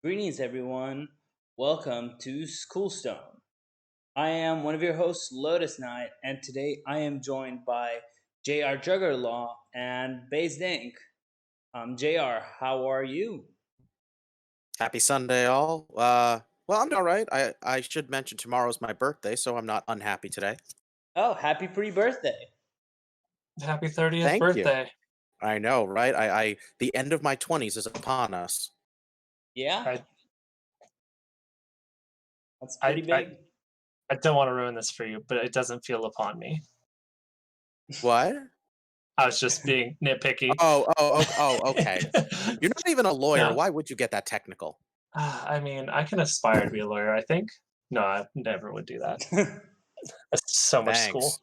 Greetings, everyone. Welcome to Schoolstone. I am one of your hosts, LotusKnight, and today I am joined by JRJuggerLaw and basedinc. JR, how are you? Happy Sunday, all. Well, I'm all right. I should mention tomorrow's my birthday, so I'm not unhappy today. Oh, happy pre-birthday. Happy 30th Thank you. birthday. I know, right? I the end of my 20s is upon us. Yeah, I, that's I, pretty I, big. I don't want to ruin this for you, but it doesn't feel upon me. What? I was just being nitpicky. Okay. You're not even a lawyer. No, Why would you get that technical? I mean, I can aspire to be a lawyer, I think. No, I never would do that. That's so much school. Thanks. It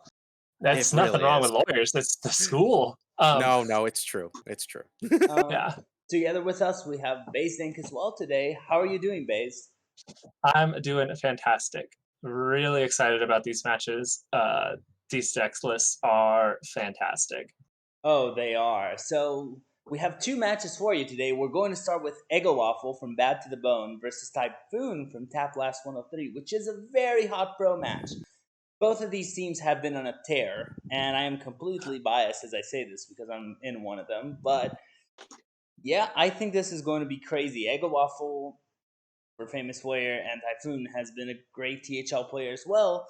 That's nothing really wrong with is. lawyers. That's the school. No, it's true. It's true. um, Yeah, Together with us, we have basedinc as well today. How are you doing, Base? I'm doing fantastic. Really excited about these matches. These decks lists are fantastic. Oh, they are. So we have two matches for you today. We're going to start with Eggowaffle from Bad to the Bone versus Tyfoon from Tap Last 103, which is a very hot pro match. Both of these teams have been on a tear, and I am completely biased as I say this because I'm in one of them. But yeah, I think this is going to be crazy. Eggowaffle, for famous player, and Tyfoon has been a great THL player as well.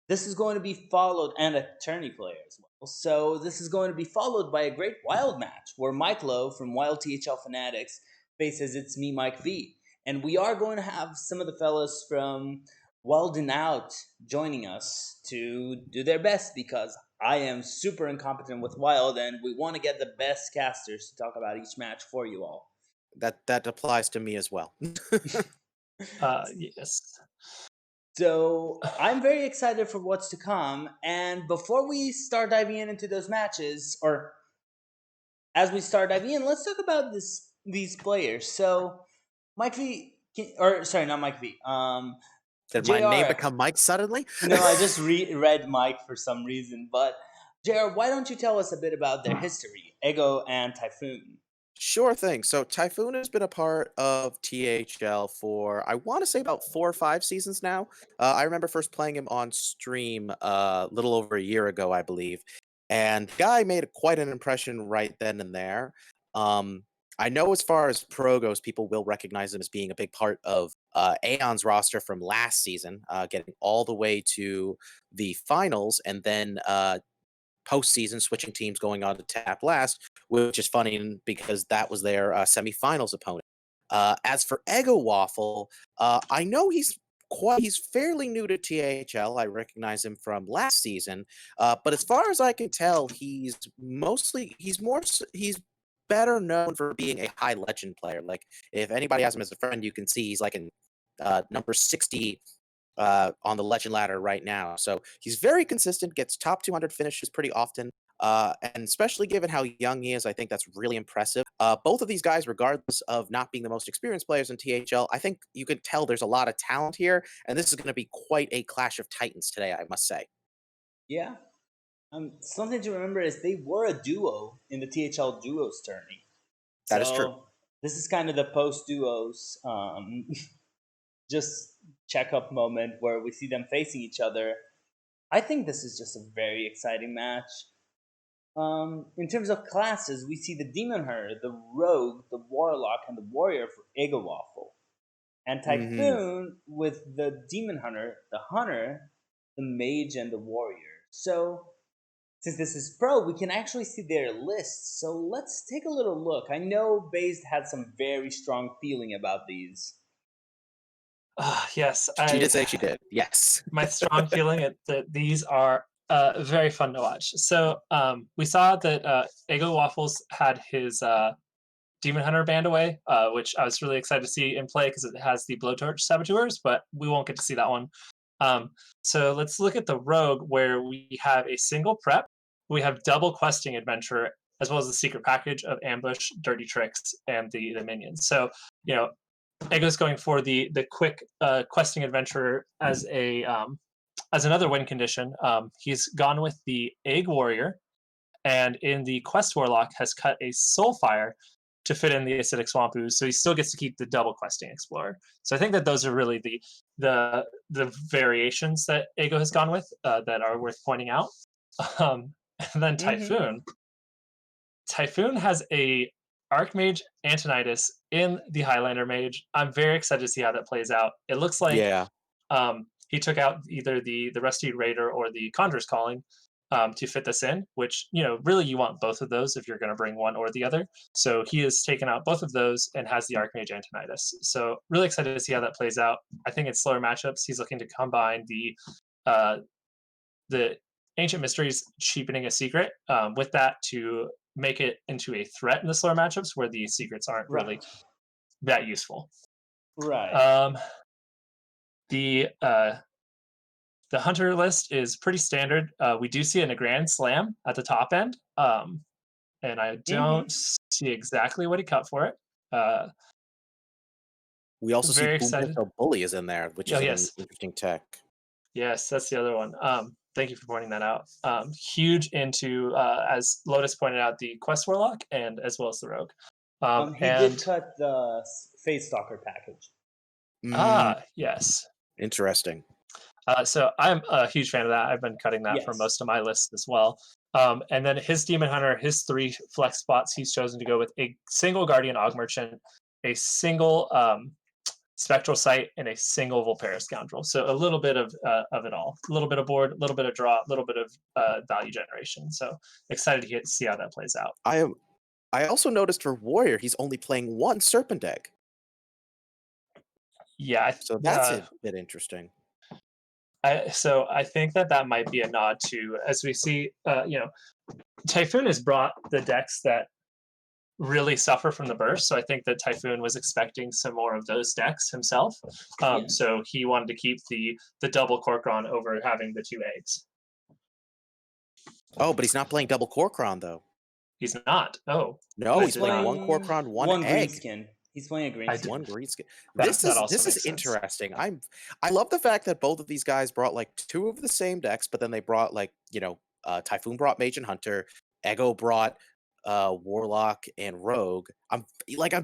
This is going to be followed, and a tourney player as well. So this is going to be followed by a great wild match where MikeLowe from Wild THL Fanatics faces ItsMeMikeV. And we are going to have some of the fellas from Wild and Out joining us to do their best because I am super incompetent with Wild, and we want to get the best casters to talk about each match for you all. That applies to me as well. Yes. So I'm very excited for what's to come. And before we start diving into those matches, or as we start diving in, let's talk about these players. So Mike V, or sorry, not Mike V. Did my name Jr. become Mike suddenly? No, I just read Mike for some reason. But Jr., why don't you tell us a bit about their history, Ego and Typhoon? Sure thing. So Typhoon has been a part of THL for I want to say about 4 or 5 seasons now. I remember first playing him on stream a little over a year ago, I believe, and the guy made quite an impression right then and there. Um, I know as far as pro goes, people will recognize him as being a big part of Aeon's roster from last season, getting all the way to the finals, and then postseason, switching teams going on to tap last, which is funny because that was their semifinals opponent. As for Eggowaffle, I know he's fairly new to THL. I recognize him from last season, but as far as I can tell, he's better known for being a high legend player. Like if anybody has him as a friend, you can see he's like in number 60 on the legend ladder right now. So he's very consistent, gets top 200 finishes pretty often. And especially given how young he is, I think that's really impressive. Both of these guys, regardless of not being the most experienced players in THL, I think you can tell there's a lot of talent here, and this is going to be quite a clash of titans today, I must say. Yeah. Something to remember is they were a duo in the THL duos tourney. That is true. So this is kind of the post duos just check up moment where we see them facing each other. I think this is just a very exciting match. In terms of classes, we see the Demon Hunter, the Rogue, the Warlock, and the Warrior for Eggowaffle. And Hmm. Typhoon with the Demon Hunter, the Hunter, the Mage, and the Warrior. So, since this is pro, we can actually see their lists. So let's take a little look. I know Based had some very strong feeling about these. Yes, She did say she did. Yes. my strong feeling is that these are very fun to watch. So we saw that Ego Waffles had his Demon Hunter band away, which I was really excited to see in play because it has the Blowtorch Saboteurs, but we won't get to see that one. So let's look at the Rogue, where we have a single prep, we have double questing adventure, as well as the secret package of ambush, dirty tricks, and the minions. So you know, Ego's going for the quick questing adventure as another win condition. He's gone with the Egg Warrior, and in the Quest Warlock has cut a Soulfire, to fit in the Acidic Swamp Ooze, so he still gets to keep the double questing Explorer. So I think that those are really the variations that Eggo has gone with that are worth pointing out. And then Tyfoon. Tyfoon has a Archmage Antonidas in the Highlander Mage. I'm very excited to see how that plays out. It looks like he took out either the Rusty Raider or the Conjurer's Calling to fit this in, which, really you want both of those if you're going to bring one or the other. So he has taken out both of those and has the Archmage Antonidas. So really excited to see how that plays out. I think in slower matchups, he's looking to combine the Ancient Mysteries cheapening a secret with that to make it into a threat in the slower matchups where the secrets aren't really that useful. Right. The Hunter list is pretty standard. We do see a Grand Slam at the top end, and I don't see exactly what he cut for it. We also see very Boom excited. Pistol Bully is in there, which is an interesting tech. Yes, that's the other one. Thank you for pointing that out. Huge into, as Lotus pointed out, the Quest Warlock and as well as the Rogue. He did cut the Fate Stalker package. Yes. Interesting. So I'm a huge fan of that. I've been cutting that for most of my lists as well. And then his Demon Hunter, his 3 flex spots, he's chosen to go with a single Guardian Og Merchant, a single Spectral Sight, and a single Volpara Scoundrel. So a little bit of it all. A little bit of board, a little bit of draw, a little bit of value generation. So excited to see how that plays out. I also noticed for Warrior, he's only playing 1 Serpent Egg. Yeah. So that's a bit interesting. So I think that might be a nod to, as we see, Tyfoon has brought the decks that really suffer from the burst. So I think that Tyfoon was expecting some more of those decks himself. So he wanted to keep the double Korkron over having the 2 eggs. Oh, but he's not playing double Korkron though. He's not. Oh. No, he's playing 1 Korkron, 1 egg. Greenskin. He's playing a green skin. 1 green skin. This is interesting. I love the fact that both of these guys brought like 2 of the same decks, but then they brought Tyfoon brought Mage and Hunter, Eggo brought Warlock and Rogue. I'm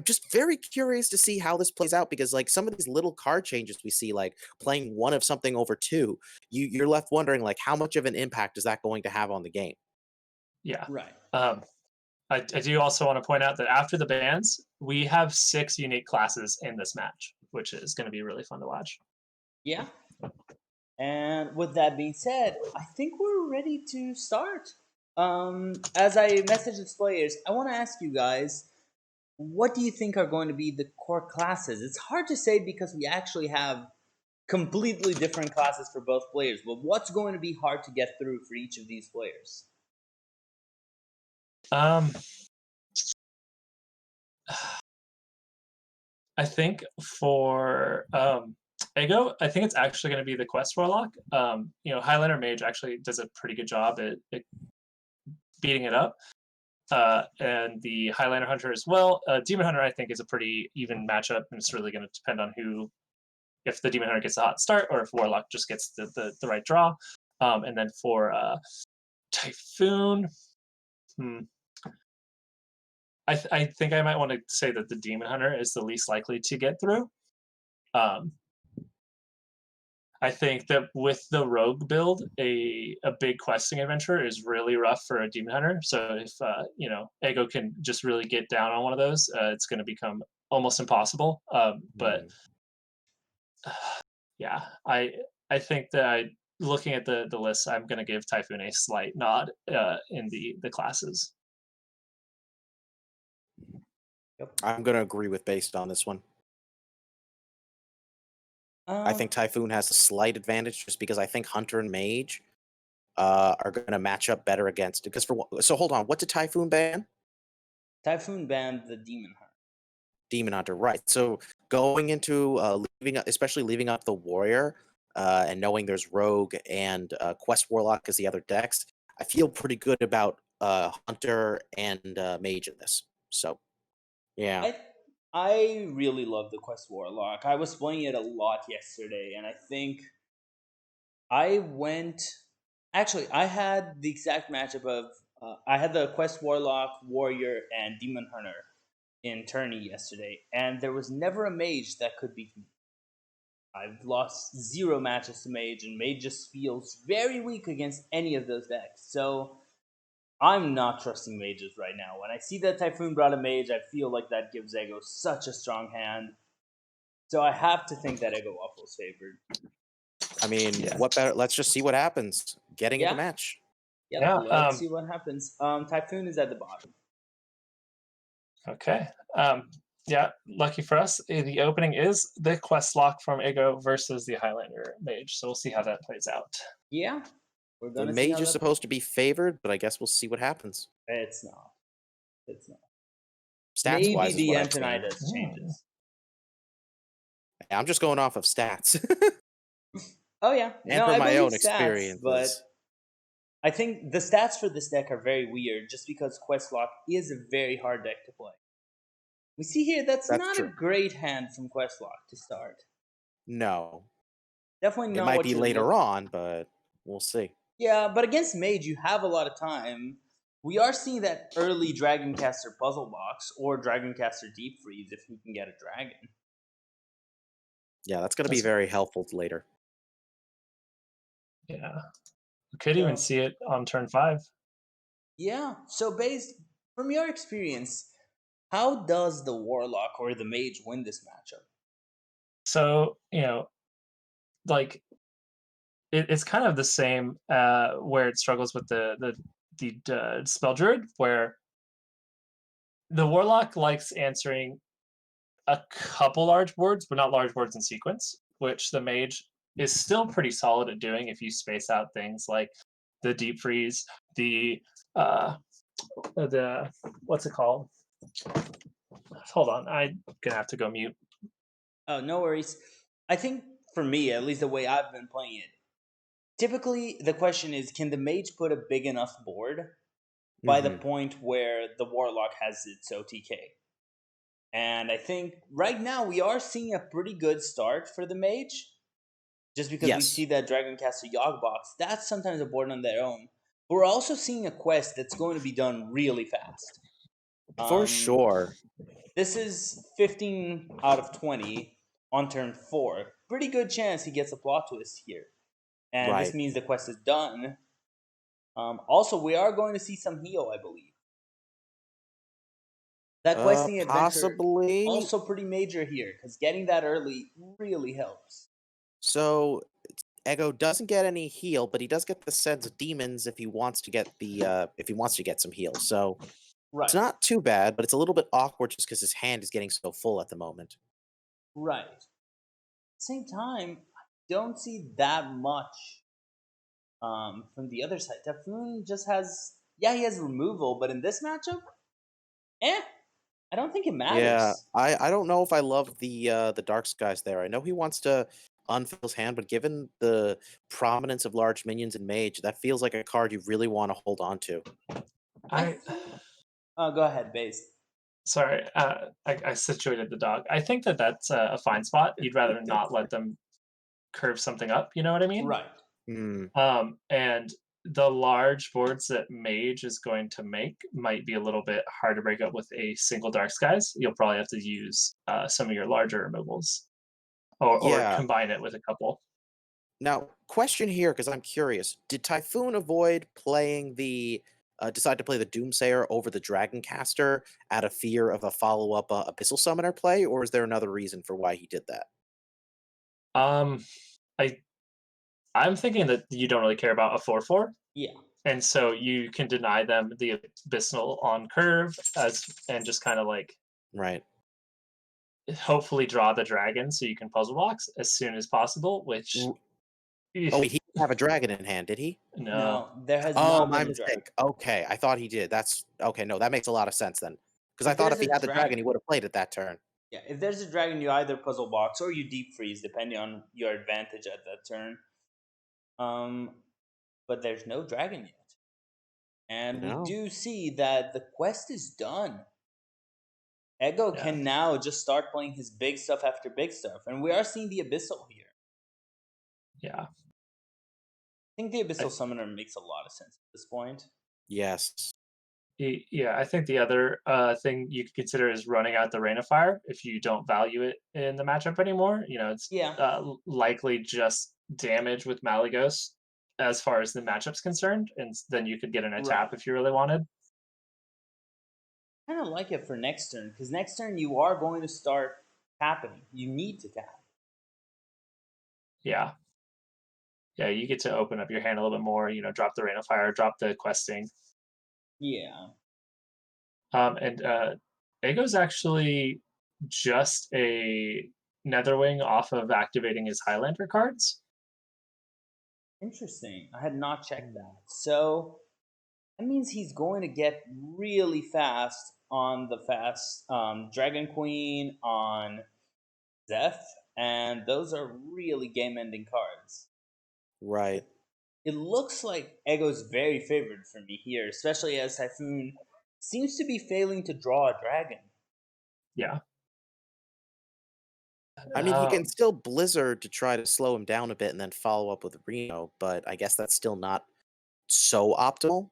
just very curious to see how this plays out, because like some of these little card changes we see, like playing 1 of something over 2, you're left wondering like how much of an impact is that going to have on the game? Yeah. Right. I do also want to point out that after the bans, we have 6 unique classes in this match, which is going to be really fun to watch. Yeah. And with that being said, I think we're ready to start. As I message the players, I want to ask you guys, what do you think are going to be the core classes? It's hard to say because we actually have completely different classes for both players, but what's going to be hard to get through for each of these players? I think for Eggo, I think it's actually going to be the Quest Warlock. Highlander Mage actually does a pretty good job at beating it up. And the Highlander Hunter as well. Demon Hunter, I think, is a pretty even matchup, and it's really going to depend on if the Demon Hunter gets a hot start or if Warlock just gets the right draw. And then for Tyfoon, I think I might want to say that the Demon Hunter is the least likely to get through. I think that with the Rogue build, a big questing adventure is really rough for a Demon Hunter. So if Eggo can just really get down on one of those, it's going to become almost impossible. But yeah, I think that looking at the list, I'm going to give Tyfoon a slight nod in the classes. I'm going to agree with Based on this one. I think Tyfoon has a slight advantage just because I think Hunter and Mage are going to match up better against it. So hold on, what did Tyfoon ban? Tyfoon banned the Demon Hunter. Demon Hunter, right. So going into especially leaving up the Warrior and knowing there's Rogue and Quest Warlock as the other decks, I feel pretty good about Hunter and Mage in this. So, yeah. I really love the Quest Warlock. I was playing it a lot yesterday, and I think I had the exact matchup of I had the Quest Warlock, Warrior, and Demon Hunter. in tourney yesterday, and there was never a mage that could beat me. I've lost 0 matches to mage, and mage just feels very weak against any of those decks. So I'm not trusting mages right now. When I see that Tyfoon brought a mage, I feel like that gives Eggo such a strong hand. So I have to think that Eggowaffle's favored. I mean, Yeah. what better? Let's just see what happens. Getting Yeah. into match. Yep, Yeah, let's see what happens. Typhoon is at the bottom. Okay. Yeah, lucky for us, the opening is the quest lock from Eggo versus the Highlander mage. So we'll see how that plays out. Yeah, we're The gonna see mage how is that. supposed to be favored, but I guess we'll see what happens. It's not. It's not. Stats Maybe wise is the what I've seen. Antonidas changes. I'm just going off of stats Oh yeah, and no, from I my believe own stats, but experiences. I think the stats for this deck are very weird, just because Questlock is a very hard deck to play. We see here that's That's not a true. great hand from Questlock to start. No, Definitely it not might what be you're later looking. on, but we'll see. Yeah, but against Mage, you have a lot of time. We are seeing that early Dragoncaster puzzle box or Dragoncaster deep freeze if he can get a dragon. Yeah, that's going to be very helpful later. Yeah. We could even see it on turn 5. Yeah, so based from your experience, how does the Warlock or the Mage win this matchup? So, like it's kind of the same where it struggles with the spell druid, where the warlock likes answering a couple large boards, but not large boards in sequence, which the mage is still pretty solid at doing if you space out things like the deep freeze, the what's it called? Hold on, I'm gonna have to go mute. Oh, no worries. I think for me, at least the way I've been playing it, typically the question is, can the Mage put a big enough board by the point where the Warlock has its OTK? And I think right now we are seeing a pretty good start for the Mage, just because we see that Dragoncaster Yogg box. That's sometimes a board on their own. But we're also seeing a quest that's going to be done really fast. For sure. This is 15 out of 20 on turn 4. Pretty good chance he gets a plot twist here. And this means the quest is done. Also, we are going to see some heal, I believe. That questing adventure possibly. also pretty major here, because getting that early really helps. So Eggo doesn't get any heal, but he does get the sense of demons if he wants to get some heal. So it's not too bad, but it's a little bit awkward just because his hand is getting so full at the moment. Right. At the same time, I don't see that much from the other side. Typhoon just has, he has removal, but in this matchup, I don't think it matters. Yeah, I don't know if I love the Dark Skies there. I know he wants to unfill his hand, but given the prominence of large minions and mage, that feels like a card you really want to hold on to. Go ahead, Base. Sorry, I situated the dog. I think that's a fine spot. You'd rather not let them curve something up. You know what I mean? Right. And the large boards that Mage is going to make might be a little bit hard to break up with a single Dark Skies. You'll probably have to use some of your larger removals, or combine it with a couple. Now, question here, because I'm curious: did Tyfoon avoid playing decide to play the Doomsayer over the Dragoncaster out of fear of a follow-up Abyssal Summoner play, or is there another reason for why he did that? I'm thinking that you don't really care about a 4/4. Yeah. And so you can deny them the Abyssal on curve and just kind of like hopefully draw the dragon so you can puzzle box as soon as possible, which Oh, he didn't have a dragon in hand, did he? No, there has not my been a mistake. dragon. Okay, I thought he did. That's okay. No, that makes a lot of sense then. Because I thought if he had the dragon, he would have played it that turn. Yeah, if there's a dragon, you either puzzle box or you deep freeze, depending on your advantage at that turn. But there's no dragon yet. And we do see that the quest is done. Eggo can now just start playing his big stuff after big stuff. And we are seeing the Abyssal here. Yeah. I think the Abyssal Summoner makes a lot of sense at this point. Yes. Yeah, I think the other thing you could consider is running out the Rain of Fire if you don't value it in the matchup anymore. It's Yeah, likely just damage with Malygos as far as the matchup's concerned, and then you could get an right. tap if you really wanted. Kind of like it for next turn because next turn you are going to start tapping. You need to tap. Yeah, yeah, you get to open up your hand a little bit more. Drop the Rain of Fire, drop the questing, Yeah, and Aego's actually just a Netherwing off of activating his Highlander cards. interesting. I had not checked that. So that means he's going to get really fast on the fast Dragon Queen on Zeph, and those are really game-ending cards. Right. It looks like Eggo's very favored for me here, especially as Tyfoon seems to be failing to draw a dragon. Yeah. I mean, he can still Blizzard to try to slow him down a bit and then follow up with Reno, but I guess that's still not so optimal.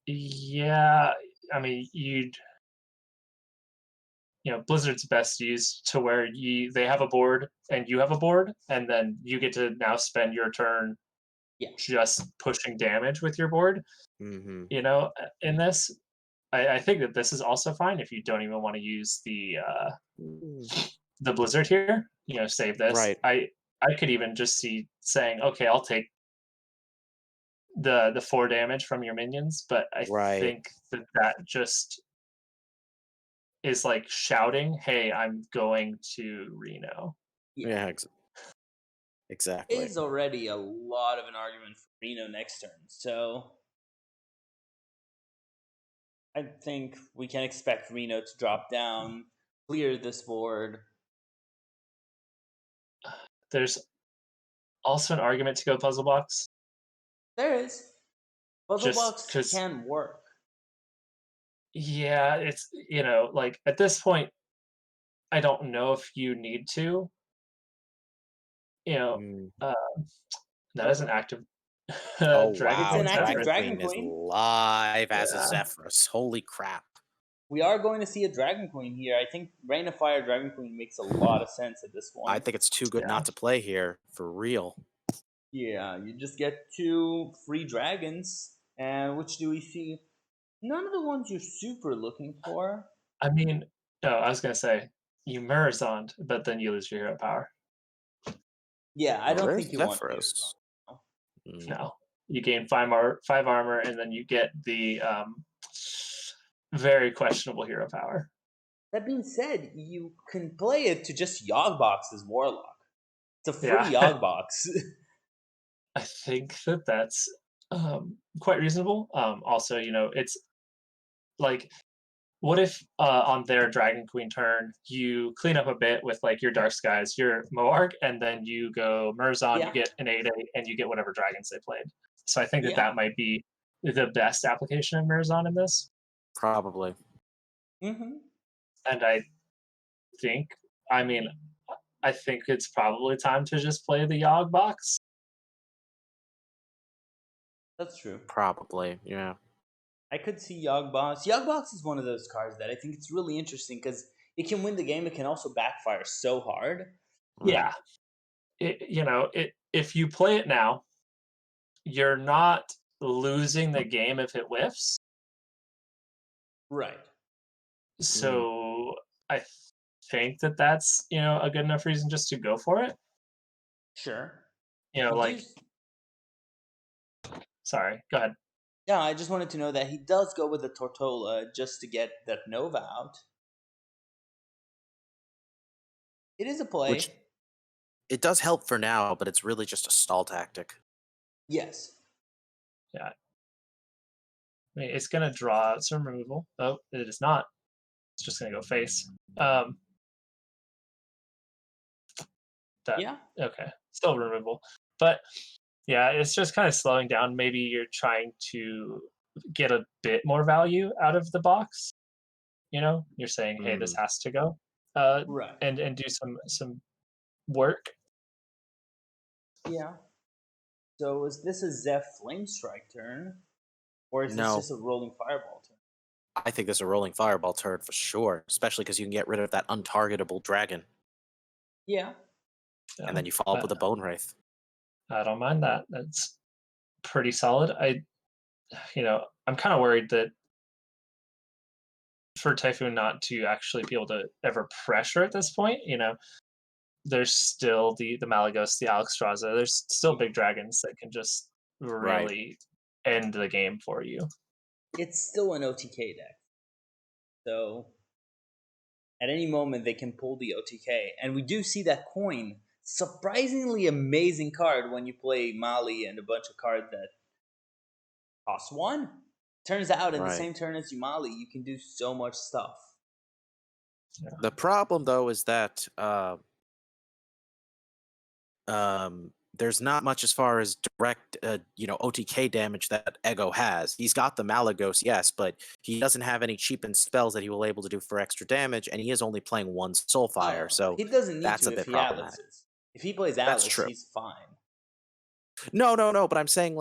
Yeah, I mean, Blizzard's best used to where they have a board and you have a board, and then you get to now spend your turn Yeah. just pushing damage with your board. Mm-hmm. In this, I think that this is also fine if you don't even want to use the Blizzard here. Save this. Right. I could even just see saying, okay, I'll take the 4 damage from your minions, but I Right. think that just is like shouting, "Hey, I'm going to Reno." Yeah, exactly. Is already a lot of an argument for Reno next turn, so I think we can expect Reno to drop down, clear this board. There's also an argument to go puzzle box. There is. Puzzle Just box because, can work. yeah, it's like at this point, I don't know if you need to. You know, Mm. uh, that is an active Oh Dragon It's wow, an Queen active Zephyr. Dragon Dragon Queen is Queen. live as a Yeah, Zephyrus. Holy crap. We are going to see a Dragon Queen here. I think Rain of Fire Dragon Queen makes a lot of sense at this I point. think it's too good yeah. not to play here, for real. Yeah, you just get 2 free dragons. And which do we see? None of the ones you're super looking for. I mean, no, I was gonna say you Murazond, but then you lose your hero power. Yeah, I Oh, don't there's think you want Zephyrus. Mirrors. Mm. No, you gain 5 armor, and then you get the very questionable hero power. That being said, you can play it to just Yogbox as Warlock. It's a free Yeah, Yogbox. I think that's quite reasonable. Also, it's like, what if on their Dragon Queen turn you clean up a bit with like your Dark Skies, your Moarg, and then you go Murazond, you Yeah, get an 8/8, and you get whatever dragons they played. So I think that yeah. that might be the best application of Murazond in this. Probably. Mm-hmm. And think, I mean, I think it's probably time to just play the Yogg box. That's true. Probably, yeah. I could see Yogbox. Yogbox is one of those cards that I think it's really interesting because it can win the game. It can also backfire so hard. Yeah, if you play it now, you're not losing the game if it whiffs. Right. So I think that that's a good enough reason just to go for it. Sure. Like, sorry, go ahead. Yeah, I just wanted to know that he does go with the Tortola just to get that Nova out. It is a play. Which it does help for now, but it's really just a stall tactic. Yes. Yeah. I mean, it's going to draw out some removal. Oh, it is not. It's just going to go face. Yeah. Okay. Still removal. But yeah, it's just kind of slowing down. Maybe you're trying to get a bit more value out of the box. You're saying, hey, this has to go. Right. And do some work. Yeah. So is this a Zeph Flame Strike turn? Or is this No, just a rolling fireball turn? I think this is a rolling fireball turn for sure, especially because you can get rid of that untargetable dragon, Yeah. and then you follow up with a Bone Wraith. I don't mind that. That's pretty solid. I'm kind of worried that for Typhoon not to actually be able to ever pressure at this point, there's still the Malagos, the Alexstrasza. There's still big dragons that can just Right. really end the game for you. It's still an OTK deck. So at any moment they can pull the OTK. And we do see that coin. Surprisingly amazing card when you play Mali and a bunch of cards that cost 1. Turns out in the Right. same turn as Mali, you can do so much stuff. Yeah. The problem, though, is that there's not much as far as direct, OTK damage that Ego has. He's got the Malagos, yes, but he doesn't have any cheapened spells that he will able to do for extra damage, and he is only playing one Soulfire, so he doesn't need that's to a if bit he problematic. Alexes. If he plays That's Alex, true. he's fine. No, but I'm saying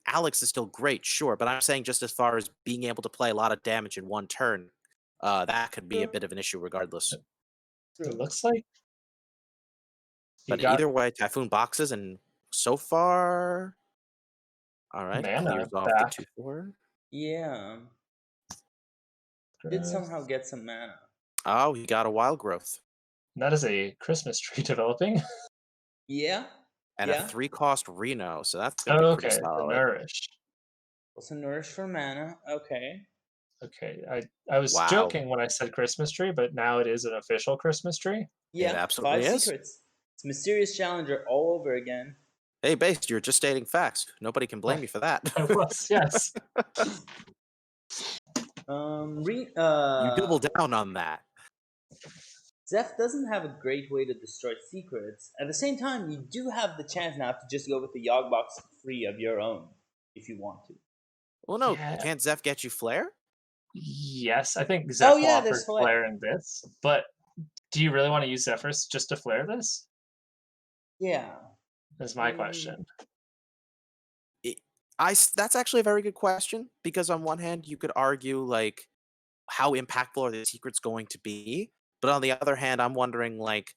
Alex is still great, sure, but I'm saying just as far as being able to play a lot of damage in one turn, that could be a True. bit of an issue regardless. It looks like But either way, Typhoon boxes, and so far, all right, mana clears off back. the 2/4. Yeah. Did somehow get some mana. Oh, he got a Wild Growth. That is a Christmas tree developing. Yeah. And Yeah. a 3-cost Reno, so that's going to be pretty Okay, the solid. Nourish. Also nourish for mana. Okay. Okay, I was Wow. joking when I said Christmas tree, but now it is an official Christmas tree. Yeah. absolutely 5 is. secrets. It's Mysterious Challenger all over again. Hey, Based, you're just stating facts. Nobody can blame you for that. I was, yes. You double down on that. Zeph doesn't have a great way to destroy secrets. At the same time, you do have the chance now to just go with the Yogg box free of your own if you want to. Well, no, Yeah. can't Zeph get you Flare? Yes, I think Zeph will offer there's Flare. flare in this, but do you really want to use Zephyrs just to flare this? Yeah. Is my question. That's actually a very good question, because on one hand, you could argue, like, how impactful are the secrets going to be? But on the other hand, I'm wondering, like,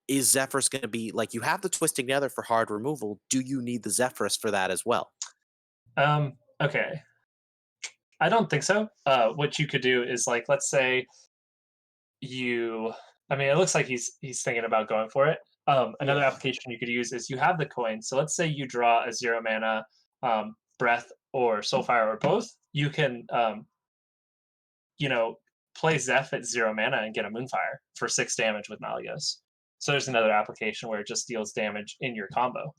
is Zephyrus going to be, like, you have the Twisting Nether for hard removal. Do you need the Zephyrus for that as well? Okay. I don't think so. What you could do is, like, let's say it looks like he's thinking about going for it. Another Yeah. application you could use is you have the coin. So let's say you draw a 0 mana breath or soulfire or both. You can play Zeph at 0 mana and get a Moonfire for 6 damage with Malagos. So there's another application where it just deals damage in your combo.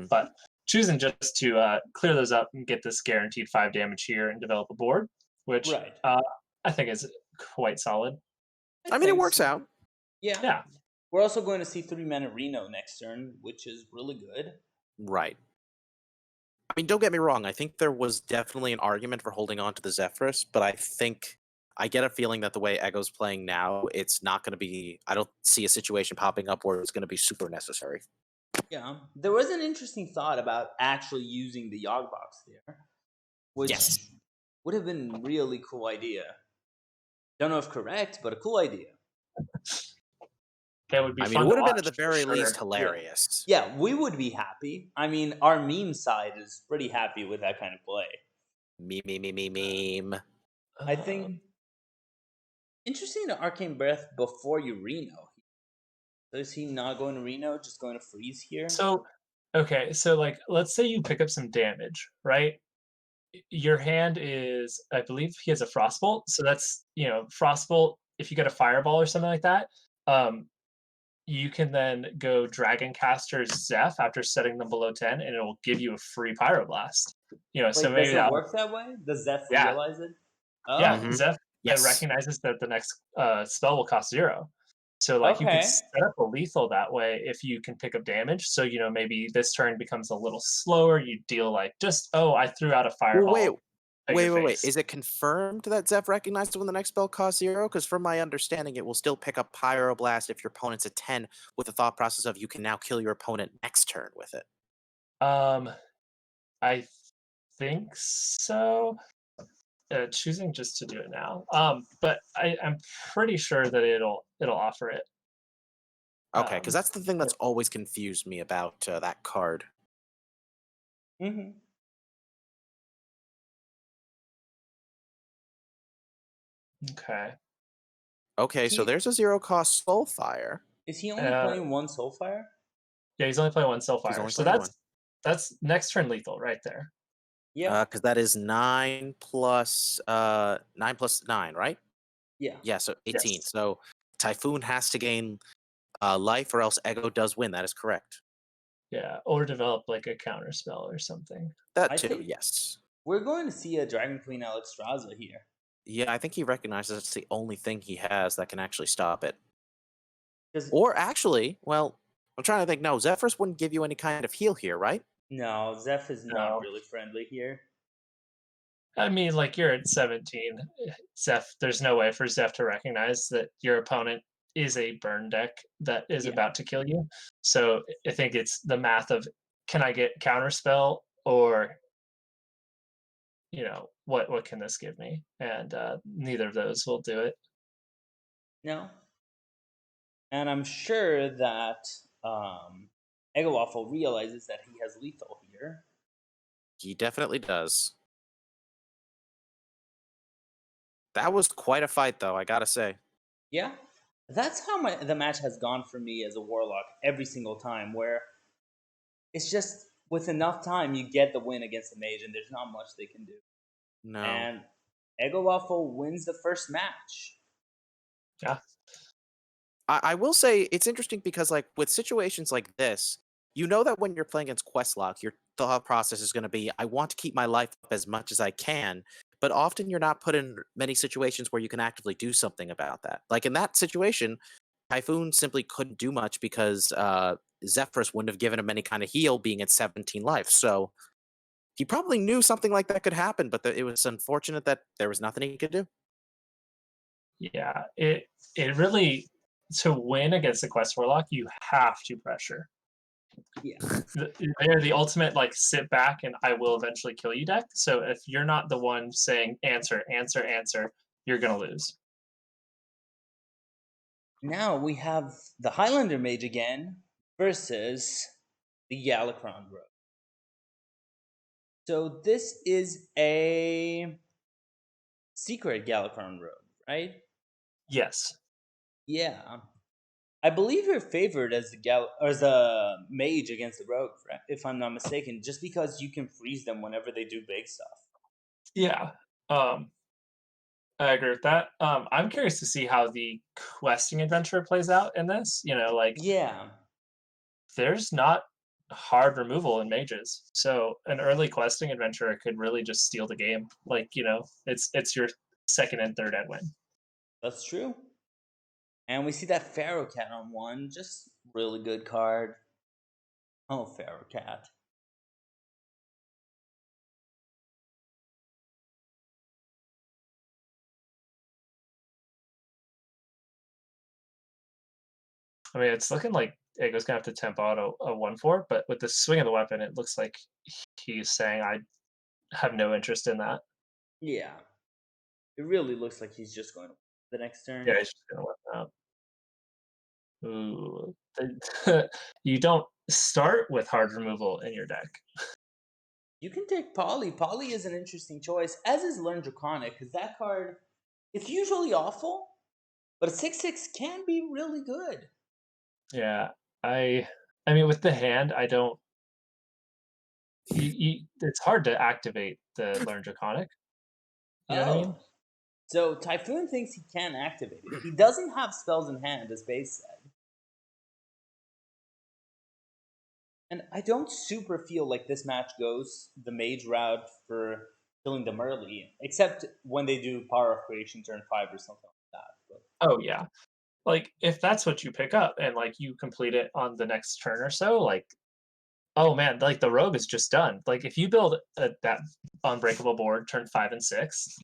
But choosing just to clear those up and get this guaranteed 5 damage here and develop a board, which Right. I think is quite solid. I mean, it works out. Yeah. Yeah. We're also going to see 3 mana Reno next turn, which is really good. Right. I mean, don't get me wrong. I think there was definitely an argument for holding on to the Zephyrus, but I get a feeling that the way Eggo's playing now, it's not going to be. I don't see a situation popping up where it's going to be super necessary. Yeah. There was an interesting thought about actually using the Yogg box there, which would have been a really cool idea. Don't know if correct, but a cool idea. That would be fun it would have been watch, at the for very sure. least hilarious. Yeah, we would be happy. I mean, our meme side is pretty happy with that kind of play. Meme. I think interesting to Arcane Breath before you Reno. So is he not going to Reno, just going to freeze here? So, okay, so like, let's say you pick up some damage, right? Your hand is, I believe he has a Frostbolt, so that's, Frostbolt, if you get a Fireball or something like that, you can then go Dragoncaster Zeph after setting them below 10, and it will give you a free Pyroblast. So maybe does it work that way? Does Zeph realize it? Oh. Yeah, Zeph Yes. recognizes that the next spell will cost 0. So, like, you can set up a lethal that way if you can pick up damage. So, maybe this turn becomes a little slower. You deal like I threw out a Fireball. Wait. Is it confirmed that Zeph recognizes when the next spell costs 0? Because from my understanding, it will still pick up Pyroblast if your opponent's at 10, with the thought process of you can now kill your opponent next turn with it. I think so. Choosing just to do it now. But I'm pretty sure that it'll offer it. Okay, because Um, that's the thing that's always confused me about that card. Mm-hmm. okay. Okay, so He there's a 0-cost Soulfire. is he only Uh, playing one Soulfire? yeah, he's only playing one He's Soulfire, only so playing one. that's next turn lethal right there. Yep. Because that is 9 plus 9, right? Yeah. Yeah, so 18. Yes. So Typhoon has to gain life, or else Eggo does win. That is correct. Yeah, or develop like a counter spell or something. That I too, think yes. we're going to see a Dragon Queen Alexstrasza here. Yeah, I think he recognizes it's the only thing he has that can actually stop it. Because Or actually, well, I'm trying to think. No, Zephyrus wouldn't give you any kind of heal here, right? no, Zeph is not No, really friendly here. I mean, like you're at 17, Zeph. There's no way for Zeph to recognize that your opponent is a burn deck that is Yeah. about to kill you. So I think it's the math of can I get counterspell or what can this give me? And neither of those will do it. No. And I'm sure that Eggowaffle realizes that he has lethal here. He definitely does. That was quite a fight, though, I gotta say. Yeah. That's how the match has gone for me as a Warlock every single time, where it's just with enough time you get the win against the mage and there's not much they can do. No. And Eggowaffle wins the first match. Yeah. I will say it's interesting because, like, with situations like this, you know that when you're playing against Questlocke, your thought process is going to be, I want to keep my life up as much as I can. But often you're not put in many situations where you can actively do something about that. Like in that situation, Typhoon simply couldn't do much because Zephyrus wouldn't have given him any kind of heal being at 17 life. So he probably knew something like that could happen, but it was unfortunate that there was nothing he could do. Yeah, it really to win against the Quest Warlock, you have to pressure. Yeah. They're the ultimate like sit back and I will eventually kill you deck. So if you're not the one saying answer, answer, answer, you're gonna lose. Now we have the Highlander Mage again versus the Galakrond Rogue. So this is a secret Galakrond Rogue, right? Yes. Yeah. I believe you're favored as the mage against the rogue, if I'm not mistaken, just because you can freeze them whenever they do big stuff. Yeah. Um, I agree with that. I'm curious to see how the questing adventure plays out in this. Like Yeah. there's not hard removal in mages. So an early questing adventure could really just steal the game. Like, it's your second and third end win. That's true. And we see that Pharaoh Cat on one, just really good card. Oh, Pharaoh Cat. I mean, it's looking like Eggo's gonna have to temp out a 1/4, but with the swing of the weapon, it looks like he's saying I have no interest in that. Yeah. It really looks like he's just going to the next turn. Yeah, he's just gonna weapon out. Ooh, you don't start with hard removal in your deck. You can take Polly. Polly is an interesting choice, as is Learn Draconic, because that card, it's usually awful, but a 6/6 can be really good. Yeah, I mean, with the hand, I don't. It's hard to activate the Learn Draconic. You know what I mean? Oh. So Typhoon thinks he can activate it. He doesn't have spells in hand, as Base said. And I don't super feel like this match goes the mage route for killing them early, except when they do Power of Creation turn 5 or something like that. But Oh yeah. Like if that's what you pick up and like you complete it on the next turn or so, like oh man, like the rogue is just done. Like if you build that unbreakable board turn 5 and 6,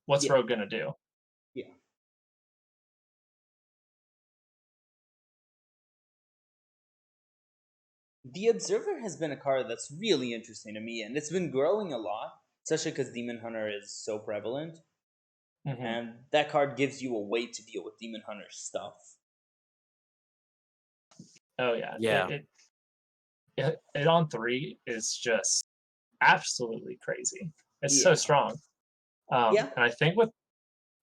what's yeah, rogue gonna do? yeah. The Observer has been a card that's really interesting to me, and it's been growing a lot, especially because Demon Hunter is so prevalent. Mhm. And that card gives you a way to deal with Demon Hunter stuff. Oh yeah, Yeah. it on 3 is just absolutely crazy. It's so Yeah. strong. Yeah. And I think with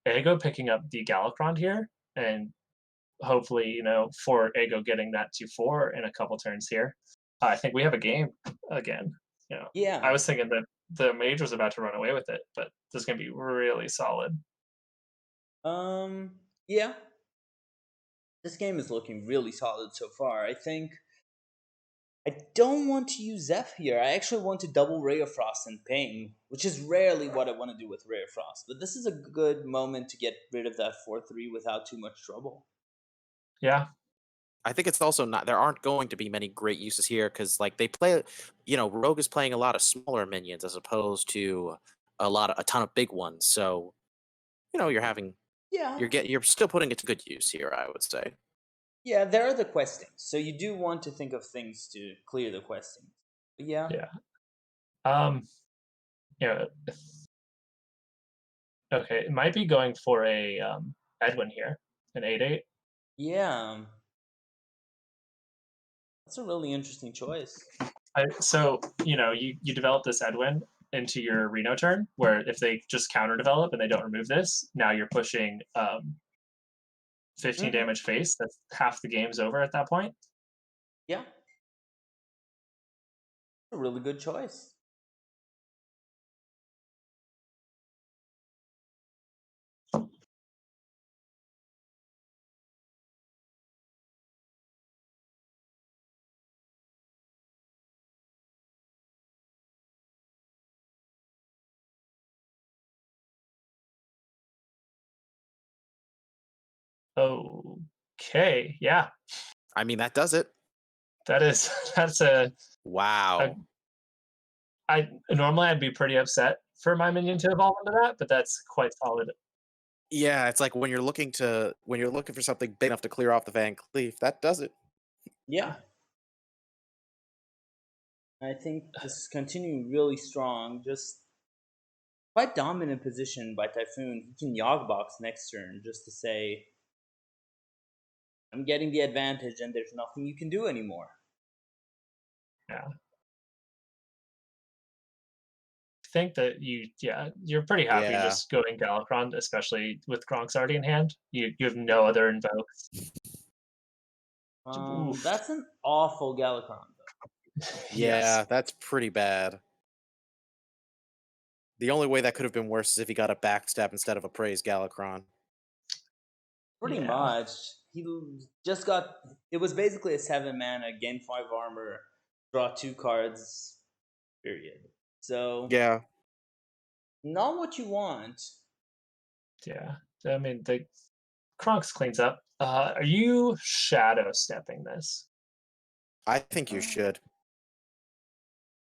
Ego picking up the Galakrond here, and hopefully, for Ego getting that to 4 in a couple turns here, I think we have a game again. I Yeah. was thinking that the mage was about to run away with it, but this is gonna be really solid. Yeah. This game is looking really solid so far. I think I don't want to use Zeph here. I actually want to double Ray of Frost and Ping, which is rarely what I want to do with Ray of Frost. But this is a good moment to get rid of that 4/3 without too much trouble. Yeah, I think it's also not. There aren't going to be many great uses here because, like, they play. Rogue is playing a lot of smaller minions as opposed to a ton of big ones. So you're having Yeah. you're still putting it to good use here. I would say. Yeah, there are the questings. So you do want to think of things to clear the questings. But yeah. yeah. Um, yeah. Okay, it might be going for a Edwin here, an 8/8. Yeah. That's a really interesting choice. So you develop this Edwin into your Reno turn, where if they just counter develop and they don't remove this, now you're pushing 15 Mm-hmm. damage face. That's half the game's over at that point. Yeah. A really good choice. Okay, yeah, I mean, that does it. that is that's a Wow. I normally I'd be pretty upset for my minion to evolve into that, but that's quite solid. Yeah, it's like when you're looking for something big enough to clear off the Van Cleef, that does it. Yeah. I think this is continuing really strong. Just quite dominant position by Typhoon. He can Yogbox next turn just to say, I'm getting the advantage and there's nothing you can do anymore. Yeah. Think that you're pretty happy Yeah. just going Galakrond, especially with Gronk's already in hand. You have no other invokes. Oof. That's an awful Galakron, though. Yes. Yeah, that's pretty bad. The only way that could have been worse is if he got a backstab instead of a praise Galakrond. Pretty Yeah. much. He just got. It was basically a 7 mana, gain 5 armor, draw 2 cards, period. So, Yeah. not what you want. Yeah. I mean, the Kronks cleans up. Are you shadow stepping this? I think you Uh, should.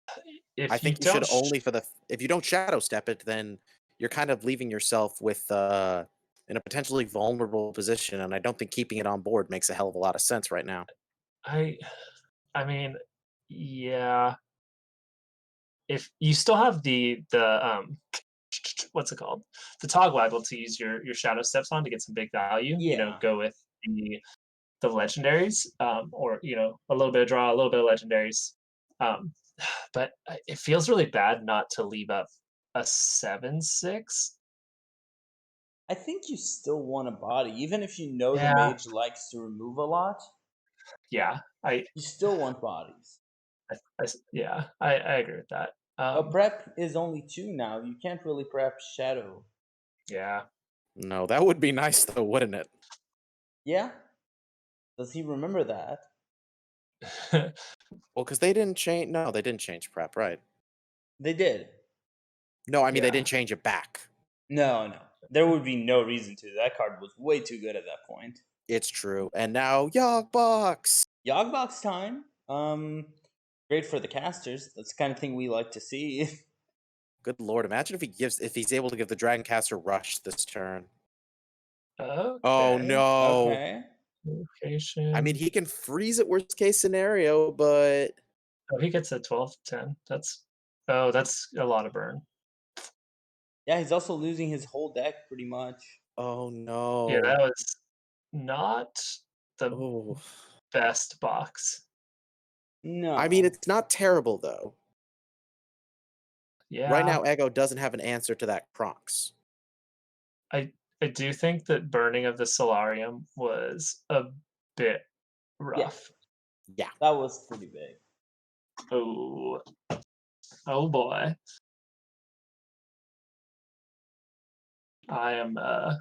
I If you think you should don't, only if you don't shadow step it, then you're kind of leaving yourself with in a potentially vulnerable position, and I don't think keeping it on board makes a hell of a lot of sense right now. I, I mean, yeah. If you still have the what's it called, the toggle able to use your shadow steps on to get some big value. yeah. Go with the legendaries, or a little bit of draw, a little bit of legendaries. Um, but it feels really bad not to leave up a 7/6. I think you still want a body, even if you know the Yeah, mage likes to remove a lot. yeah, You still want bodies. yeah, I agree with that. A prep is only 2 now. You can't really prep Shadow. Yeah. No, that would be nice though, wouldn't it? Yeah? Does he remember that? Well, because they didn't change. No, they didn't change prep, right? They did. No, I mean they Yeah. didn't change it back. No, no. There would be no reason to. That card was way too good at that point. It's true. And now Yogbox. Yogbox time. Great for the casters. That's the kind of thing we like to see. Good lord, imagine if he's able to give the Dragon Caster rush this turn. Oh no. Okay. I mean Location. he can freeze it worst case scenario, but Oh, he gets a 12-10. That's a lot of burn. Yeah, he's also losing his whole deck pretty much. Oh Yeah, that no. was not the Oh. best box. I mean, No. it's not terrible though. Right Yeah, now, Ego doesn't have an answer to that Kronks. I I do think that burning of the Solarium was a bit Yeah, rough. Yeah. that was pretty big. Oh, oh boy. I am I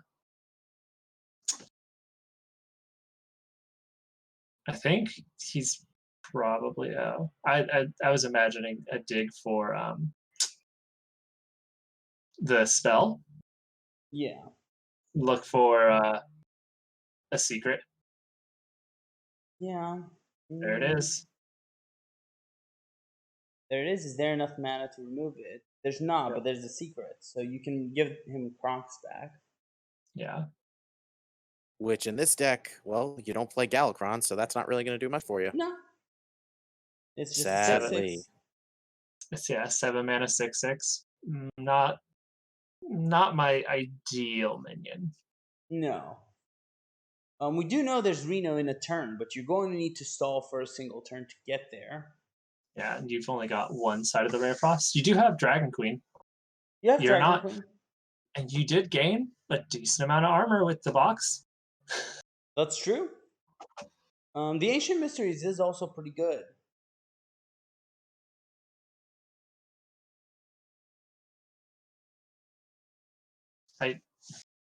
think he's probably I was imagining a dig for the spell. Yeah. Look for a secret. Yeah. There it Mm, is. there it is. Is there enough mana to remove it? There's not, Yep. but there's a secret. So you can give him Kronks back. Yeah. Which in this deck, well, you don't play Galakron, so that's not really going to do much for you. No. It's just a Seven. 6/6. Sadly. It's 7 mana 6/6. Not my ideal minion. No. We do know there's Reno in a turn, but you're going to need to stall for a single turn to get there. Yeah, and you've only got one side of the Rare Frost. You do have Dragon Queen. You have You're Dragon not, Queen. and you did gain a decent amount of armor with the box. That's true. The Ancient Mysteries is also pretty good.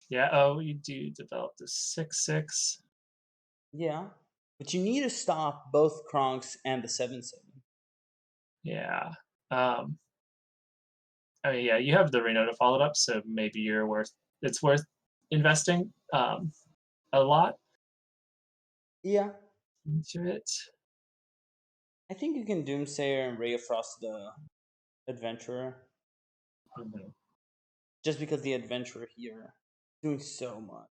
Yeah. Oh, you do develop the 6/6. Yeah. But you need to stop both Kronks and the 7/7. Yeah. I mean, yeah, you have the Reno to follow it up, so maybe it's worth investing a lot Yeah. into it. I think you can Doomsayer and Ray of Frost the Adventurer. Mhm. Just because the Adventurer here is doing so much.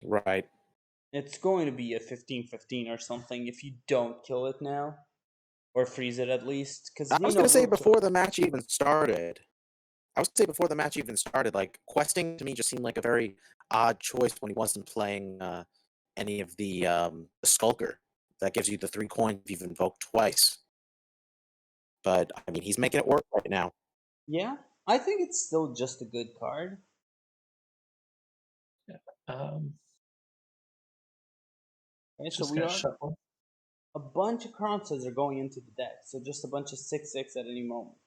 Right. It's going to be a 15/15 or something if you don't kill it now. Or freeze it at least. Because I was Reno going to say will kill before it. the match even started, like questing to me just seemed like a very odd choice when he wasn't playing any of the Skulker. That gives you the 3 coins if you've invoked twice. But I mean, he's making it work right now. Yeah. I think it's still just a good card. Um, Right? So just we gonna are shuffle. a bunch of Kronses are going into the deck. So just a bunch of 6/6 at any moment.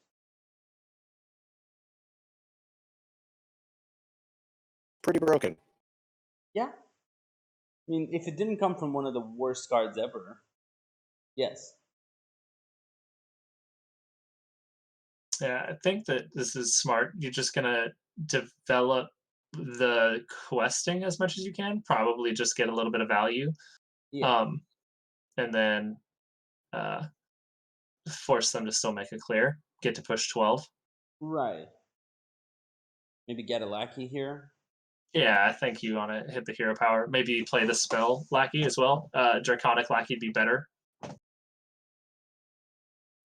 Pretty broken. Yeah. I mean, if it didn't come from one of the worst cards ever, yes. Yeah, I think that this is smart. You're just gonna develop the questing as much as you can. Probably just get a little bit of value, Yeah. um, and then uh, force them to still make a clear. Get to push 12. Right. Maybe get a lackey here. Yeah, I think you want to hit the hero power. Maybe play the spell lackey as well. Draconic lackey would be better.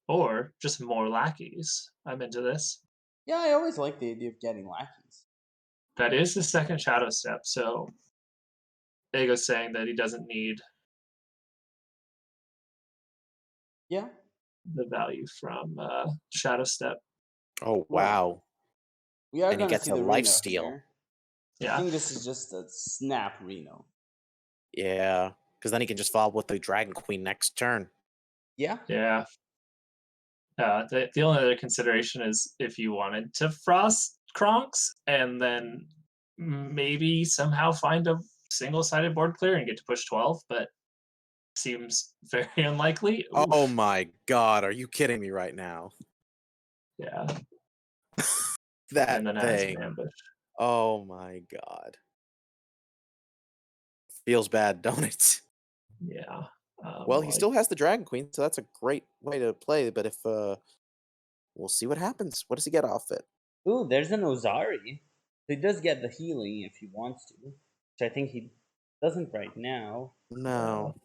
Or just more lackeys. I'm into this. Yeah, I always like the idea of getting lackeys. That is the second shadow step. So Ego's saying that he doesn't need Yeah. the value from shadow step. Oh, Right. wow. We are And he going to gets see a the life Reno steal. here. I Yeah. think this is just a snap Reno. Yeah. Because then he can just follow with the Dragon Queen next turn. Yeah. Yeah. The only other consideration is if you wanted to frost Kronks and then maybe somehow find a single-sided board clear and get to push 12, but seems very unlikely. Oh Oof. my god, are you kidding me right now? Yeah. That And then has an thing. ambush. Oh my god. Feels bad, don't it? Yeah. Well, he Like, still has the Dragon Queen, so that's a great way to play, but if we'll see what happens. What does he get off it? Ooh, there's an Ozari. So he does get the healing if he wants to, which I think he doesn't right now. No.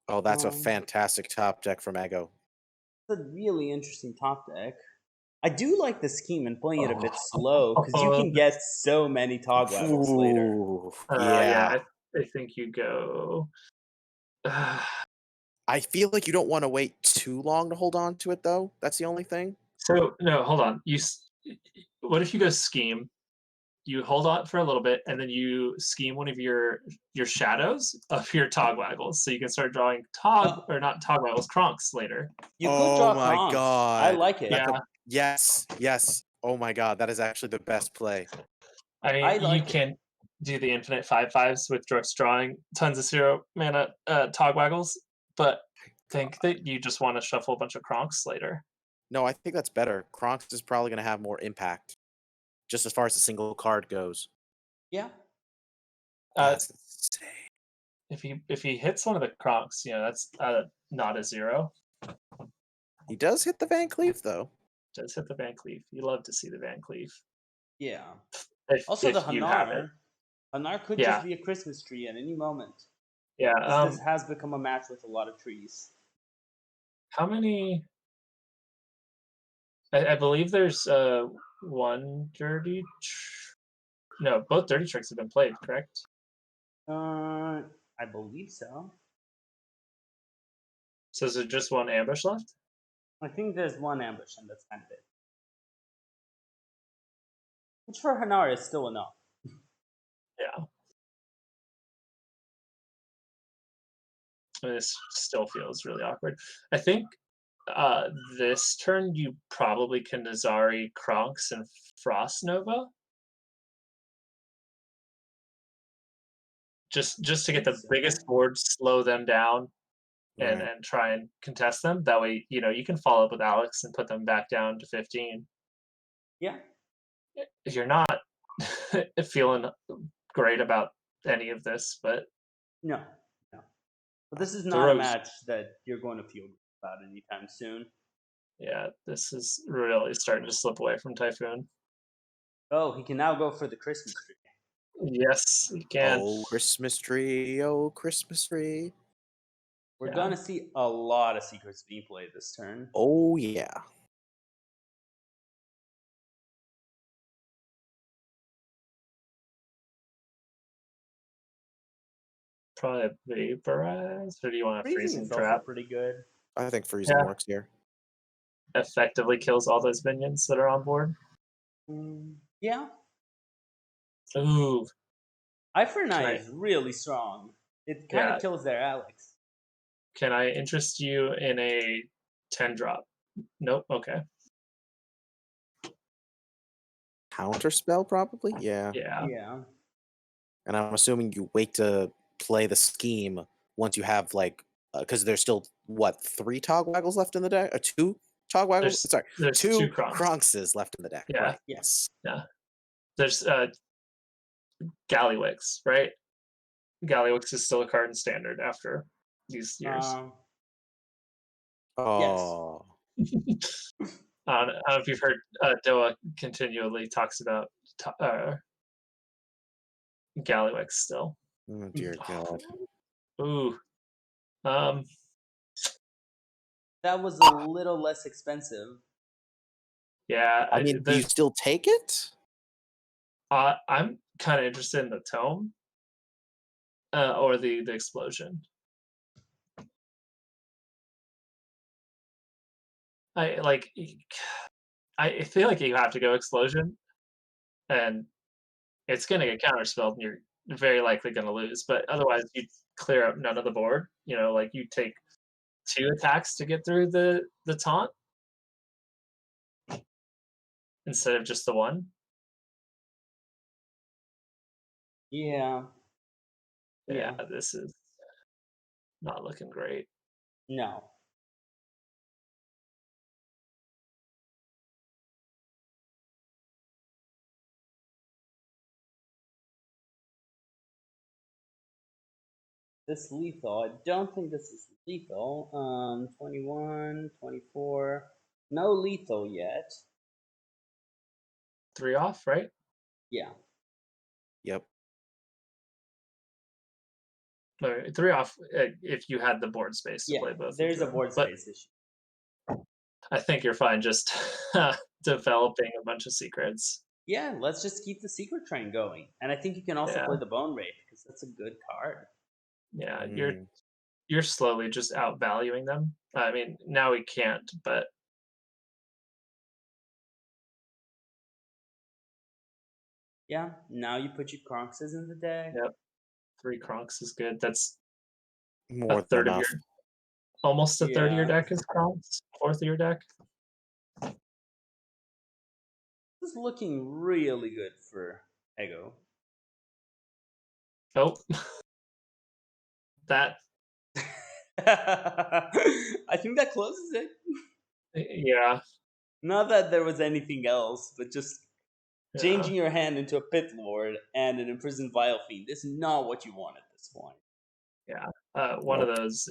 Oh, that's a Um, fantastic top deck from Eggo. it's a really interesting top deck. I do like the scheme and playing it a bit slow because you can get so many Togwaggles later. Ooh, Yeah, yeah. I think you go. I feel like you don't want to wait too long to hold on to it, though. That's the only thing. So no, hold on. What if you go scheme? You hold on for a little bit, and then you scheme one of your shadows of your Togwaggles, so you can start drawing Oh, or not Togwaggles, Kronks later. you could Oh draw my Kronks. I god. like it. Yeah, Yes, yes. Oh my god, that is actually the best play. I I mean you like it. can do the infinite 5/5s with just drawing tons of 0 mana Togwaggles, but think that you just want to shuffle a bunch of Kronks later. No, I think that's better. Kronks is probably going to have more impact, just as far as the single card goes. Yeah. Uh, That's insane. if he hits one of the Kronks, that's not a 0. He does hit the Van Cleef, though. Does hit the Van Cleef. You love to see the Van Cleef. Yeah. If Also, the you have it. Hanar. Hanar could just Yeah. be a Christmas tree at any moment. Yeah. This has become a match with a lot of trees. How many? I believe there's one dirty. No, both dirty tricks have been played, correct? I believe so. So is there just one ambush left? I think there's one ambush, and that's kind of it. Which for Hanar is still enough. Yeah. This still feels really awkward. I think this turn you probably can Nazari Kronks and Frost Nova. Just to get the biggest board, slow them down, and Right. try and contest them. That way, you can follow up with Alex and put them back down to 15. Yeah. If you're not feeling great about any of this, but No. But this is the not a Rose, match that you're going to feel good about anytime soon. yeah, this is really starting to slip away from Tyfoon. Oh, he can now go for the Christmas tree. Yes, you can. Oh, Christmas tree. Oh, Christmas tree. We're Yeah. gonna see a lot of secrets being played this turn. Oh, yeah. Probably a vaporize, or do you want a Freezing freezing is also trap? pretty good. I think freezing Yeah. works here. Effectively kills all those minions that are on board. Yeah. Ooh, Eye for an Can Eye I- is really strong. It kind Yeah. of kills their Alex. can I interest you in a 10 drop? Nope. Okay. Counter spell, probably? Yeah. Yeah. And I'm assuming you wait to play the scheme once you have, like, because there's still, what, 3 Togwaggles left in the deck? 2 Togwaggles? Sorry, There's 2 two Kronks. Kronkses left in the deck. Yeah. Right. Yes. There's Gallywix, right? Gallywix is still a card in standard after these years. Oh. I don't know if you've heard Doa continually talks about Gallywix still. Oh, dear God. Ooh. That was a little less expensive. Yeah. I mean, do you still take it? I'm kind of interested in the tome or the explosion. I feel like you have to go explosion, and it's going to get counterspelled, and you're very likely going to lose. But otherwise, you clear up none of the board. Like you take 2 attacks to get through the taunt instead of just the 1. Yeah. Yeah, this is not looking great. No. This lethal. I don't think this is lethal. 21, 24. No lethal yet. 3 off, right? Yeah. Yep. Three off if you had the board space to Yeah, play both of there's a them. board But space issue. I think you're fine just developing a bunch of secrets. Yeah, let's just keep the secret train going. And I think you can also Yeah, play the Bone Wraith because that's a good card. yeah. Mm. You're slowly just outvaluing them. I mean, now we can't, but Yeah, now you put your Kronxes in the deck. yep, three Kronks is good. That's a More than third of enough. your, almost a third of your Yeah, deck is Kronks. Fourth of your deck. this is looking really good for Ego. Oh, that I think that closes it. yeah, Not that there was anything else, but just yeah, changing your hand into a Pit Lord and an Imprisoned Vile Fiend is not what you want at this point. yeah. One of Nope. those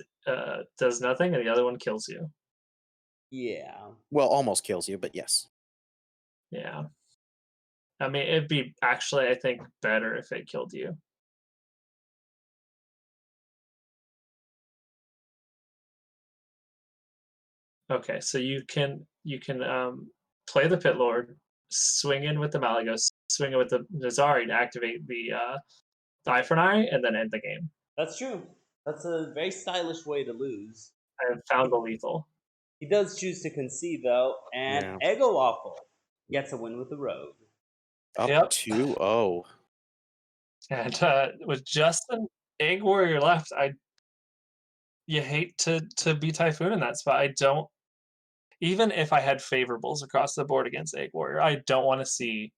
does nothing, and the other one kills you. Yeah. Well, almost kills you, but yes. Yeah. I mean, it'd be actually, I think, better if it killed you. Okay, so you can play the Pit Lord, swing in with the Malagos, swing in with the Nazari to activate the Eye for an Eye, and then end the game. That's true. That's a very stylish way to lose. I have found the lethal. He does choose to concede, though, and Yeah. Eggowaffle gets a win with the Rogue. Up Yep. 2-0. And with just an Egg Warrior left, you hate to be Typhoon in that spot. I don't, even if I had favorables across the board against Egg Warrior, I don't want to see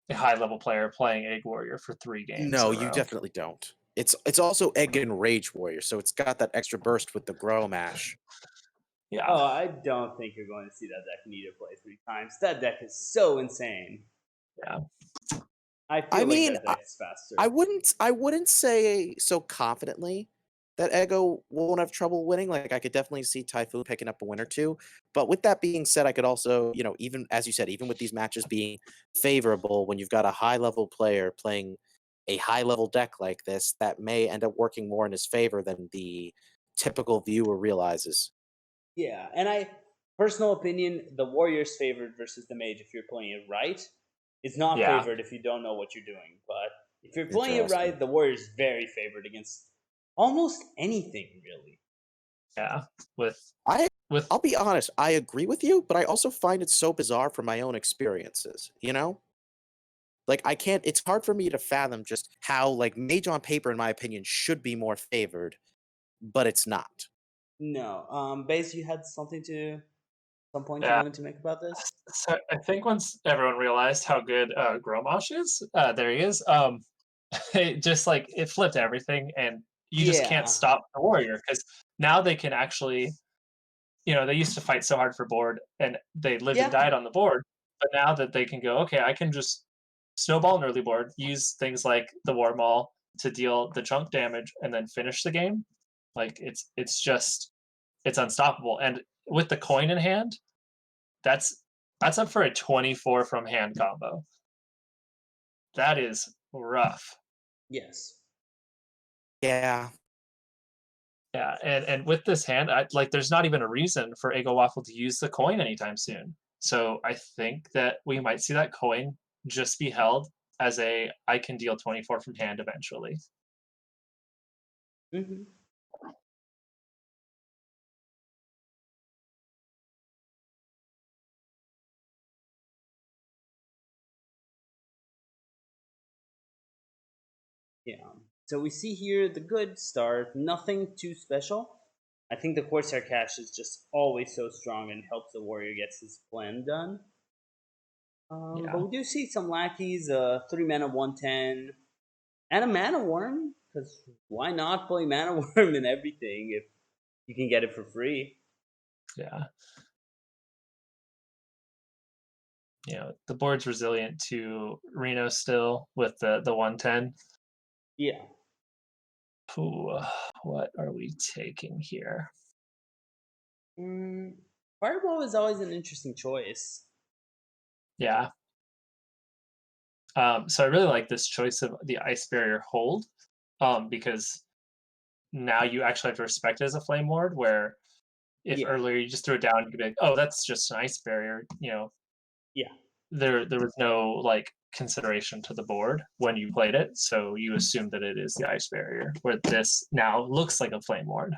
a high level player playing Egg Warrior for 3 games No, in a you row. definitely don't. It's also Egg and Rage Warrior, so it's got that extra burst with the Grow Mash. Yeah. Oh, I don't think you're going to see that deck need to play 3 times. That deck is so insane. Yeah. I feel I like mean, that deck's faster. I wouldn't say so confidently that Ego won't have trouble winning. Like I could definitely see Typhoon picking up a win or two. But with that being said, I could also, even as you said, even with these matches being favorable, when you've got a high level player playing a high level deck like this, that may end up working more in his favor than the typical viewer realizes. Yeah, and personal opinion, the Warrior's favored versus the Mage if you're playing it right. It's not Yeah. favored if you don't know what you're doing. But if you're playing it Interesting. right, the Warrior's very favored against almost anything, really. Yeah. With I with I'll be honest, I agree with you, but I also find it so bizarre from my own experiences, you know? Like I can't it's hard for me to fathom just how like Mage on paper in my opinion should be more favored, but it's not. No, Base, you had some point you yeah. wanted to make about this? So I think once everyone realized how good Gromosh is, there he is. It just like it flipped everything, and you just can't Yeah, stop the warrior because now they can actually, they used to fight so hard for board and they lived and yeah, died on the board, but now that they can go, okay, I can just snowball an early board, use things like the war maul to deal the chunk damage, and then finish the game. Like it's unstoppable, and with the coin in hand, that's that's up for a 24 from hand combo. That is rough. yes. Yeah. Yeah, and with this hand, there's not even a reason for Eggowaffle to use the coin anytime soon. So I think that we might see that coin just be held as I can deal 24 from hand eventually. Hmm. Yeah. So we see here the good start, nothing too special. I think the Corsair Cache is just always so strong and helps the warrior gets his plan done. But Yeah, we do see some lackeys, 3 mana 110, and a mana worm. Because why not play mana worm and everything if you can get it for free? yeah. The board's resilient to Reno still with the 110. Yeah. Ooh, what are we taking here? Mm, Fireball is always an interesting choice. Yeah. So I really like this choice of the Ice Barrier hold, because now you actually have to respect it as a flame ward, where if Yeah. earlier you just threw it down, you could be like, oh, that's just an ice barrier. Yeah. There was no like consideration to the board when you played it, so you assume that it is the ice barrier. Where this now looks like a flame ward.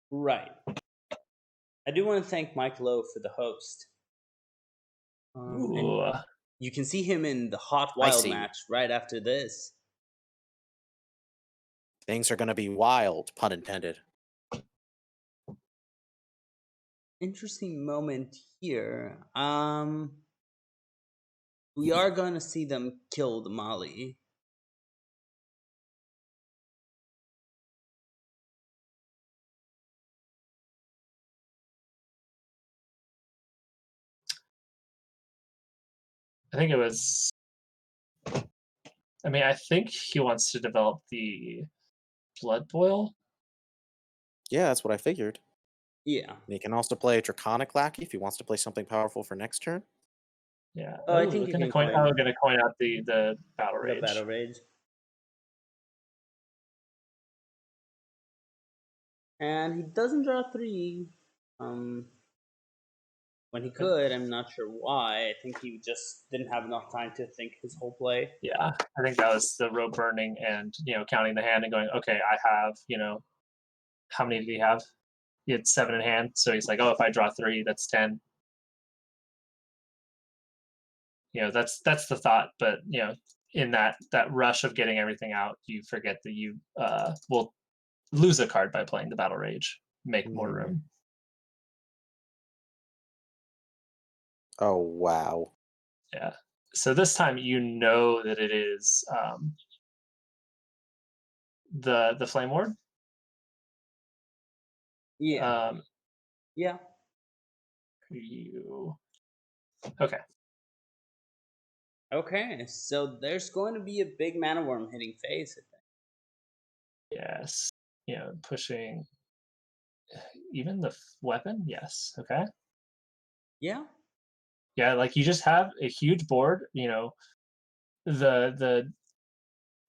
Right. I do want to thank MikeLowe for the host. And Ooh, you can see him in the Hot I Wild see. match right after this. Things are going to be wild, pun intended. Interesting moment here. We are going to see them kill the Molly. I think it was. I mean, I think he wants to develop the blood boil. Yeah, that's what I figured. Yeah. And he can also play a Draconic Lackey if he wants to play something powerful for next turn. Yeah. Oh, I Ooh, think you gonna can coin. coin Oh, gonna coin out the battle the rage. Battle Rage. And he doesn't draw 3. When he could, I'm not sure why. I think he just didn't have enough time to think his whole play. Yeah, I think that was the rope burning and counting the hand and going, okay, I have how many did he have? He had 7 in hand, so he's like, oh, if I draw 3, that's 10. That's the thought, but in that rush of getting everything out, you forget that you will lose a card by playing the battle rage, make more room. Oh, wow. Yeah. So this time you know that it is the flame ward. Yeah. Yeah. Okay. Okay, so there's going to be a big mana worm hitting face, I think. Yes. Pushing even the weapon. Yes. Okay. Yeah. Yeah, like you just have a huge board. The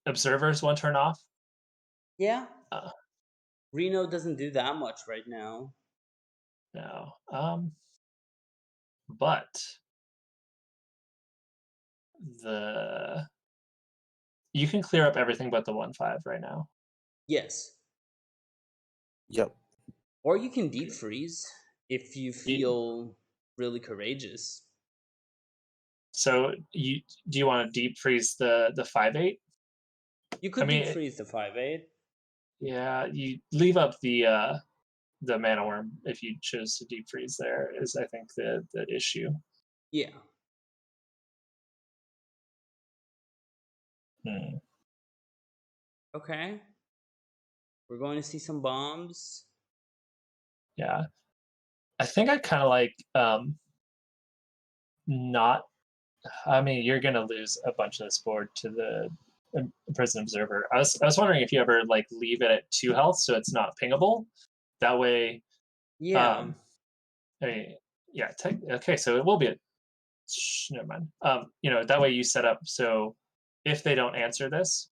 observers one turn off. Yeah. Uh, Reno doesn't do that much right now. no. But you can clear up everything but the 1/5 right now. Yes. Yep. Or you can deep freeze if you feel really courageous. So do you want to deep freeze the 5/8? You could deep freeze the 5/8. Yeah, you leave up the mana worm if you choose to deep freeze. There is, I think, the issue. Yeah. Okay. We're going to see some bombs. Yeah. I think I kind of like not. I mean, you're gonna lose a bunch of this board to the Prison Observer. I was wondering if you ever like leave it at 2 health so it's not pingable. That way. Yeah. I mean, yeah. Okay, so it will be a. Never mind. That way you set up so if they don't answer this,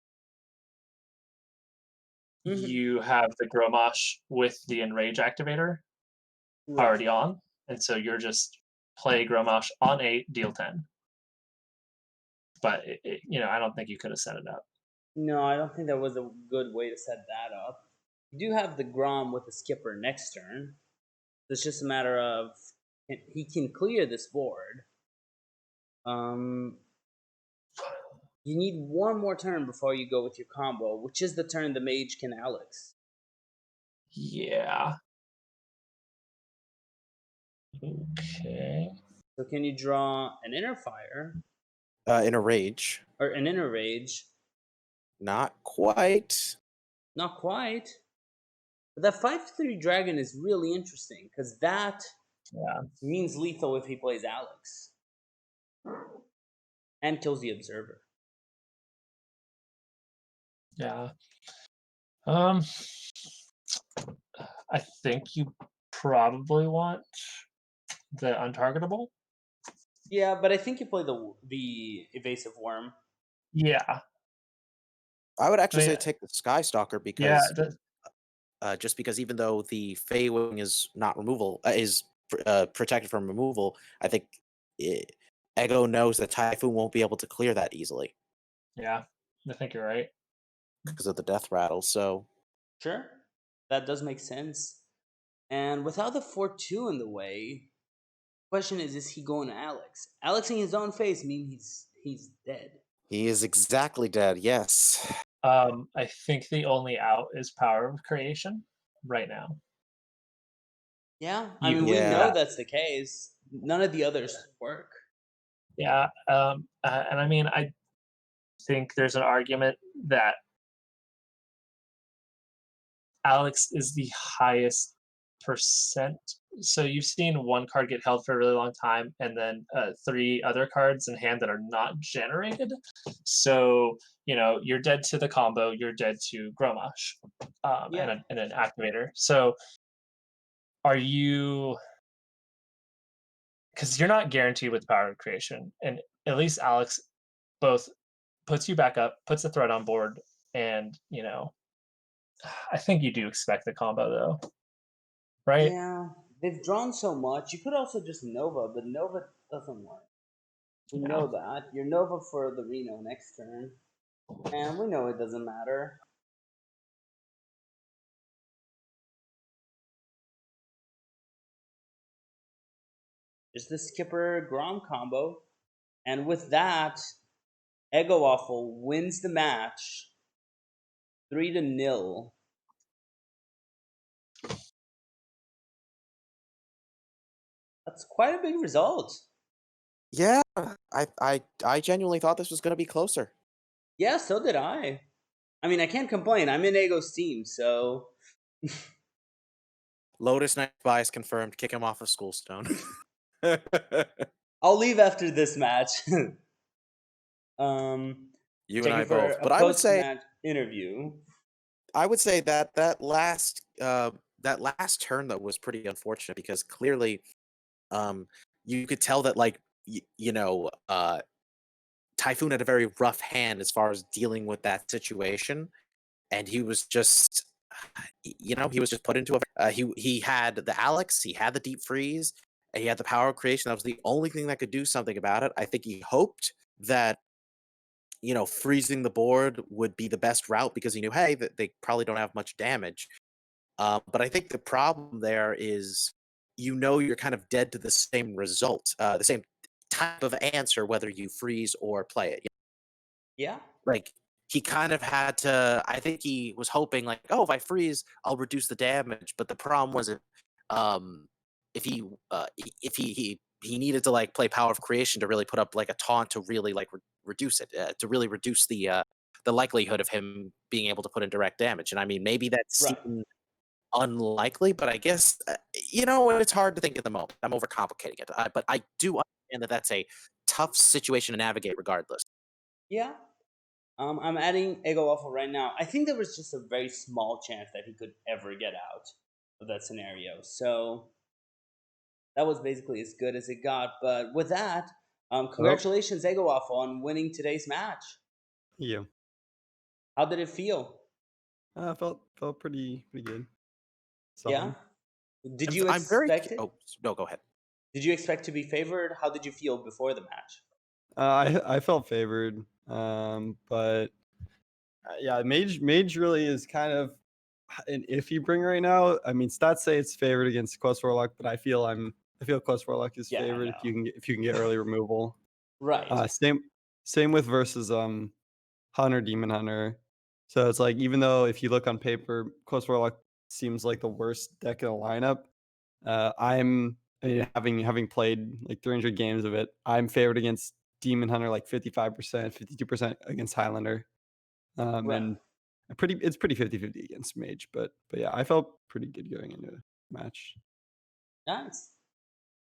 you have the Gromosh with the Enrage activator already on, and so you're just play Gromosh on 8, deal 10. But I don't think you could have set it up. No, I don't think that was a good way to set that up. You do have the Grom with the Skipper next turn. It's just a matter of he can clear this board. You need one more turn before you go with your combo, which is the turn the Mage can Alex. Yeah. Okay. So can you draw an Inner Fire? In a rage. Or an Inner Rage? Not quite. Not quite. But that 5/3 dragon is really interesting because that means lethal if he plays Alex. And kills the Observer. Yeah. I think you probably want the untargetable. Yeah, but I think you play the Evasive Worm. Yeah. I would actually say take the Skystalker because just because even though the Fey Wing is not removal, protected from removal, I think Ego knows that Typhoon won't be able to clear that easily Yeah, I think you're right. because of the death rattle. So Sure, that does make sense. And without the 4-2 in the way, question is he going to Alex? Alex in his own face means he's dead. he is exactly dead. Yes. I think the only out is Power of Creation right now. Yeah, I You, mean we know Yeah. that's the case. None of the others work. yeah, and I mean, I think there's an argument that Alex is the highest percent. So you've seen one card get held for a really long time, and then three other cards in hand that are not generated. So you're dead to the combo. You're dead to Gromash, Yeah, and an activator. So are you? Because you're not guaranteed with Power of Creation, and at least Alex both puts you back up, puts the threat on board, and I think you do expect the combo though, right? yeah. They've drawn so much. You could also just Nova, but Nova doesn't work. We Yeah. know that. You're Nova for the Reno next turn. And we know it doesn't matter. Just the Skipper Grom combo. And with that, Eggowaffle wins the match 3-0. That's quite a big result. Yeah. I genuinely thought this was going to be closer. Yeah, so did I. I mean, I can't complain. I'm in Eggo's team, so LotusKnight bias confirmed. Kick him off of Schoolstone. I'll leave after this match. You and Checking I for both. a But I would say post-match interview. that last turn though was pretty unfortunate because clearly you could tell that like Typhoon had a very rough hand as far as dealing with that situation, and he was just he was just put into a he had the Alex, he had the deep freeze, and he had the power of creation. That was the only thing that could do something about it. I think he hoped that freezing the board would be the best route because he knew, hey, that they probably don't have much damage. But I think the problem there is, you're kind of dead to the same result, the same type of answer, whether you freeze or play it. Yeah, Like he kind of had to. I think he was hoping, like, oh, if I freeze, I'll reduce the damage. But the problem was, um, if he needed to like play Power of Creation to really put up like a taunt to really like reduce it, to really reduce the likelihood of him being able to put in direct damage. And I mean, maybe that right. seemed unlikely, but I guess it's hard to think at the moment. I'm overcomplicating it, but I do understand that that's a tough situation to navigate, regardless. Yeah. I'm adding Eggowaffle right now. I think there was just a very small chance that he could ever get out of that scenario. So that was basically as good as it got. But with that, Hello? congratulations, Eggowaffle, on winning today's match. Yeah. How did it feel? Felt pretty good. Yeah. Solid. Did you I'm very. expect it? Oh no, go ahead. Did you expect to be favored? How did you feel before the match? I felt favored. But yeah, Mage really is kind of an iffy bring right now. I mean, stats say it's favored against Quest Warlock, but I feel Quest Warlock is Yeah, I favored know. if you can get early removal. Right. Same with versus Hunter Demon Hunter. So it's like, even though if you look on paper, Quest Warlock seems like the worst deck in the lineup, I mean, having played like 300 games of it, I'm favored against Demon Hunter like 55%, 52% against Highlander. Right. And it's pretty 50-50 against Mage, but yeah, I felt pretty good going into the match. Nice.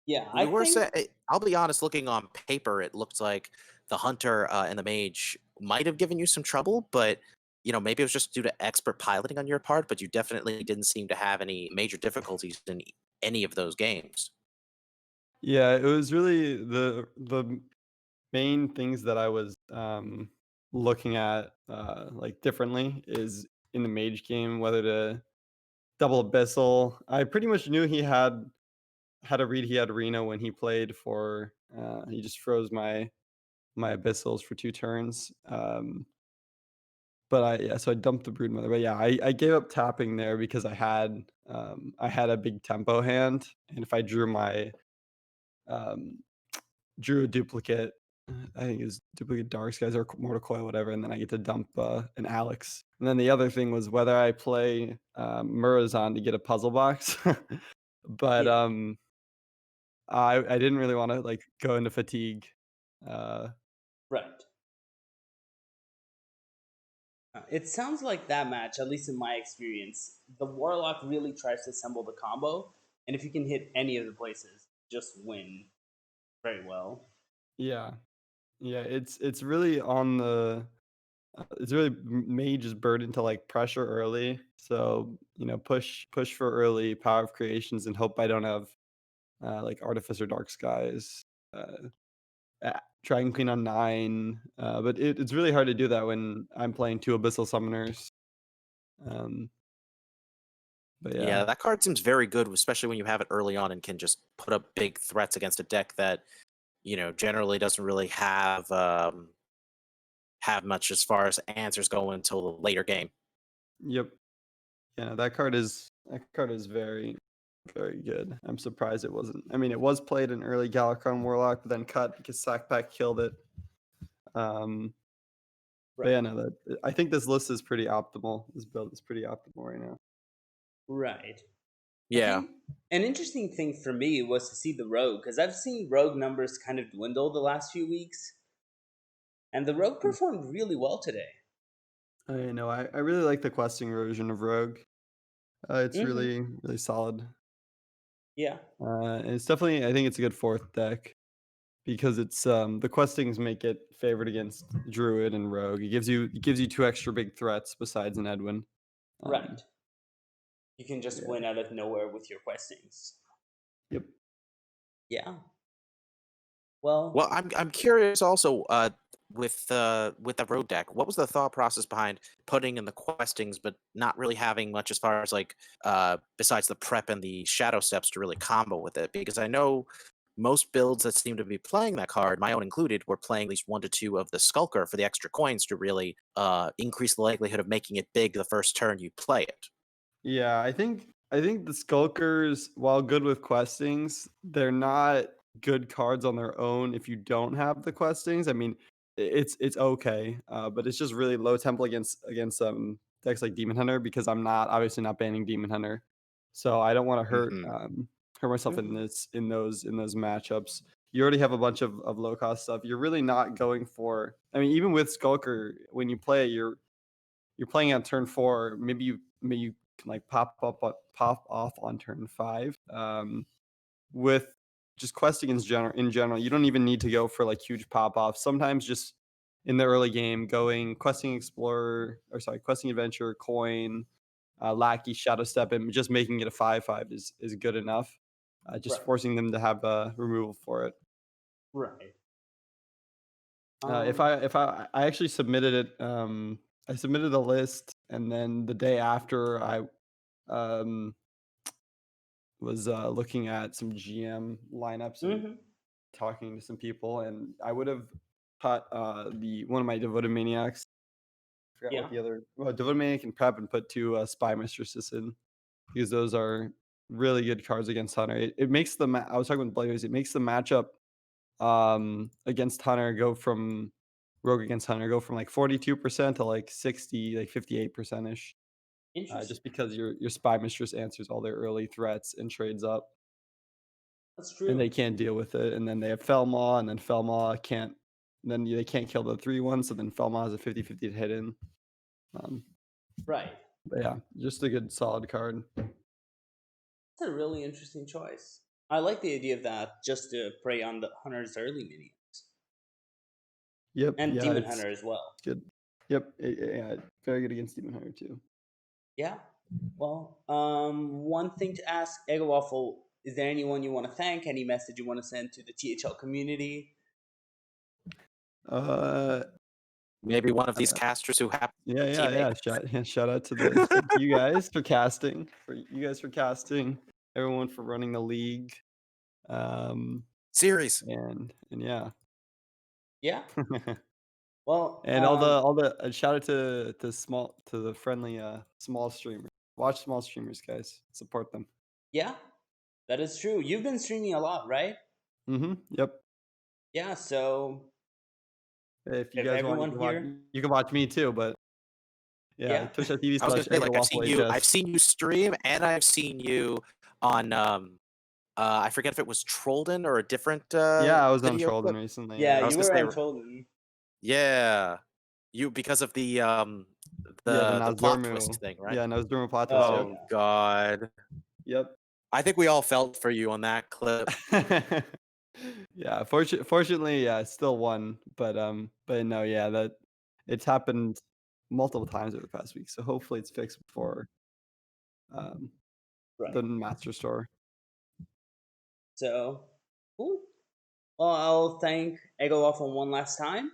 Yeah, I We were think I'll be honest. Looking on paper, it looked like the Hunter and the Mage might have given you some trouble, but maybe it was just due to expert piloting on your part. But you definitely didn't seem to have any major difficulties in any of those games. Yeah, it was really the main things that I was looking at like differently is in the Mage game, whether to double Abyssal. I pretty much knew he had a read. He had Reno when he played for. He just froze my Abyssals for 2 turns. But so I dumped the Broodmother. But yeah, I gave up tapping there because I had a big tempo hand, and if I drew um, a duplicate, I think it was duplicate Dark Skies or Mortal Coil, whatever, and then I get to dump an Alex. And then the other thing was whether I play Murazan to get a puzzle box, but Yeah. I didn't really want to like go into fatigue. Right. It sounds like that match, at least in my experience, the Warlock really tries to assemble the combo, and if you can hit any of the places, just win very well. Yeah, it's really on the it's really Mage's burden to like pressure early. So push for early power of creations and hope I don't have like Artificer Dark Skies, Dragon Queen on 9. But it's really hard to do that when I'm playing 2 Abyssal Summoners. But yeah. Yeah, that card seems very good, especially when you have it early on and can just put up big threats against a deck that, generally doesn't really have much as far as answers go until the later game. Yep. Yeah, that card is very, very good. I'm surprised it wasn't. I mean, it was played in early Galakron Warlock, but then cut because Sackpack killed it. But yeah, no, I think this list is pretty optimal. This build is pretty optimal right now. Right. Yeah. I think an interesting thing for me was to see the Rogue, because I've seen Rogue numbers kind of dwindle the last few weeks, and the Rogue performed really well today. I know. I really like the questing version of Rogue. It's really, really solid. Yeah. And it's definitely, I think it's a good 4th deck because it's the questings make it favored against Druid and Rogue. It gives you 2 extra big threats besides an Edwin. Right. You can just yeah. win out of nowhere with your questings. Yep. Yeah. Well, Well, I'm curious also with the road deck. What was the thought process behind putting in the questings, but not really having much as far as like besides the prep and the shadow steps to really combo with it? Because I know most builds that seem to be playing that card, my own included, were playing at least 1 to 2 of the Skulker for the extra coins to really increase the likelihood of making it big the first turn you play it. Yeah, I think the Skulkers, while good with questings, they're not good cards on their own if you don't have the questings. I mean, it's okay, but it's just really low tempo against decks like Demon Hunter because I'm obviously not banning Demon Hunter, so I don't want to hurt myself in those matchups. You already have a bunch of low cost stuff. You're really not going for. I mean, even with Skulker, when you play, you're playing on turn 4. Maybe you can like pop off on turn 5. With just questing in general, you don't even need to go for like huge pop offs. Sometimes just in the early game, going questing questing adventure, coin, lackey, shadow step, and just making it a 5/5 is good enough. Just forcing them to have a removal for it. right. If I actually submitted it, I submitted a list, and then the day after I was looking at some GM lineups and talking to some people, and I would have cut one of my Devoted Maniacs. I forgot what the other Devoted Maniac and Prep, and put 2 Spy Mistresses in because those are really good cards against Hunter. It makes the I was talking with Blazers. It makes the matchup against Hunter go from Rogue against Hunter go from like 42% to like 60, like 58% ish. Interesting. Just because your Spy Mistress answers all their early threats and trades up. That's true. And they can't deal with it. And then they have Felmaw, and then Felmaw can't. Then they can't kill the 3/1, so then Felmaw has a 50/50 to hit in. Right. But yeah, just a good solid card. That's a really interesting choice. I like the idea of that, just to prey on the Hunter's early minions. Yep. And yeah, Demon Hunter as well. Good. Yep. Yeah, very good against Demon Hunter too. Yeah. Well, one thing to ask, Eggowaffle, is there anyone you want to thank? Any message you want to send to the THL community? Maybe one of these casters who happen Yeah, to yeah, teammate. yeah. Shout out to you guys for casting. Everyone for running the league. Series. And yeah. Yeah. Well, And all the shout out to the friendly small streamers. Watch small streamers, guys. Support them. yeah, that is true. You've been streaming a lot, right? Yep. Yeah. So If you if guys want, everyone here, you can watch me too. But yeah, yeah, I was gonna say, like, twitch.tv/Eggowaffle. I've seen you stream, and I've seen you on I forget if it was Trollden or a different Yeah, I was on video Trollden clip. recently. yeah, I was you gonna were say, on Trollden. yeah, you because of the the plot twist Nazurmu. thing, right? Yeah, Nazurmu plot twist. Oh, Oh yeah. God, Yep. I think we all felt for you on that clip. Yeah, fortunately, yeah, still won, but no, yeah, that it's happened multiple times over the past week, so hopefully it's fixed before Right. the master store. So, cool. Well, I'll thank Eggowaffle one last time.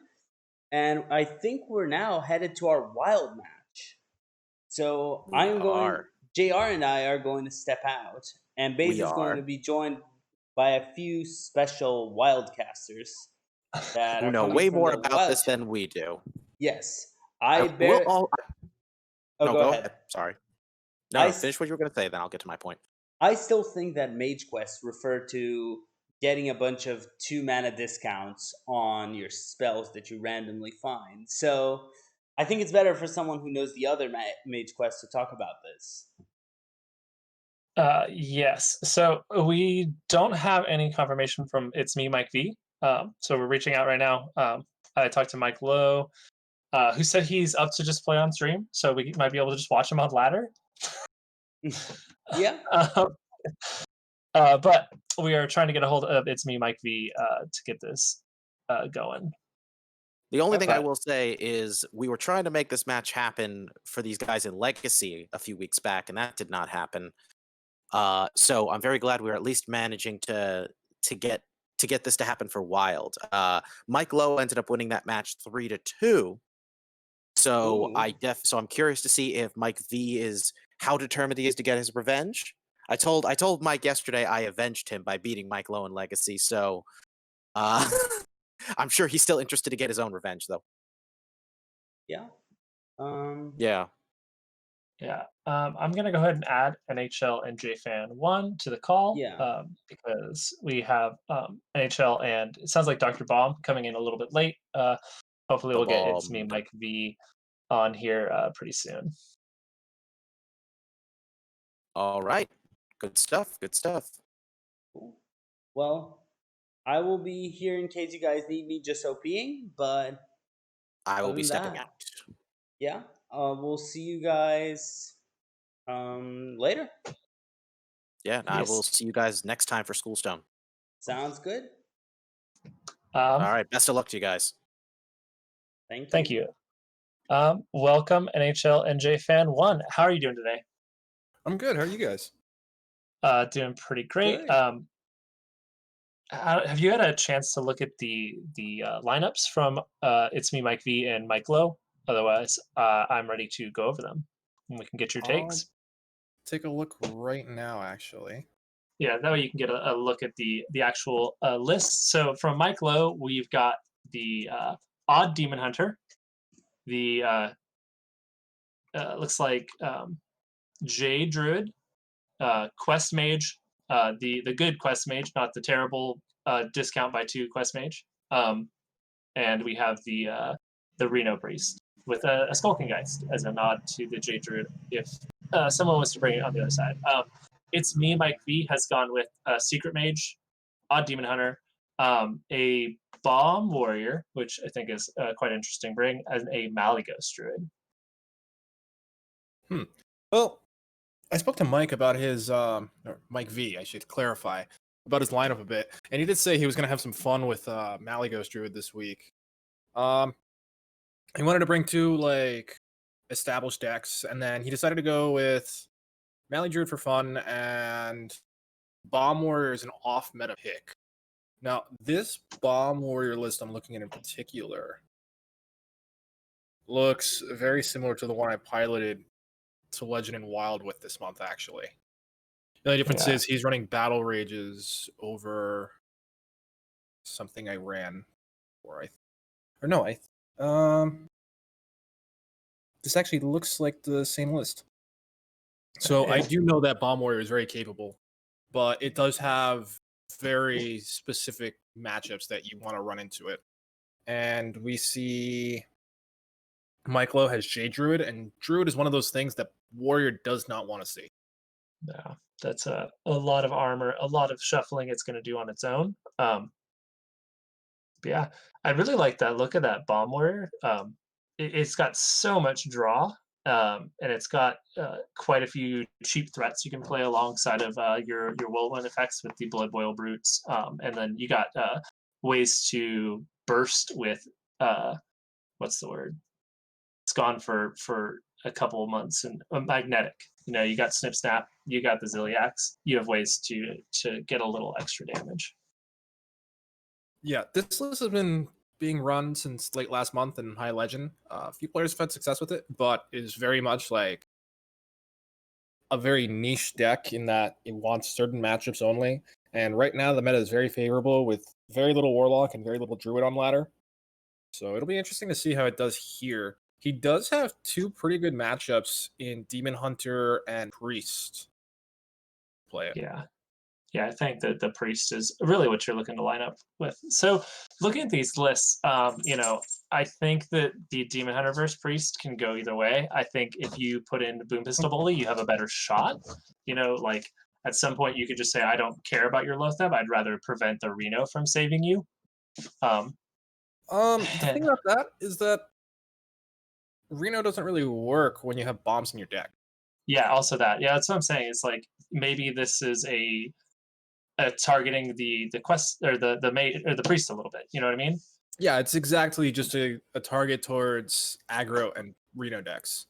And I think we're now headed to our wild match. So We are. JR and I are going to step out. And Baze We is going are. to be joined by a few special wildcasters that Who are know coming way from more the about wild this than we do. Yes. We'll all. Oh, No, go go ahead. ahead. Sorry. I No, finish what you were gonna say, then I'll get to my point. I still think that Mage Quest refer to getting a bunch of 2 mana discounts on your spells that you randomly find. So I think it's better for someone who knows the other Mage Quest to talk about this. Yes. So we don't have any confirmation from ItsMeMikeV. So we're reaching out right now. I talked to MikeLowe, who said he's up to just play on stream, so we might be able to just watch him on ladder. Yeah. But we are trying to get a hold of ItsMeMikeV to get this going. The only thing I Okay. will say is we were trying to make this match happen for these guys in Legacy a few weeks back, and that did not happen. So I'm very glad we're at least managing to get this to happen for Wild. MikeLowe ended up winning that match 3-2. So Ooh. so I'm curious to see if Mike V is how determined he is to get his revenge. I told Mike yesterday I avenged him by beating MikeLowe in Legacy. So I'm sure he's still interested to get his own revenge, though. Yeah. Yeah. Yeah. I'm gonna go ahead and add NHL and JFan1 to the call. Yeah. Because we have NHL and it sounds like Dr. Bomb coming in a little bit late. Hopefully we'll get It's Me Mike V on here pretty soon. All right. Good stuff. Good stuff. Cool. Well, I will be here in case you guys need me just OPing, but I will other be than stepping that, out. yeah, we'll see you guys later. Yeah, and I will see you guys next time for Schoolstone. Sounds good. All right. Best of luck to you guys. Thank you. Welcome, NHL NJ Fan 1. How are you doing today? I'm good. How are you guys? Doing pretty great. Good. Have you had a chance to look at the lineups from It's Me Mike V and MikeLowe? Otherwise, I'm ready to go over them, and we can get your takes. Take a look right now, actually. Yeah, that way you can get a look at the actual list. So from MikeLowe, we've got the Odd Demon Hunter, the looks like J Druid, Quest Mage, the good Quest Mage, not the terrible discount by 2 Quest Mage. And we have the Reno Priest with a Skulking Geist as a nod to the J Druid if someone wants to bring it on the other side. It's Me, Mike V has gone with Secret Mage, Odd Demon Hunter, a Bomb Warrior, which I think is quite interesting bring, and a Malygos Druid. Well, I spoke to Mike about his or Mike V, I should clarify, about his lineup a bit, and he did say he was going to have some fun with Malygos Druid this week. He wanted to bring 2 like established decks, and then he decided to go with Mally Druid for fun, and Bomb Warrior is an off-meta pick. Now, this Bomb Warrior list I'm looking at in particular, looks very similar to the one I piloted to Legend and Wild with this month, actually. The only difference is he's running Battle Rages over something I ran, this actually looks like the same list. So I do know that Bomb Warrior is very capable, but it does have very specific matchups that you want to run into it. And we see MikeLowe has J Druid, and Druid is one of those things that Warrior does not want to see. Yeah, that's a lot of armor, a lot of shuffling it's going to do on its own. But yeah, I really like that look of that Bomb Warrior. It's got so much draw, and it's got quite a few cheap threats you can play alongside of your whirlwind effects with the Blood Boil Brutes, and then you got ways to burst with what's the word? It's gone for a couple of months, and magnetic. You know, you got Snip Snap, you got the Ziliax. You have ways to get a little extra damage. Yeah, this list has been being run since late last month in High Legend. A few players have had success with it, but it is very much like a very niche deck in that it wants certain matchups only. And right now, the meta is very favorable with very little Warlock and very little Druid on ladder. So it'll be interesting to see how it does here. He does have two pretty good matchups in Demon Hunter and Priest. Play it. Yeah, I think that the priest is really what you're looking to line up with. So, looking at these lists, you know, I think that the Demon Hunter versus Priest can go either way. I think if you put in Boom Pistol Bully, you have a better shot. You know, like at some point you could just say, I don't care about your Lotheb. I'd rather prevent the Reno from saving you. The thing about that is that Reno doesn't really work when you have bombs in your deck. Yeah, also that. Yeah, that's what I'm saying. It's like maybe this is a targeting the quest or the mate or the priest a little bit. You know what I mean? Yeah, it's exactly just a target towards aggro and Reno decks.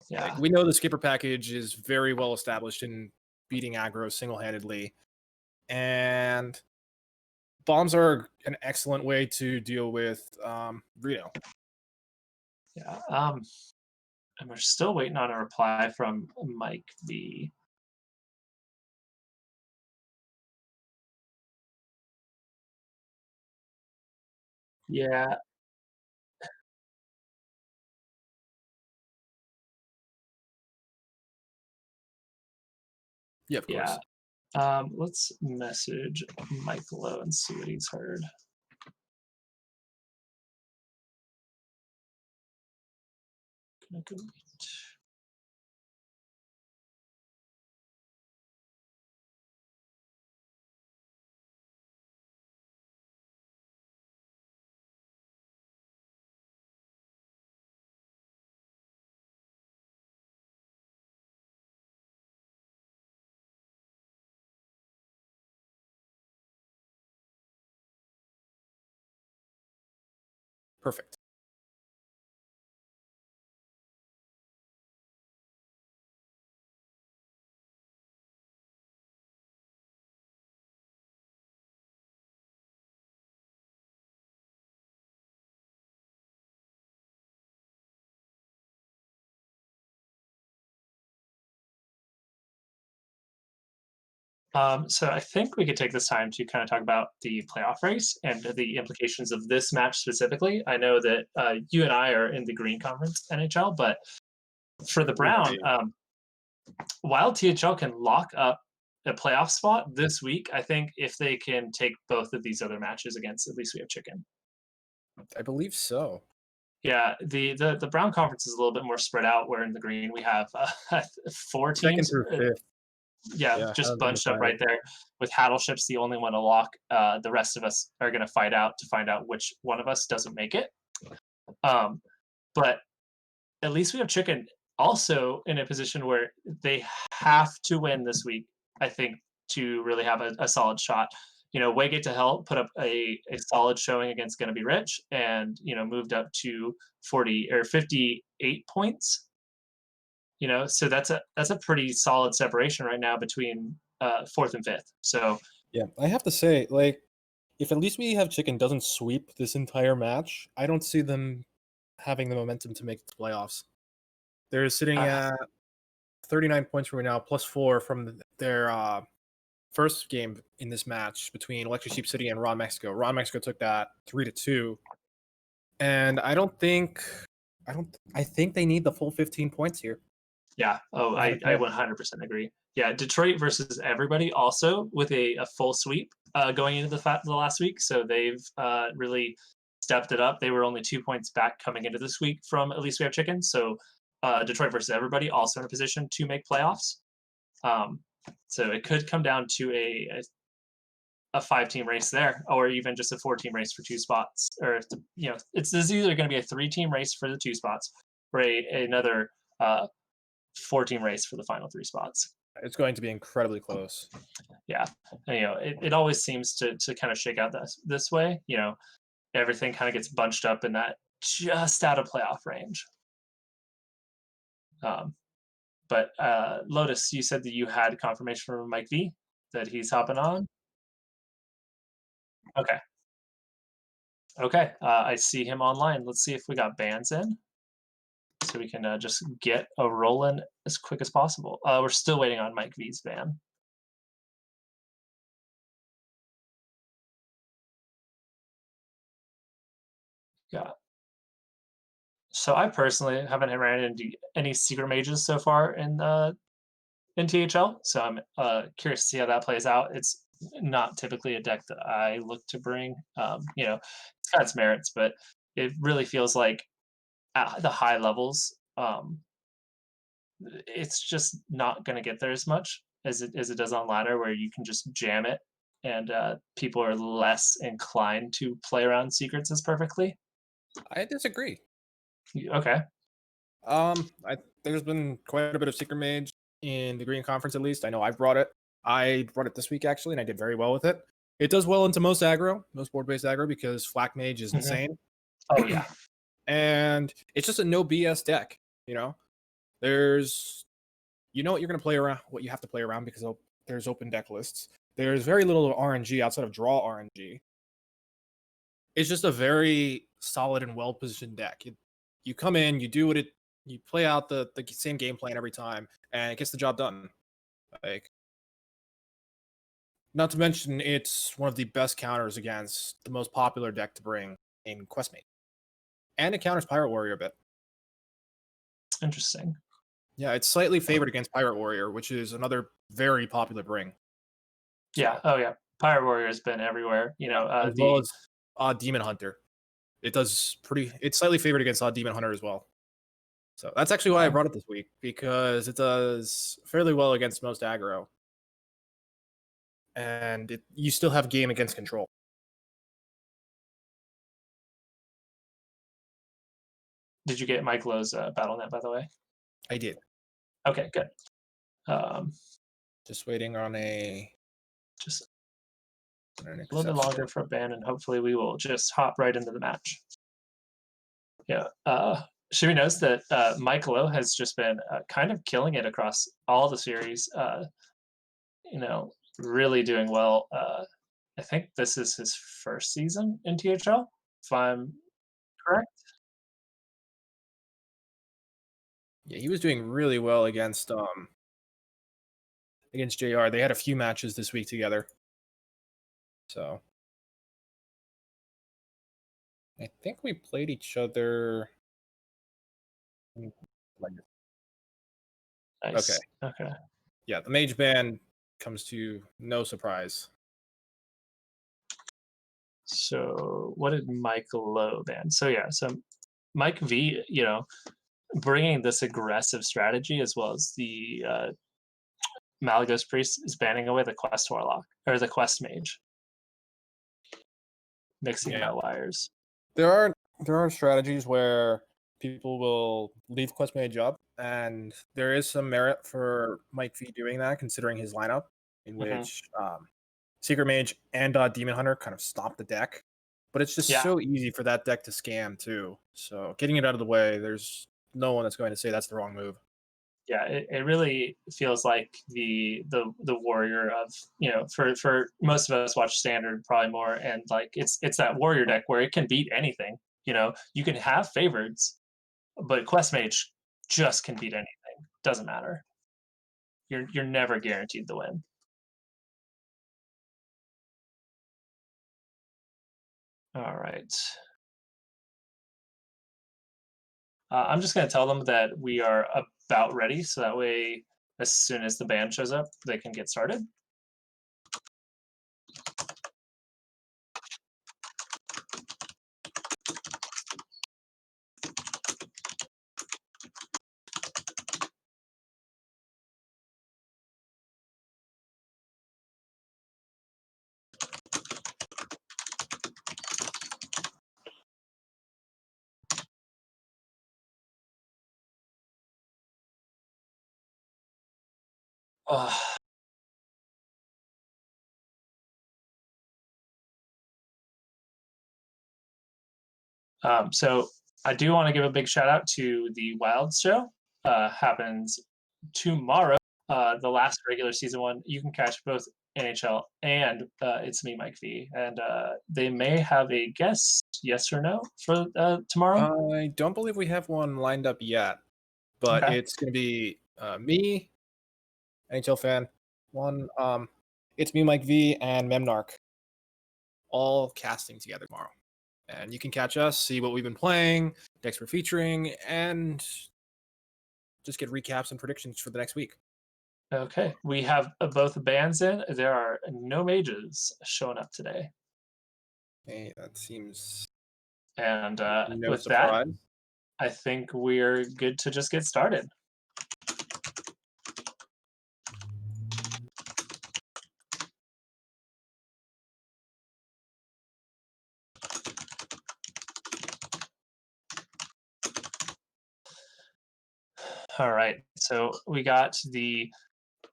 Yeah, Like, we know the Skipper package is very well established in beating aggro single-handedly, and bombs are an excellent way to deal with Reno. yeah. And we're still waiting on a reply from Mike V. Yeah, Yeah, of course. yeah. Let's message MikeLowe and see what he's heard. Perfect. So I think we could take this time to kind of talk about the playoff race and the implications of this match specifically. I know that you and I are in the Green Conference NHL, but for the Brown, while THL can lock up a playoff spot this week, I think if they can take both of these other matches against At Least We Have Chicken. I believe so. Yeah, the Brown Conference is a little bit more spread out. Where in the Green we have 4 Second teams. through fifth. Yeah, just bunched up right there. With Hattleship's the only one to lock. The rest of us are going to fight out to find out which one of us doesn't make it. But At Least We Have Chicken also in a position where they have to win this week, I think, to really have a solid shot. You know, Wake It to Hell put up a solid showing against Gonna Be Rich and, you know, moved up to 40 or 58 points. You know, so that's a pretty solid separation right now between 4th and 5th. So Yeah, I have to say, like, if At Least We Have Chicken doesn't sweep this entire match, I don't see them having the momentum to make the playoffs. They're sitting at 39 points right now, +4 from their first game in this match between Electric Sheep City and Raw Mexico. Raw Mexico took that 3-2, and I think they need the full 15 points here. Yeah. Oh, I 100% agree. Yeah, Detroit versus everybody also with a full sweep going into the last week. So they've really stepped it up. They were only 2 points back coming into this week from At Least We Have Chicken. So Detroit versus everybody also in a position to make playoffs. So it could come down to a 5-team race there, or even just a 4-team race for 2 spots. Or it's either going to be a 3-team race for the 2 spots, or another 4-team race for the final 3 spots. It's going to be incredibly close. Yeah, and, it always seems to kind of shake out this way. Everything kind of gets bunched up in that just out of playoff range. But Lotus, you said that you had confirmation from Mike V that he's hopping on. Okay. I see him online. Let's see if we got bans in, so we can just get a rolling as quick as possible. We're still waiting on Mike V's ban. Yeah. So I personally haven't ran into any secret mages so far in THL. So I'm curious to see how that plays out. It's not typically a deck that I look to bring. It's got its merits, but it really feels like at the high levels, it's just not going to get there as much as it does on ladder, where you can just jam it, and people are less inclined to play around secrets as perfectly. I disagree. Okay. There's been quite a bit of Secret Mage in the Green Conference, at least. I know I've brought it. I brought it this week, actually, and I did very well with it. It does well into most aggro, most board-based aggro, because Flak Mage is insane. Oh, yeah. And it's just a no BS deck, There's, what you're going to play around, what you have to play around, because there's open deck lists. There's very little RNG outside of draw RNG. It's just a very solid and well-positioned deck. You come in, you do you play out the same game plan every time, and it gets the job done. Not to mention, it's one of the best counters against the most popular deck to bring in Questmate. And it counters Pirate Warrior a bit. Interesting. Yeah, it's slightly favored against Pirate Warrior, which is another very popular bring. Yeah. Oh, yeah. Pirate Warrior has been everywhere. As well as Demon Hunter. It's slightly favored against Demon Hunter as well. So that's actually why I brought it this week, because it does fairly well against most aggro. And you still have game against control. Did you get MikeLowe's BattleNet, by the way? I did. Okay, good. Just waiting on a little bit longer for a ban, and hopefully we will just hop right into the match. Yeah. Shivi knows that MikeLowe has just been kind of killing it across all the series. Really doing well. I think this is his first season in THL, if I'm correct. Yeah, he was doing really well against JR. They had a few matches this week together. So I think we played each other. Nice. Okay. Yeah, the mage ban comes to no surprise. So what did MikeLowe ban? So Mike V, bringing this aggressive strategy, as well as the Malagos Priest, is banning away the Quest Warlock, or the Quest Mage. Mixing outliers. There are strategies where people will leave Quest Mage up, and there is some merit for Mike V doing that, considering his lineup, in which Secret Mage and Demon Hunter kind of stop the deck. But it's just so easy for that deck to scam too. So getting it out of the way, there's no one that's going to say that's the wrong move. Yeah, it really feels like the warrior of, for most of us watch standard probably more, and like it's that warrior deck where it can beat anything. You know, you can have favorites, but Quest Mage just can beat anything. Doesn't matter. You're never guaranteed the win. All right. I'm just going to tell them that we are about ready, so that way, as soon as the band shows up, they can get started. Uh, so I do want to give a big shout out to the Wilds show. Happens tomorrow, the last regular season one. You can catch both NHL and It's Me, Mike V. And they may have a guest, yes or no, for tomorrow. I don't believe we have one lined up yet, but Okay. it's going to be me, NHL fan, one, It's Me, Mike V, and Memnarch, all casting together tomorrow. And you can catch us, see what we've been playing, decks we're featuring, and just get recaps and predictions for the next week. Okay. We have both bands in. There are no mages showing up today. Hey, that seems And no with surprise. that, I think we're good to just get started. All right. So we got the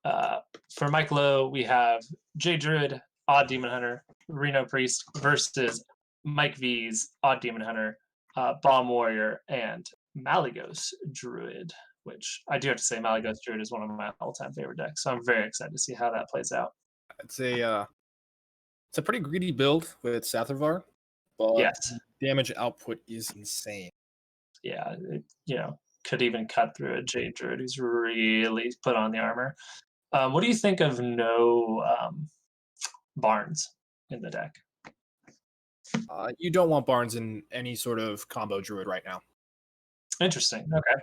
for MikeLowe, we have J Druid, Odd Demon Hunter, Reno Priest versus Mike V's Odd Demon Hunter, Bomb Warrior, and Malygos Druid. Which I do have to say, Malygos Druid is one of my all-time favorite decks. So I'm very excited to see how that plays out. It's a pretty greedy build with Sathravar, but Yes. damage output is insane. Yeah, could even cut through a Jade Druid who's really put on the armor. What do you think of no Barnes in the deck? You don't want Barnes in any sort of combo druid right now. Interesting. Okay.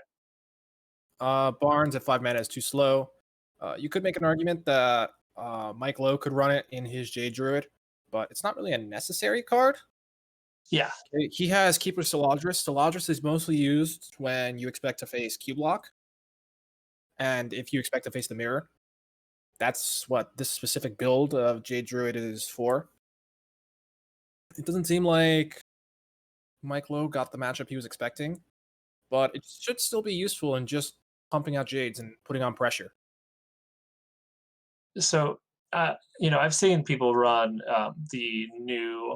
Barnes at 5 mana is too slow. You could make an argument that MikeLowe could run it in his Jade Druid, but it's not really a necessary card. Yeah. He has Keeper Soladris. Soladris is mostly used when you expect to face Q-Block, and if you expect to face the mirror. That's what this specific build of Jade Druid is for. It doesn't seem like MikeLowe got the matchup he was expecting, but it should still be useful in just pumping out Jades and putting on pressure. So, I've seen people run the new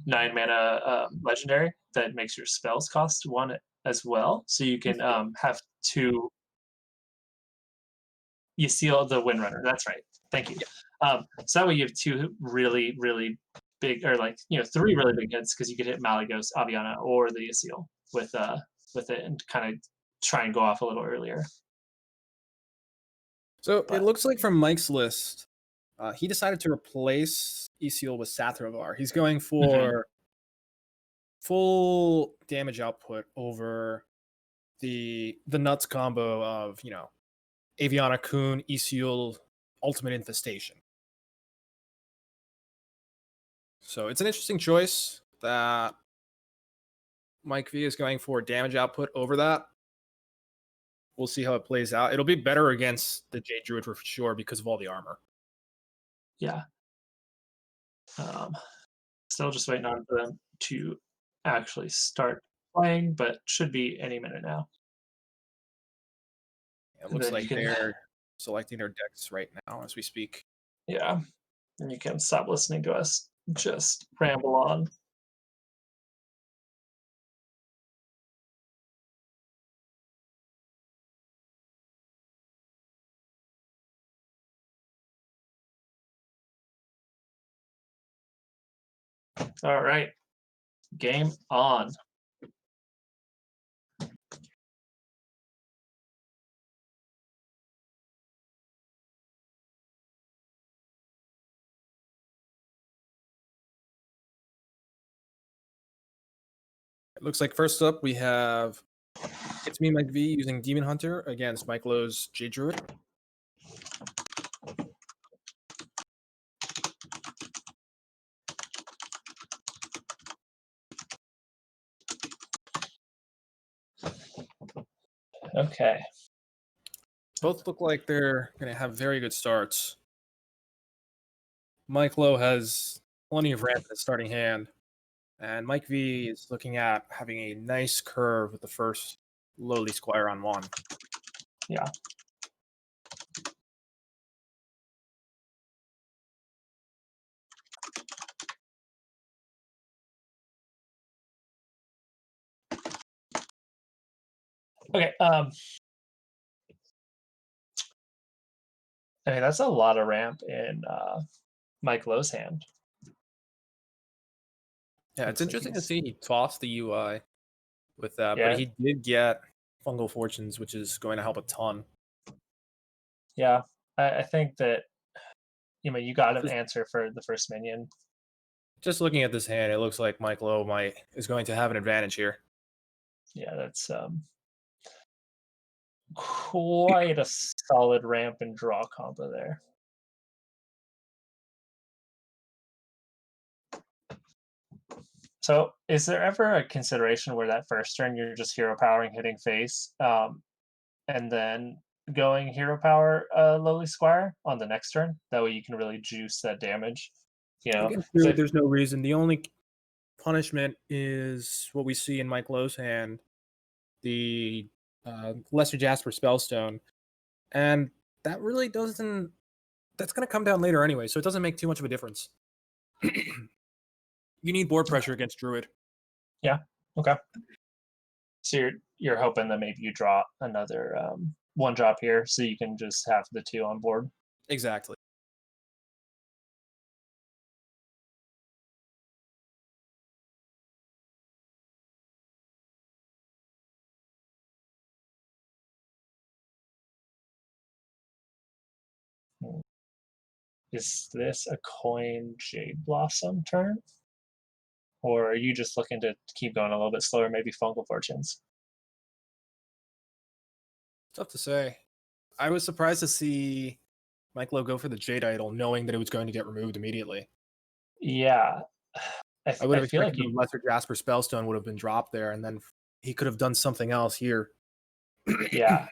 9 mana legendary that makes your spells cost 1 as well. So you can have 2. You seal the Windrunner. That's right. Thank you. So that way you have 2 really, really big, or 3 really big hits, because you could hit Malygos, Aviana, or the Yasiel with it, and kind of try and go off a little earlier. So it looks like from Mike's list, he decided to replace Isiel with Sathravar. He's going for full damage output over the nuts combo of, Aviana Kun, Isiel, Ultimate Infestation. So it's an interesting choice that Mike V is going for damage output over that. We'll see how it plays out. It'll be better against the Jade Druid for sure because of all the armor. Yeah. Still just waiting on them to actually start playing, but should be any minute now. It looks like they're selecting their decks right now as we speak. Yeah. And you can stop listening to us just ramble on. All right. Game on. It looks like first up we have ItsMeMikeV using Demon Hunter against MikeLowe's J Druid. Okay. Both look like they're going to have very good starts. MikeLowe has plenty of ramp in his starting hand, and Mike V is looking at having a nice curve with the first lowly squire on 1. Yeah. Okay. I mean, that's a lot of ramp in MikeLowe's hand. Yeah, Looks it's like interesting to he's- see he tossed the UI with that, Yeah. but he did get Fungal Fortunes, which is going to help a ton. Yeah, I think that you got an Just- answer for the first minion. Just looking at this hand, it looks like MikeLowe is going to have an advantage here. Yeah, that's quite a solid ramp and draw combo there. So, is there ever a consideration where that first turn you're just hero powering hitting face, and then going hero power lowly squire on the next turn? That way you can really juice that damage. Against so Druid, there's no reason. The only punishment is what we see in MikeLowe's hand, the Lesser Jasper Spellstone, and that really doesn't. That's going to come down later anyway, so it doesn't make too much of a difference. You need board pressure against Druid. okay. So you're hoping that maybe you draw another one drop here, so you can just have the 2 on board. Exactly. Is this a coin Jade Blossom turn? Or are you just looking to keep going a little bit slower, maybe Fungal Fortunes? Tough to say. I was surprised to see MikeLowe go for the Jade Idol, knowing that it was going to get removed immediately. Yeah. I would have feel like expected the Lesser Jasper Spellstone would have been dropped there, and then he could have done something else here. yeah.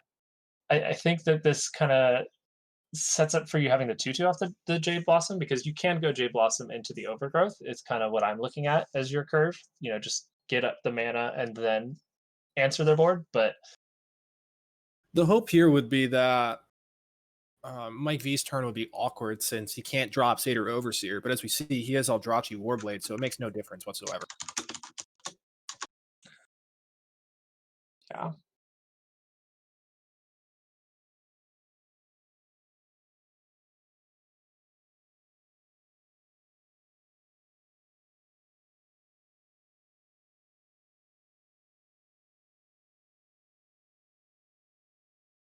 I think that this kind of sets up for you having the 2/2 off the Jade Blossom, because you can go Jade Blossom into the Overgrowth. It's kind of what I'm looking at as your curve. Just get up the mana and then answer their board. But The hope here would be that Mike V's turn would be awkward since he can't drop Satyr Overseer, but as we see, he has Eldrachi Warblade, so it makes no difference whatsoever. yeah.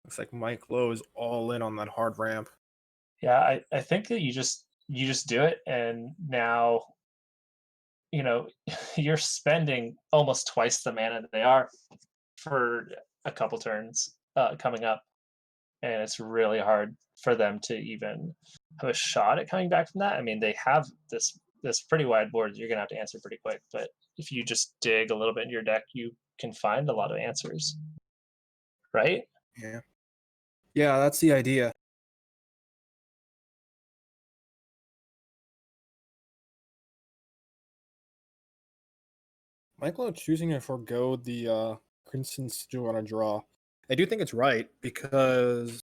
Looks like MikeLowe is all in on that hard ramp. Yeah, I think that you just do it, and now you're spending almost twice the mana that they are for a couple turns coming up, and it's really hard for them to even have a shot at coming back from that. I mean, they have this pretty wide board that you're gonna have to answer pretty quick, but if you just dig a little bit in your deck, you can find a lot of answers, right? Yeah, that's the idea. MikeLowe choosing to forego the Crimson Sigil on a draw. I do think it's right because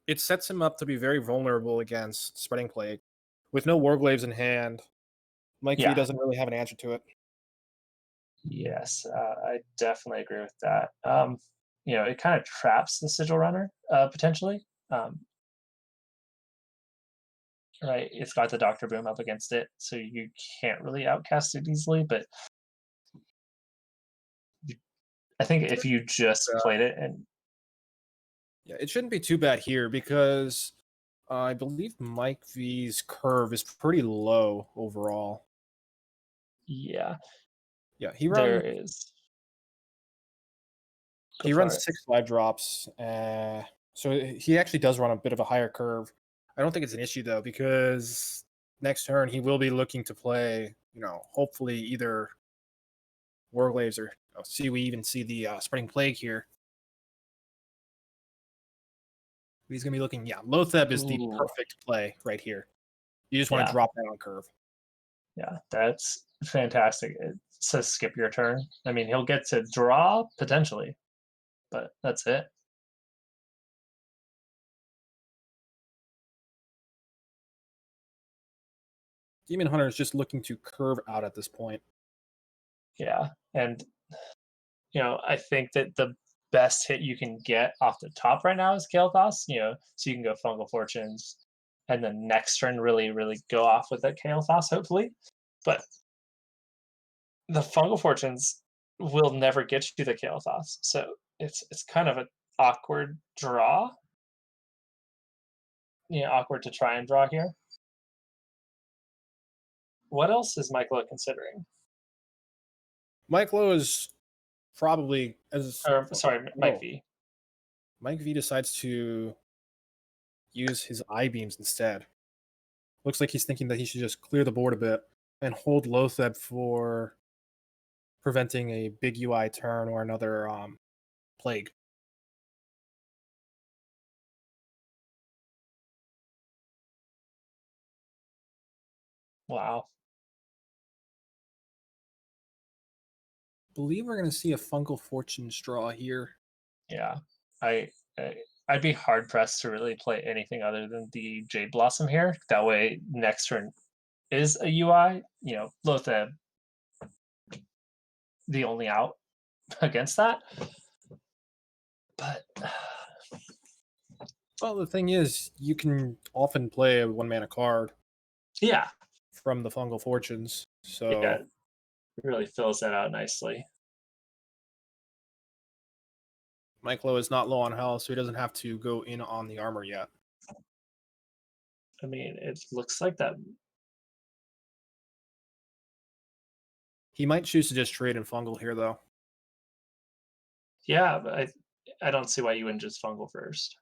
it sets him up to be very vulnerable against Spreading Plague. With no Warglaves in hand, Mike Yeah. V doesn't really have an answer to it. Yes, I definitely agree with that. It kind of traps the Sigil Runner potentially. Right, it's got the Doctor Boom up against it, so you can't really outcast it easily. But I think if you just played it and Yeah, it shouldn't be too bad here because I believe Mike V's curve is pretty low overall. yeah, Yeah, he There runs is. he Go for runs it. 6 5 drops. So he actually does run a bit of a higher curve. I don't think it's an issue though, because next turn he will be looking to play, hopefully either Warglaves or see we even see the Spreading Plague here. He's gonna be looking. Yeah, Lotheb is the Ooh, perfect play right here. You just want to yeah, drop that on curve. yeah, that's fantastic. It says skip your turn. I mean, he'll get to draw potentially, but that's it. Demon Hunter is just looking to curve out at this point. Yeah, and I think that the best hit you can get off the top right now is Kael'thas. So you can go Fungal Fortunes, and then next turn really, really go off with that Kael'thas, hopefully. But the Fungal Fortunes will never get you the Kael'thas, so it's kind of an awkward draw. Awkward to try and draw here. What else is MikeLowe considering? MikeLowe is probably Or sorry, Mike oh, V. Mike V decides to use his eye beams instead. Looks like he's thinking that he should just clear the board a bit and hold Lotheb for preventing a big UI turn or another plague. Wow. Believe we're going to see a Fungal Fortunes draw here. Yeah, I, I'd be hard pressed to really play anything other than the Jade Blossom here. That way, next turn is a UI. Lotheb, the only out against that. But Well, the thing is, you can often play a 1-mana card yeah, from the Fungal Fortunes. So yeah, it really fills that out nicely. MikeLowe is not low on health, so he doesn't have to go in on the armor yet. I mean, it looks like that. He might choose to just trade in Fungal here, though. Yeah, but I don't see why you wouldn't just Fungal first.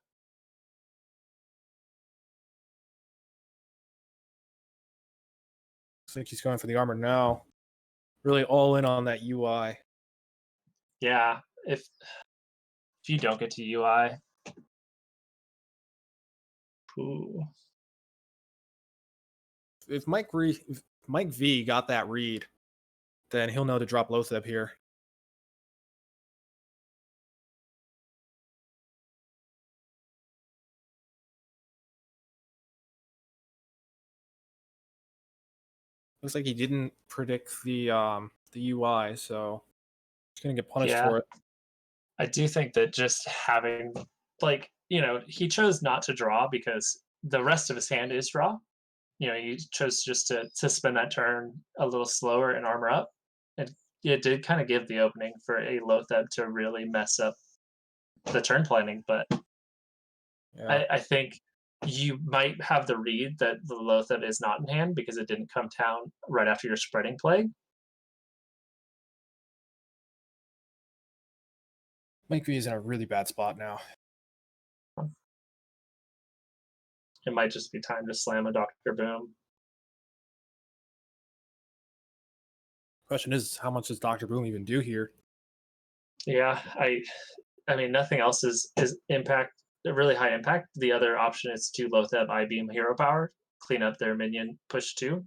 Looks like he's going for the armor now. Really all in on that UI. Yeah, if you don't get to UI, ooh. If Mike V got that read, then he'll know to drop Lotheb here. Looks like he didn't predict the UI, so he's gonna get punished Yeah, for it. I do think that just having he chose not to draw because the rest of his hand is draw. He chose just to spend that turn a little slower and armor up. And it did kind of give the opening for a Lotheb to really mess up the turn planning, but Yeah. I think you might have the read that the Lotheb is not in hand because it didn't come down right after your Spreading Plague. Mike V is in a really bad spot now. It might just be time to slam a Dr. Boom. Question is, how much does Dr. Boom even do here? Yeah, I mean nothing else is impact really high impact. The other option is to Lotheb I Beam Hero Power, clean up their minion, push 2,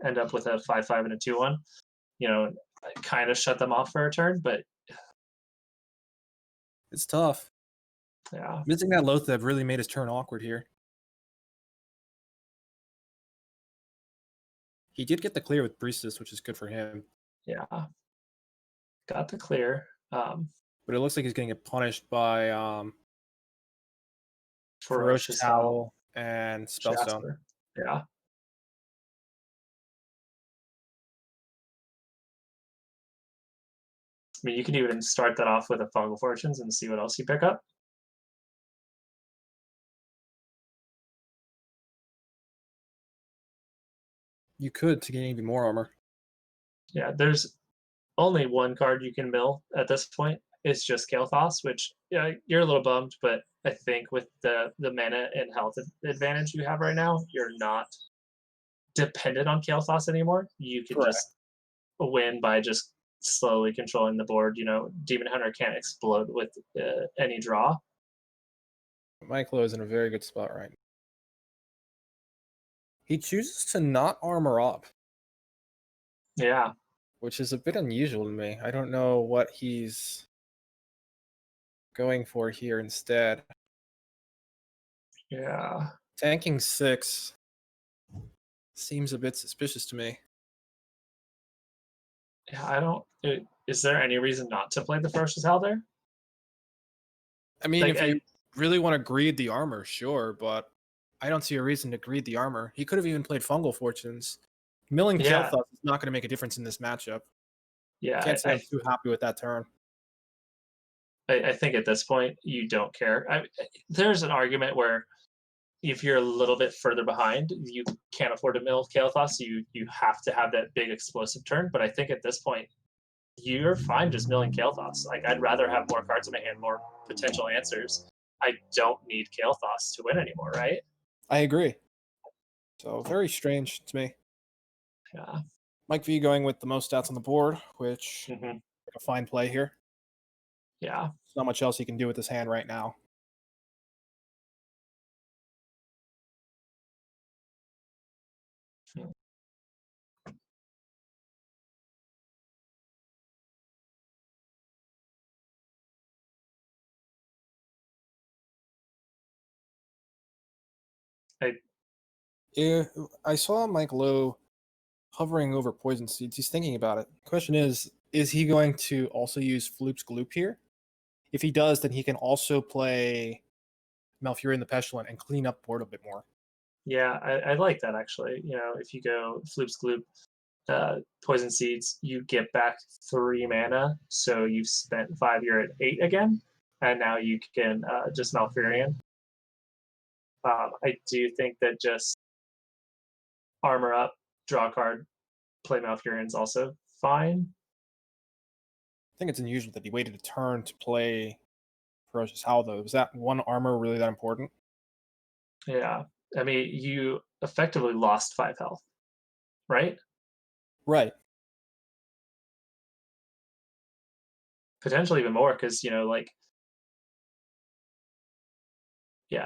end up with a 5/5 and a 2/1. Kind of shut them off for a turn, but It's tough. yeah, Missing that Lotheb really made his turn awkward here. He did get the clear with Priestess, which is good for him. yeah, got the clear. But it looks like he's going to get punished by Ferocious Owl, Howl and Spellstone. Jasper. Yeah. I mean, you can even start that off with a Fungal Fortunes and see what else you pick up. You could to gain even more armor. Yeah, there's only one card you can mill at this point is just Kael'thas, which you're a little bummed, but I think with the mana and health advantage you have right now, you're not dependent on Kael'thas anymore. You can Correct. just win by just slowly controlling the board. Demon Hunter can't explode with any draw. MikeLowe is in a very good spot right now. He chooses to not armor up, Yeah. which is a bit unusual to me. I don't know what he's going for here instead. Yeah. Tanking 6 seems a bit suspicious to me. Yeah, I don't. Is there any reason not to play the Ferocious Hell there? I mean, Like, if you really want to greed the armor, sure, but I don't see a reason to greed the armor. He could have even played Fungal Fortunes. Milling Yeah. Kael'thas is not going to make a difference in this matchup. Yeah, Can't say I'm too happy with that turn. I think at this point you don't care. There's an argument where if you're a little bit further behind, you can't afford to mill Kael'thas, so you have to have that big explosive turn. But I think at this point you're fine just milling Kael'thas. Like, I'd rather have more cards in my hand, more potential answers. I don't need Kael'thas to win anymore, right? I agree. So very strange to me. Yeah. Mike V going with the most stats on the board, which Mm-hmm. like a fine play here. Yeah. There's not much else he can do with his hand right now. I saw MikeLowe hovering over Poison Seeds. He's thinking about it. Question is he going to also use Floop's Gloop here? If he does, then he can also play Malfurion the Pestilent and clean up board a bit more. Yeah, I like that, actually. If you go Floop's Gloop, Poison Seeds, you get back 3 mana, so you've spent 5, you're at 8 again, and now you can just Malfurion. I do think that just armor up, draw a card, play Malfurion is also fine. I think it's unusual that he waited a turn to play Ferocious Howl, though. Was that one armor really that important? Yeah. I mean, you effectively lost 5 health, right? Right. Potentially even more, because, yeah,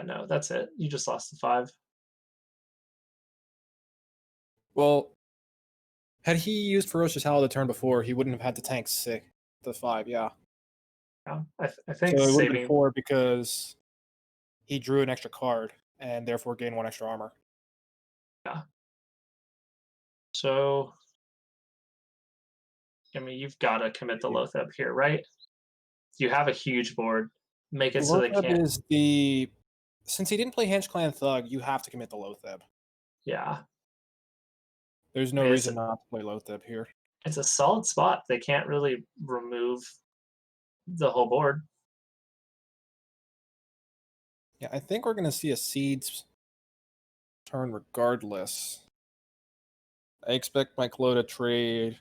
no, that's it. You just lost the 5. Well, had he used Ferocious Howl the turn before, he wouldn't have had to tank 6 to 5, yeah. Yeah, I think So it would have been saving 4 because he drew an extra card and therefore gained 1 extra armor. Yeah. So, I mean, you've got to commit the Lotheb here, right? You have a huge board. Make it so they Lotheb can't. is the... Since he didn't play Hench Clan Thug, you have to commit the Lotheb. Yeah. There's no It's- reason not to play Lotheb here. It's a solid spot. They can't really remove the whole board. Yeah, I think we're going to see a Seeds turn regardless. I expect MikeLowe to trade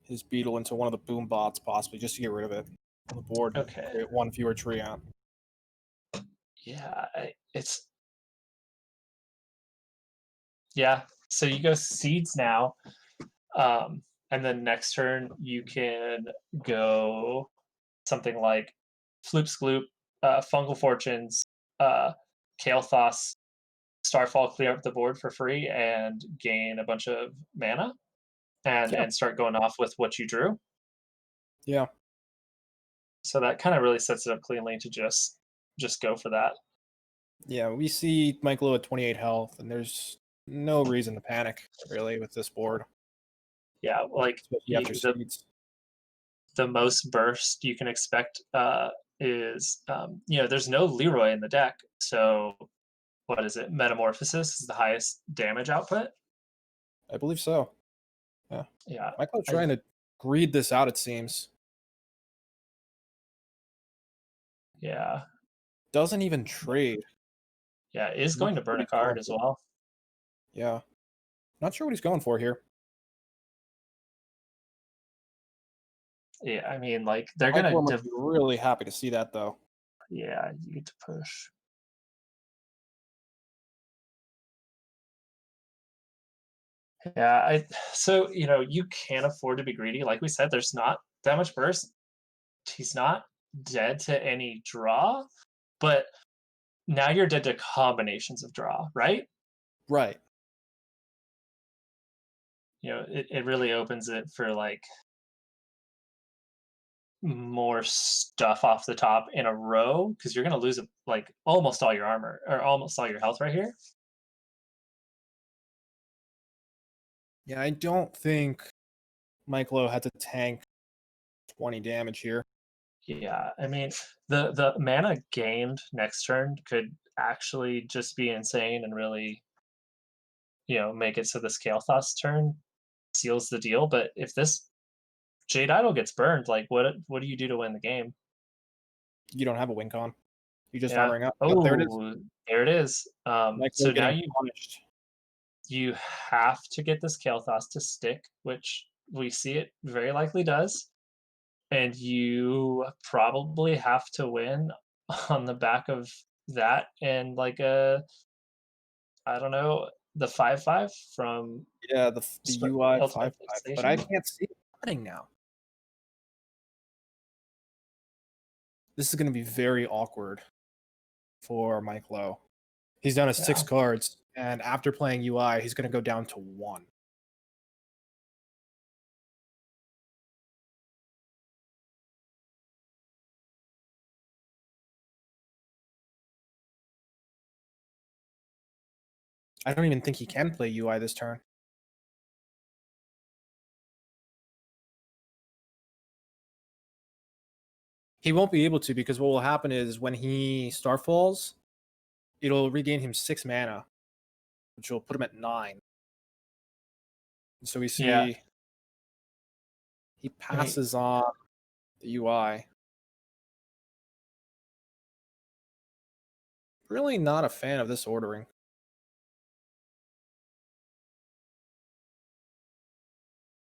his Beetle into one of the Boom Bots, possibly, just to get rid of it on the board. Okay. Create 1 fewer tree out. Yeah, it's... Yeah, so you go Seeds now. And then next turn, you can go something like Floop's Gloop, Fungal Fortunes, Kael'thas, Starfall, clear up the board for free and gain a bunch of mana and start going off with what you drew. Yeah. So that kind of really sets it up cleanly to just go for that. Yeah, we see MikeLowe at 28 health, and there's no reason to panic, really, with this board. Yeah, like Especially after Seeds. the most burst you can expect is, there's no Leroy in the deck. So what is it? Metamorphosis is the highest damage output. I believe so. Yeah. Yeah. MikeLowe trying to greed this out, it seems. Yeah. Doesn't even trade. Yeah, is going to burn a card as well. Yeah. Not sure what he's going for here. Yeah, I mean, like they're Mike gonna. Lowe must be really happy to see that, though. Yeah, you get to push. Yeah, so you can afford to be greedy. Like we said, there's not that much burst. He's not dead to any draw, but now you're dead to combinations of draw, right? Right. It really opens it for like more stuff off the top in a row because you're gonna lose like almost all your armor or almost all your health right here. Yeah, I don't think MikeLowe had to tank 20 damage here. Yeah, I mean the mana gained next turn could actually just be insane and really make it so the Scale Thoughts turn seals the deal. But if this Jade Idol gets burned, like what do you do to win the game? You don't have a win con. You're just Yeah. hammering up. Yep, there it is. Oh, there it is. So MikeLowe now getting punished. you have to get this Kael'thas to stick, which we see it very likely does. And you probably have to win on the back of that and like I don't know, the 5/5 from Yeah, the UI Ultimate 5/5, but I Fixation. can't see it happening now. This is going to be very awkward for MikeLowe. He's down to 6 Yeah. cards, and after playing UI, he's going to go down to 1. I don't even think he can play UI this turn. He won't be able to because what will happen is when he Starfalls, it'll regain him 6 mana, which will put him at 9. So we see Yeah. he passes on the UI. Really not a fan of this ordering.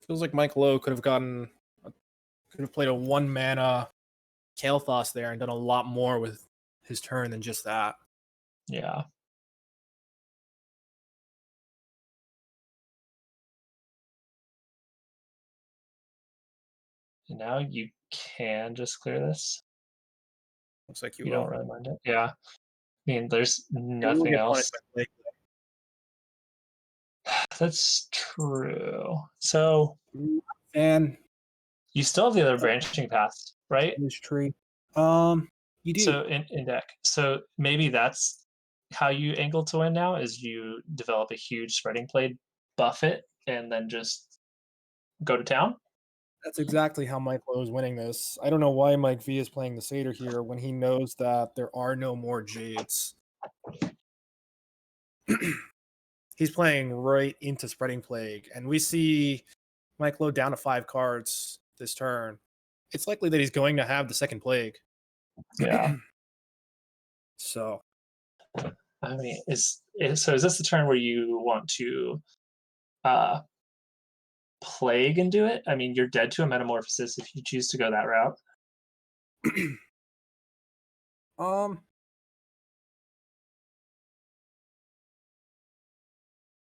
Feels like MikeLowe could have played a 1 mana Kael'thas there and done a lot more with his turn than just that. Yeah. And now you can just clear this. Looks like You don't really mind it. Yeah. I mean, there's nothing else. That's true. So And you still have the other branching paths, right? this tree. You do. So in deck. So maybe that's how you angle to win now is you develop a huge spreading plate, buff it, and then just go to town. That's exactly how MikeLowe is winning this. I don't know why Mike V is playing the Satyr here when he knows that there are no more Jades. He's playing right into Spreading Plague, and we see MikeLowe down to 5 cards this turn. It's likely that he's going to have the second Plague. Yeah. So I mean, is this the turn where you want to plague and do it? I mean, you're dead to a metamorphosis if you choose to go that route.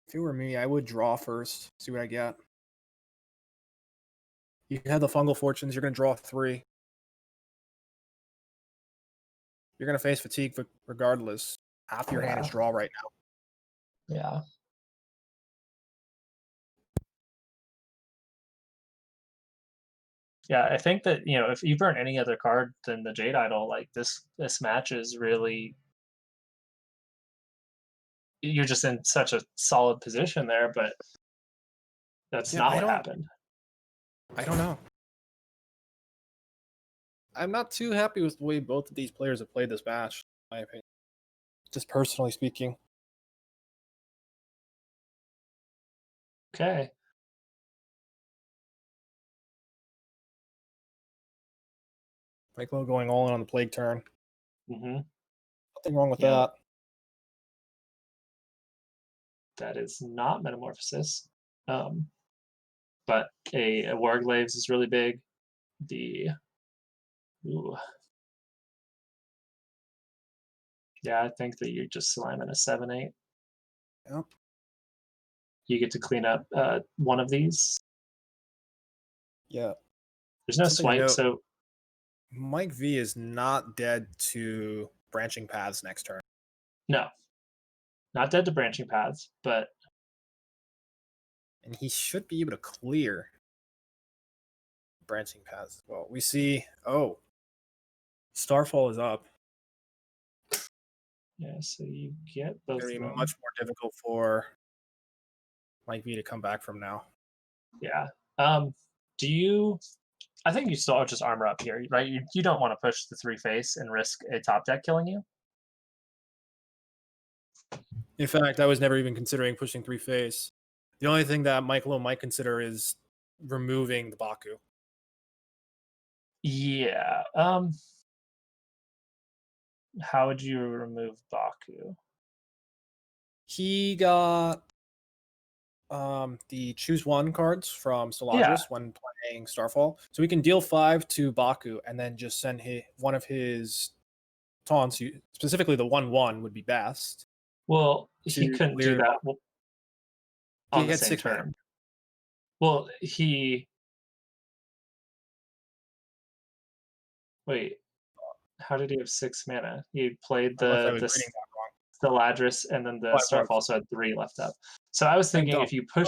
if it were me, I would draw first, see what I get. You have the Fungal Fortunes, you're going to draw 3. You're going to face fatigue regardless. Half your hand is draw right now. Yeah. Yeah, I think that if you burn any other card than the Jade Idol, like this match is really you're just in such a solid position there, but that's not what happened. I don't know. I'm not too happy with the way both of these players have played this match, in my opinion. Just personally speaking. Okay. MikeLowe going all in on the Plague turn. Mm-hmm. Nothing wrong with that. That is not Metamorphosis. But a Warglaves is really big. the ooh. Yeah, I think that you're just slamming a 7-8. Yep. You get to clean up one of these. Yeah. There's no Something to swipe, note, so Mike V is not dead to branching paths next turn. no. Not dead to branching paths, but And he should be able to clear branching paths as well. We see, oh, Starfall is up. yeah, so you get both Very of them. much more difficult for Mike V to come back from now. Yeah. Do you I think you still just armor up here, right? You don't want to push the 3-face and risk a top deck killing you. In fact, I was never even considering pushing 3-face. The only thing that MikeLowe might consider is removing the Baku. Yeah. How would you remove Baku? He got the choose one cards from Soladris when playing Starfall. So we can deal 5 to Baku and then just send one of his taunts, specifically the 1/1 would be best. Well, he couldn't do that on the same turn. Mana. Well, wait. How did he have 6 mana? He played Unless I was the reading that wrong. Ladris, and then the Starfall also had 3 left up. So I was thinking if you push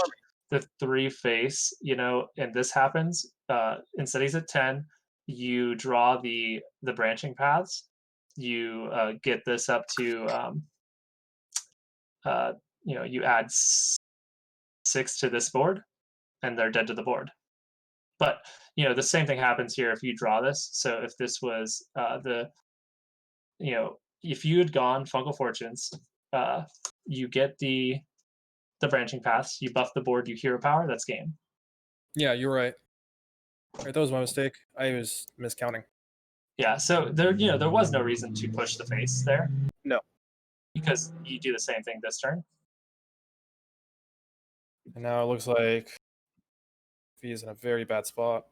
the 3-face, and this happens, instead he's at 10, you draw the branching paths, you get this up to, you add 6 to this board, and they're dead to the board. But, the same thing happens here if you draw this. So if this was if you had gone Fungal Fortunes, you get the branching paths, you buff the board, you hero power, that's game. Yeah, you're right. Right, that was my mistake. I was miscounting. Yeah, so there was no reason to push the face there. No. Because you do the same thing this turn. And now it looks like V is in a very bad spot.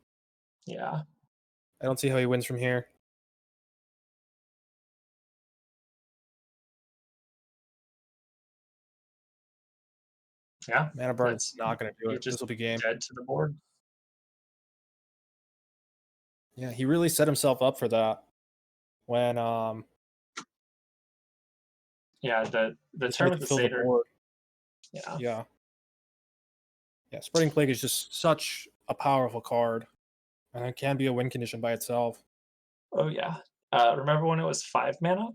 Yeah. I don't see how he wins from here. Yeah. Mana burn is not going to do it. Just This will be game. Dead to the board. Yeah, he really set himself up for that. When yeah, the turn with the Satyr. Yeah. Yeah, Spreading Plague is just such a powerful card. And it can be a win condition by itself. Oh yeah. Remember when it was 5 mana?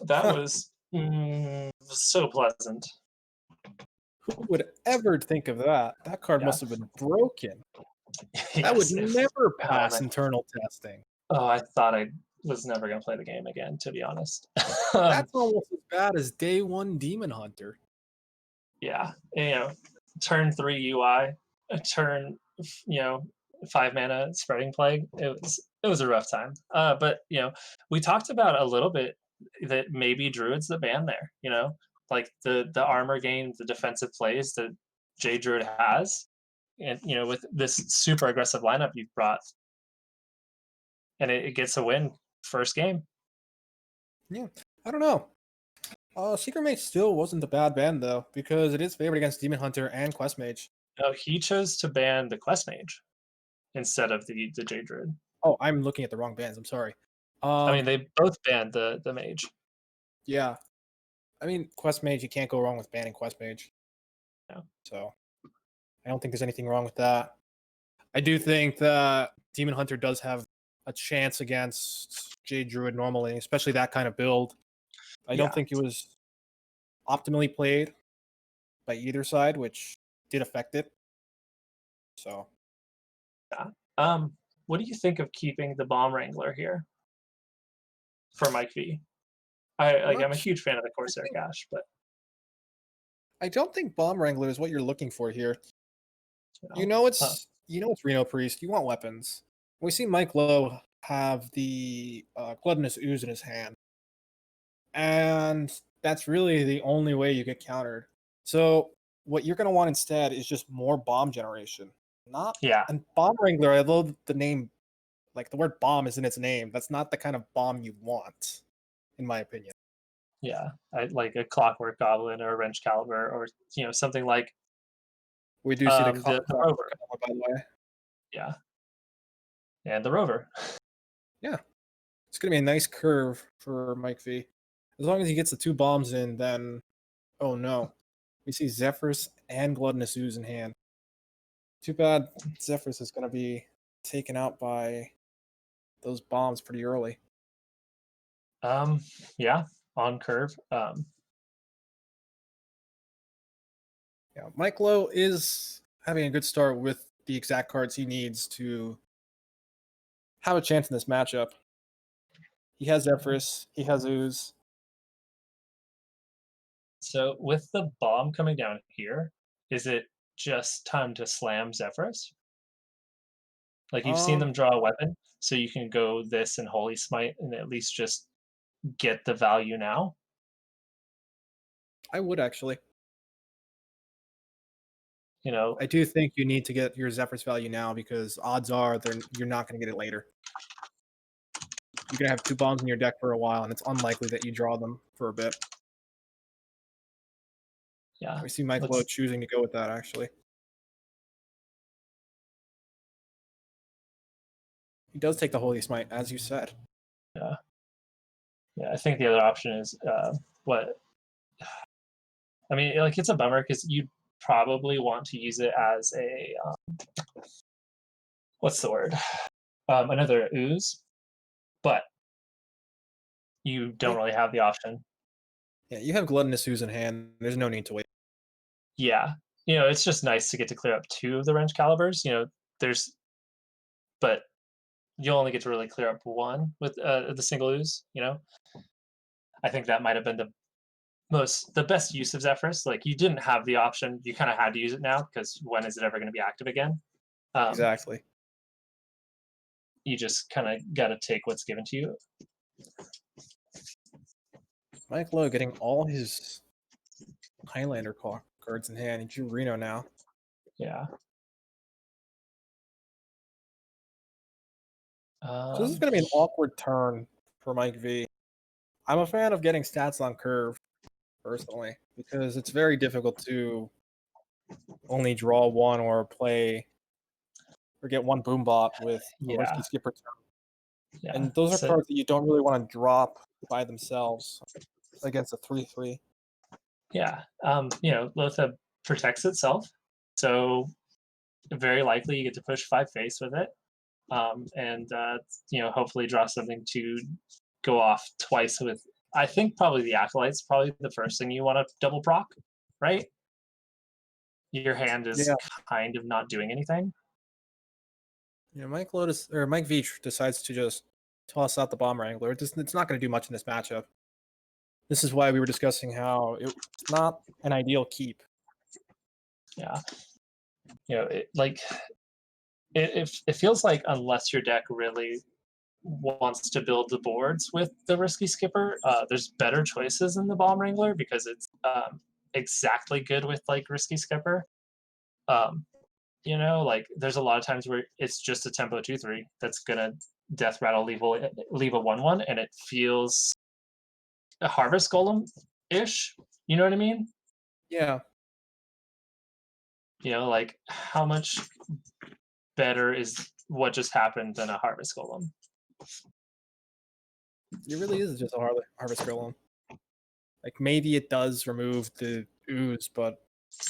That was so pleasant. Who would ever think of that? That card must have been broken. That would never pass internal testing. Oh, I thought I was never going to play the game again, to be honest. That's almost as bad as day 1 Demon Hunter. Yeah. Turn 3 UI, turn 5 mana Spreading Plague. It was a rough time. But we talked about a little bit that maybe Druid's the ban there, like the armor gain, the defensive plays that J Druid has, and with this super aggressive lineup you've brought, and it gets a win first game. Yeah, I don't know. Secret Mage still wasn't the bad ban though, because it is favored against Demon Hunter and Quest Mage. No, he chose to ban the Quest Mage instead of the J Druid. Oh, I'm looking at the wrong bans. I'm sorry. I mean, they both banned the Mage. Yeah. I mean, Quest Mage, you can't go wrong with banning Quest Mage. No. So, I don't think there's anything wrong with that. I do think that Demon Hunter does have a chance against J Druid normally, especially that kind of build. I don't think it was optimally played by either side, which did affect it. So, yeah. What do you think of keeping the Bomb Wrangler here for Mike V? I'm a huge fan of the Corsair Cache, but I don't think Bomb Wrangler is what you're looking for here. It's Reno Priest. You want weapons. We see MikeLowe have the Gluttonous Ooze in his hand, and that's really the only way you get countered. So what you're going to want instead is just more bomb generation. And Bomb Wrangler, I love the name Like the word bomb is in its name. That's not the kind of bomb you want, in my opinion. Yeah, like a Clockwork Goblin or a Wrench Caliber, or something like We do see the the Rover. by the way. Yeah, and the Rover. Yeah, it's gonna be a nice curve for Mike V. As long as he gets the 2 bombs in, then oh no, we see Zephyrus and Gluttonous Ooze in hand. Too bad Zephyrus is gonna be taken out by those bombs pretty early. Yeah, on curve. Yeah, MikeLowe is having a good start with the exact cards he needs to have a chance in this matchup. He has Zephyrus, he has Ooze. So with the bomb coming down here, is it just time to slam Zephyrus? Like you've seen them draw a weapon, so you can go this and Holy Smite and at least just get the value now. I would actually. You know, I do think you need to get your Zephyrus value now because odds are you're not going to get it later. You're going to have 2 bombs in your deck for a while, and it's unlikely that you draw them for a bit. yeah. We see MikeLowe choosing to go with that, actually. He does take the Holy Smite, as you said. Yeah. Yeah, I think the other option is what I mean, like it's a bummer because you probably want to use it as a what's the word? Another ooze, but you don't really have the option. Yeah, you have Gluttonous Ooze in hand. There's no need to wait. Yeah, it's just nice to get to clear up 2 of the Wrench Calibers. But you only get to really clear up 1 with the single ooze. I think that might have been the best use of Zephyrus. Like you didn't have the option; you kind of had to use it now because when is it ever going to be active again? Exactly. You just kind of got to take what's given to you. MikeLowe getting all his Highlander cards in hand. He drew Reno now. Yeah. So this is going to be an awkward turn for Mike V. I'm a fan of getting stats on curve, personally, because it's very difficult to only draw 1 or play or get 1 Boombot with a Risky Skipper turn. Yeah. And those are cards that you don't really want to drop by themselves against a 3/3. Yeah. Lothab protects itself, so very likely you get to push 5 face with it, and hopefully draw something to go off twice with. I think probably the Acolyte's probably the first thing you want to double proc, right? Your hand is kind of not doing anything. Yeah, Mike V decides to just toss out the Bomb Wrangler. It's not going to do much in this matchup. This is why we were discussing how it's not an ideal keep. Yeah. It feels like unless your deck really wants to build the boards with the Risky Skipper, there's better choices in the Bomb Wrangler because it's exactly good with like Risky Skipper. Like there's a lot of times where it's just a tempo 2/3 that's gonna death rattle leave a 1/1, and it feels a Harvest Golem ish. You know what I mean? Yeah. Like how much better is what just happened than a Harvest Golem? It really is just a Harvest Golem. Like maybe it does remove the ooze, but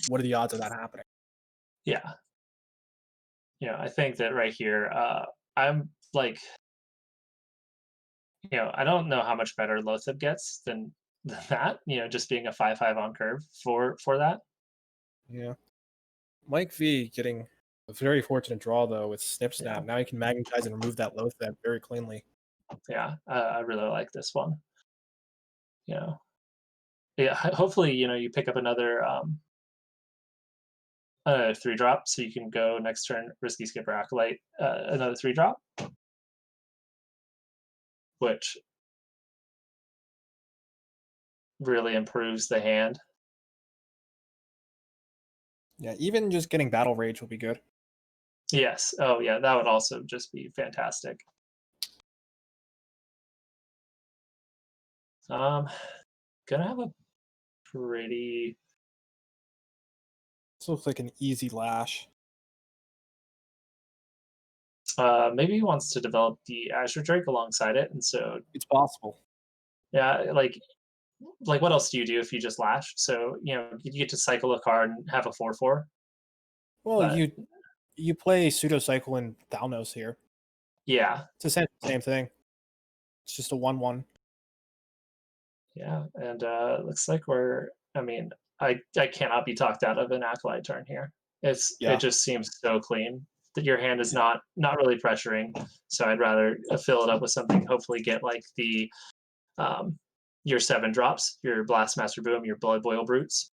what are the odds of that happening? Yeah. I think that right here, I'm like, I don't know how much better Lothab gets than that. Just being a 5/5 on curve for that. Yeah. Mike V getting a very fortunate draw though with Snip Snap. Now he can magnetize and remove that Lothab very cleanly. Yeah, I really like this one. Yeah. Hopefully, you pick up another 3-drop, so you can go next turn Risky Skipper Acolyte, another 3-drop, which really improves the hand. Yeah, even just getting Battle Rage will be good. Yes. Oh, yeah. That would also just be fantastic. Gonna have a pretty. This looks like an easy lash. Maybe he wants to develop the Azure Drake alongside it, and so It's possible. yeah, like what else do you do if you just lash? So you get to cycle a card and have a 4/4. Well, But you play Pseudo-Cycle and Thalnos here. yeah, It's the same thing. It's just a 1/1. yeah, and looks like we're. I mean, I cannot be talked out of an Acolyte turn here. It Yeah. just seems so clean that your hand is Yeah. not really pressuring. So I'd rather fill it up with something. Hopefully, get like the your 7 drops, your Blastmaster Boom, your Blood Boil Brutes,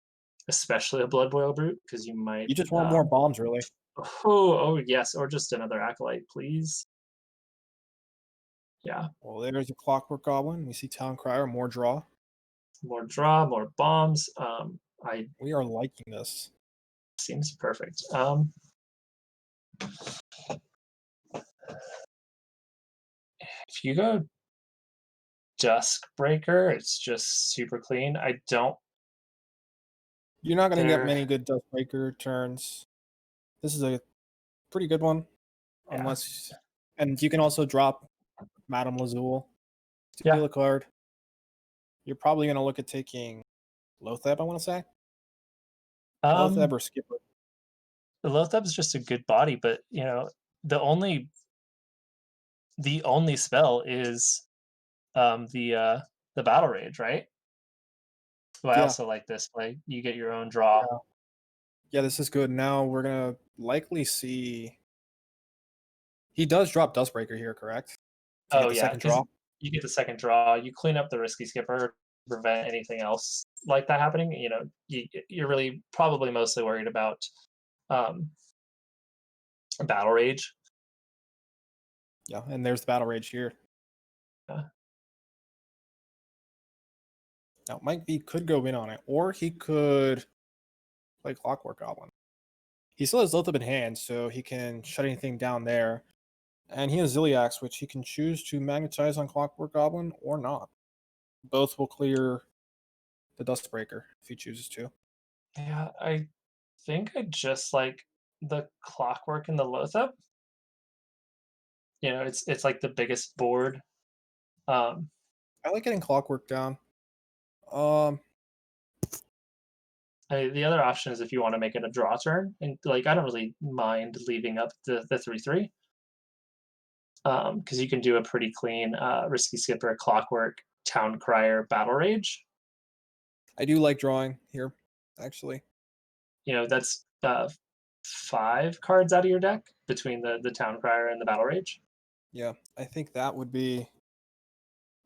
especially a Blood Boil Brute, because you might. You just want more bombs, really. Oh yes, or just another Acolyte, please. Yeah, Well, there's a Clockwork Goblin. We see Town Crier, more draw. more draw, more bombs. I We are liking this. seems perfect. If you go Duskbreaker, it's just super clean. I don't. You're not going to get There, many good Duskbreaker turns. This is a pretty good one. yeah, Unless, and you can also drop Madame Lazul to yeah. kill a card. You're probably going to look at taking Lotheb, I want to say. Lotheb or Skipper. The Lotheb is just a good body, but the only spell is the Battle Rage, right? So I Yeah. also like this. Like you get your own draw. Yeah, this is good. Now we're going to likely see. He does drop Duskbreaker here, correct? To get the second draw. You get the second draw. You clean up the risky skipper to prevent anything else like that happening. You're really probably mostly worried about Battle Rage. Yeah, and there's the Battle Rage here. Yeah. Now, Mike V could go in on it, or he could play Clockwork Goblin. He still has Lotheb in hand, so he can shut anything down there. And he has Ziliax, which he can choose to magnetize on Clockwork Goblin or not. Both will clear the Duskbreaker if he chooses to. Yeah, I think I just like the Clockwork and the Lotheb. It's like the biggest board. I like getting Clockwork down. The other option is if you want to make it a draw turn, and I don't really mind leaving up the 3/3. Because you can do a pretty clean risky skipper, Clockwork, Town Crier, Battle Rage. I do like drawing here, actually. That's 5 cards out of your deck between the Town Crier and the Battle Rage. Yeah, I think that would be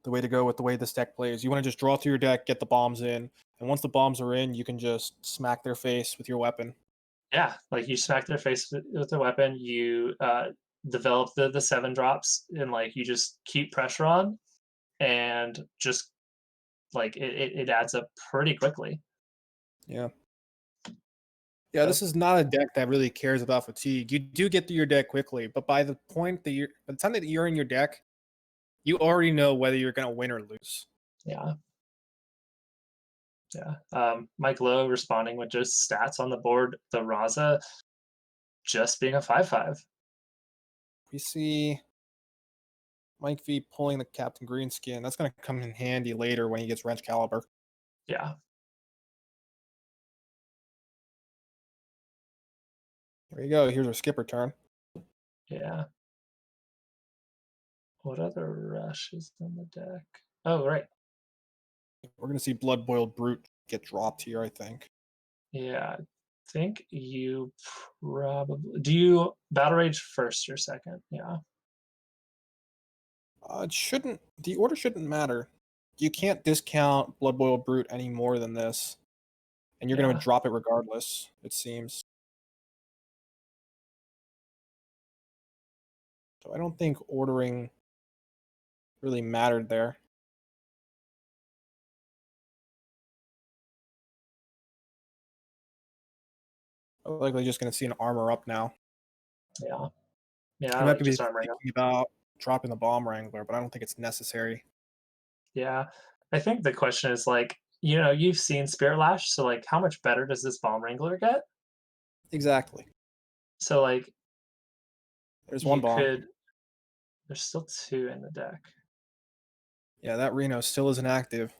the way to go with the way this deck plays. You want to just draw through your deck, get the bombs in, and once the bombs are in, you can just smack their face with your weapon. Yeah, like you smack their face with the weapon, you develop the 7 drops, and you just keep pressure on, and just it adds up pretty quickly. Yeah. Yeah, this is not a deck that really cares about fatigue. You do get through your deck quickly, but by the time that you're in your deck, you already know whether you're going to win or lose. Yeah. Yeah. MikeLowe responding with just stats on the board. The Raza just being a 5/5. We see Mike V pulling the Captain Greenskin. That's going to come in handy later when he gets Wrench Caliber. Yeah. There you go. Here's our skipper turn. Yeah. What other rushes in the deck? Oh, right. We're going to see Blood Boiled Brute get dropped here, I think. Yeah. I think you probably do you Battle Rage first or second? Yeah. The order shouldn't matter. You can't discount Blood Boiled Brute any more than this. And you're going to drop it regardless, it seems. So I don't think ordering really mattered there. I'm likely just going to see an armor up now. Yeah. He Yeah, I might like be just armoring up. thinking about dropping the Bomb Wrangler, but I don't think it's necessary. Yeah. I think the question is like, you know, you've seen Spirit Lash, so like how much better does this Bomb Wrangler get? Exactly. So like There's you one bomb. could there's still 2 in the deck. Yeah, that Reno still isn't active.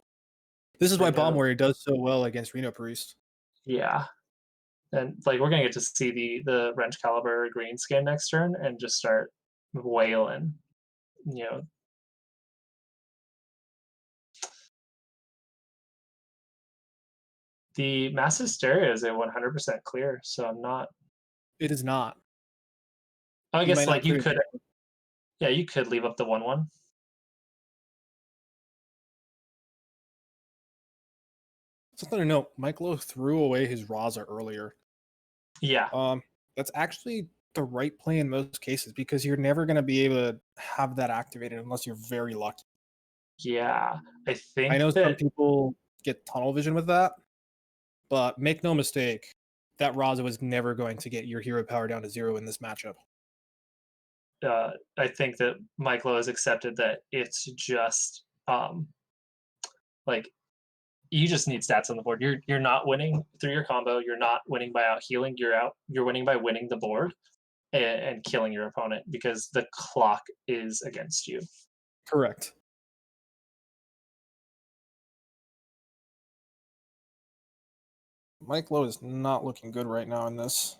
This is why Bomb Reno. Warrior does so well against Reno Priest. Yeah. And like we're gonna get to see the Wrench Caliber green skin next turn and just start wailing. You know. The Mass Hysteria is a 100% clear, so I'm not. It is not. I You guess might not like you clear could, yeah, you could leave up the 1/1. Something to note, MikeLowe threw away his Raza earlier. Yeah, That's actually the right play in most cases because you're never going to be able to have that activated unless you're very lucky. yeah. I think I know some that people get tunnel vision with that, but make no mistake, that Raza was never going to get your hero power down to 0 in this matchup. I think that MikeLowe has accepted that it's just like you just need stats on the board. You're not winning through your combo. You're not winning by out healing. You're winning by winning the board and killing your opponent because the clock is against you. Correct. MikeLowe is not looking good right now in this.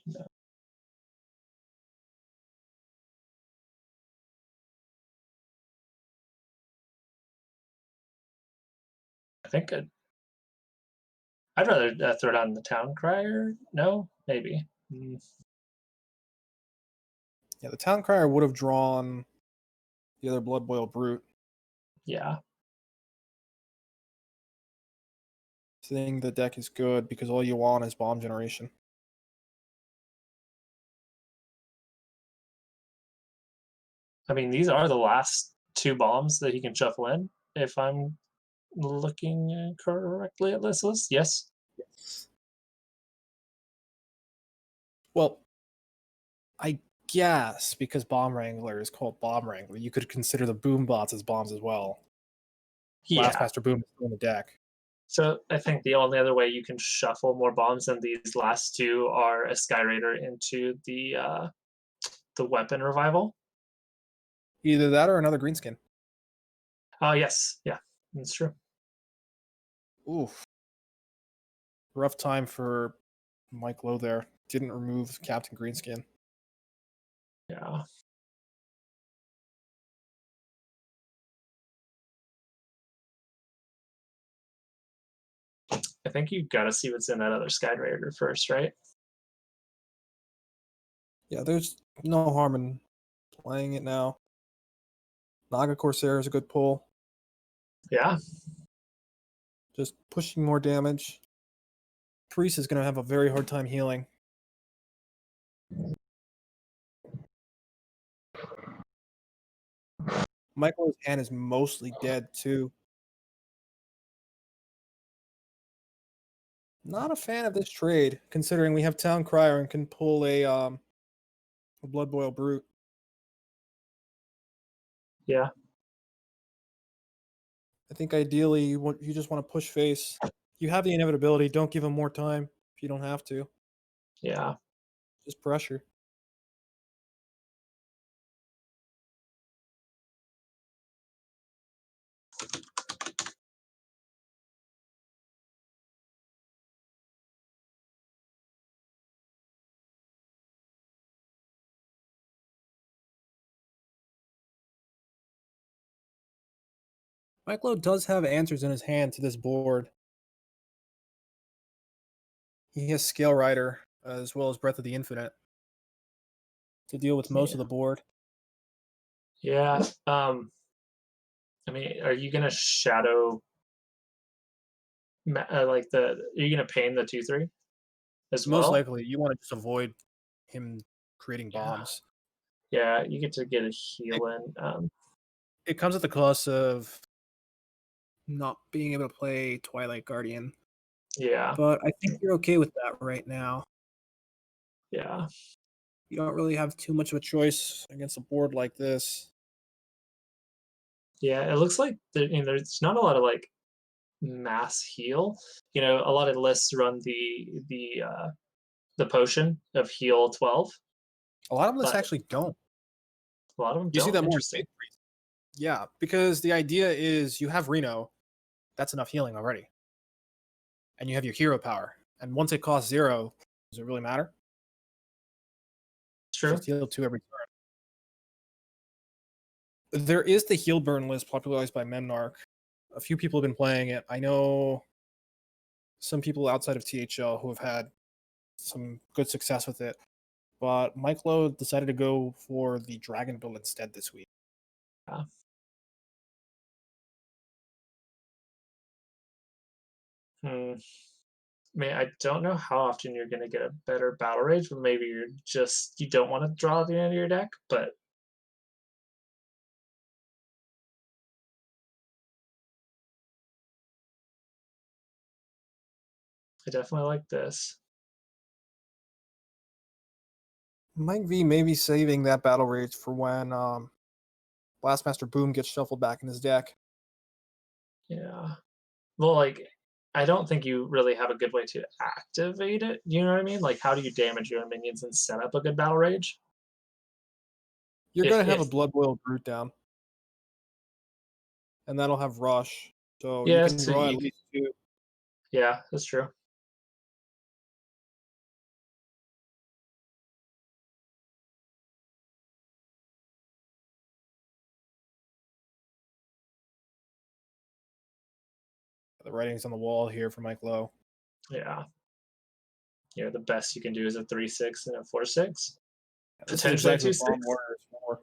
No. I think I'd rather throw down the Town Crier. No, maybe. Yeah, the Town Crier would have drawn the other Blood Boil Brute. Yeah. Saying the deck is good because all you want is bomb generation. I mean, these are the last 2 bombs that he can shuffle in, if I'm looking correctly at this list. Yes. Well, I guess because Bomb Wrangler is called Bomb Wrangler, you could consider the Boom Bots as bombs as well. Yeah. Blastmaster Boom is still in the deck. So I think the only other way you can shuffle more bombs than these last 2 are a Sky Raider into the weapon revival. Either that or another greenskin. Oh yes, yeah, that's true. Oof. Rough time for MikeLowe there. Didn't remove Captain Greenskin. Yeah. I think you got to see what's in that other Sky Raider first, right? Yeah, there's no harm in playing it now. Naga Corsair is a good pull. Yeah. Just pushing more damage. Priest is going to have a very hard time healing. MikeLowe's hand is mostly dead, too. Not a fan of this trade, considering we have Town Crier and can pull a Blood Boil Brute. Yeah. I think ideally you just want to push face. You have the inevitability. Don't give him more time if you don't have to. Yeah. Just pressure. MikeLowe does have answers in his hand to this board. He has Scale Rider as well as Breath of the Infinite to deal with most of the board. Yeah. I mean, are you gonna shadow like are you gonna pain the 2/3 as Most well? likely, you want to just avoid him creating Yeah. bombs. Yeah, you get to get a heal in. It comes at the cost of not being able to play Twilight Guardian. Yeah. But I think you're okay with that right now. Yeah. You don't really have too much of a choice against a board like this. Yeah, it looks like there's not a lot of like mass heal. A lot of lists run the potion of heal 12. A lot of lists But actually don't. a lot of them You don't. see that more in Interesting. Big Freeze. Yeah, because the idea is you have Reno, that's enough healing already. And you have your hero power. And once it costs 0, does it really matter? True. Just heal 2 every turn. There is the heal burn list popularized by Memnarch. A few people have been playing it. I know some people outside of THL who have had some good success with it. But MikeLowe decided to go for the dragon build instead this week. Yeah. I mean, I don't know how often you're going to get a better battle rage, but maybe you don't want to draw at the end of your deck, but I definitely like this. Mike V may be saving that battle rage for when Blastmaster Boom gets shuffled back in his deck. Yeah. Well, like, I don't think you really have a good way to activate it. You know what I mean? Like, how do you damage your own minions and set up a good battle rage? You're If going to have if a Blood Boil Brute down. And that'll have Rush. So you yeah, can draw at least 2. yeah, that's true. The writing's on the wall here for MikeLowe. Yeah. The best you can do is a 3/6 and a 4/6. This is Potentially exactly 2/6. what Bomb Warrior is for.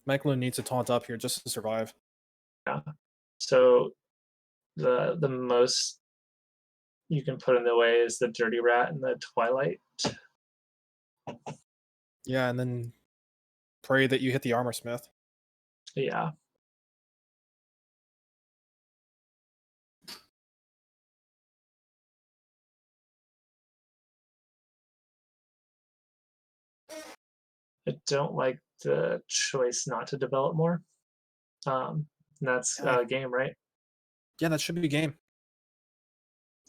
MikeLowe needs to taunt up here just to survive. Yeah. So the most you can put in the way is the Dirty Rat and the Twilight. Yeah, and then pray that you hit the Armor Smith. Yeah. I don't like the choice not to develop more. And that's game, right? Yeah, that should be game.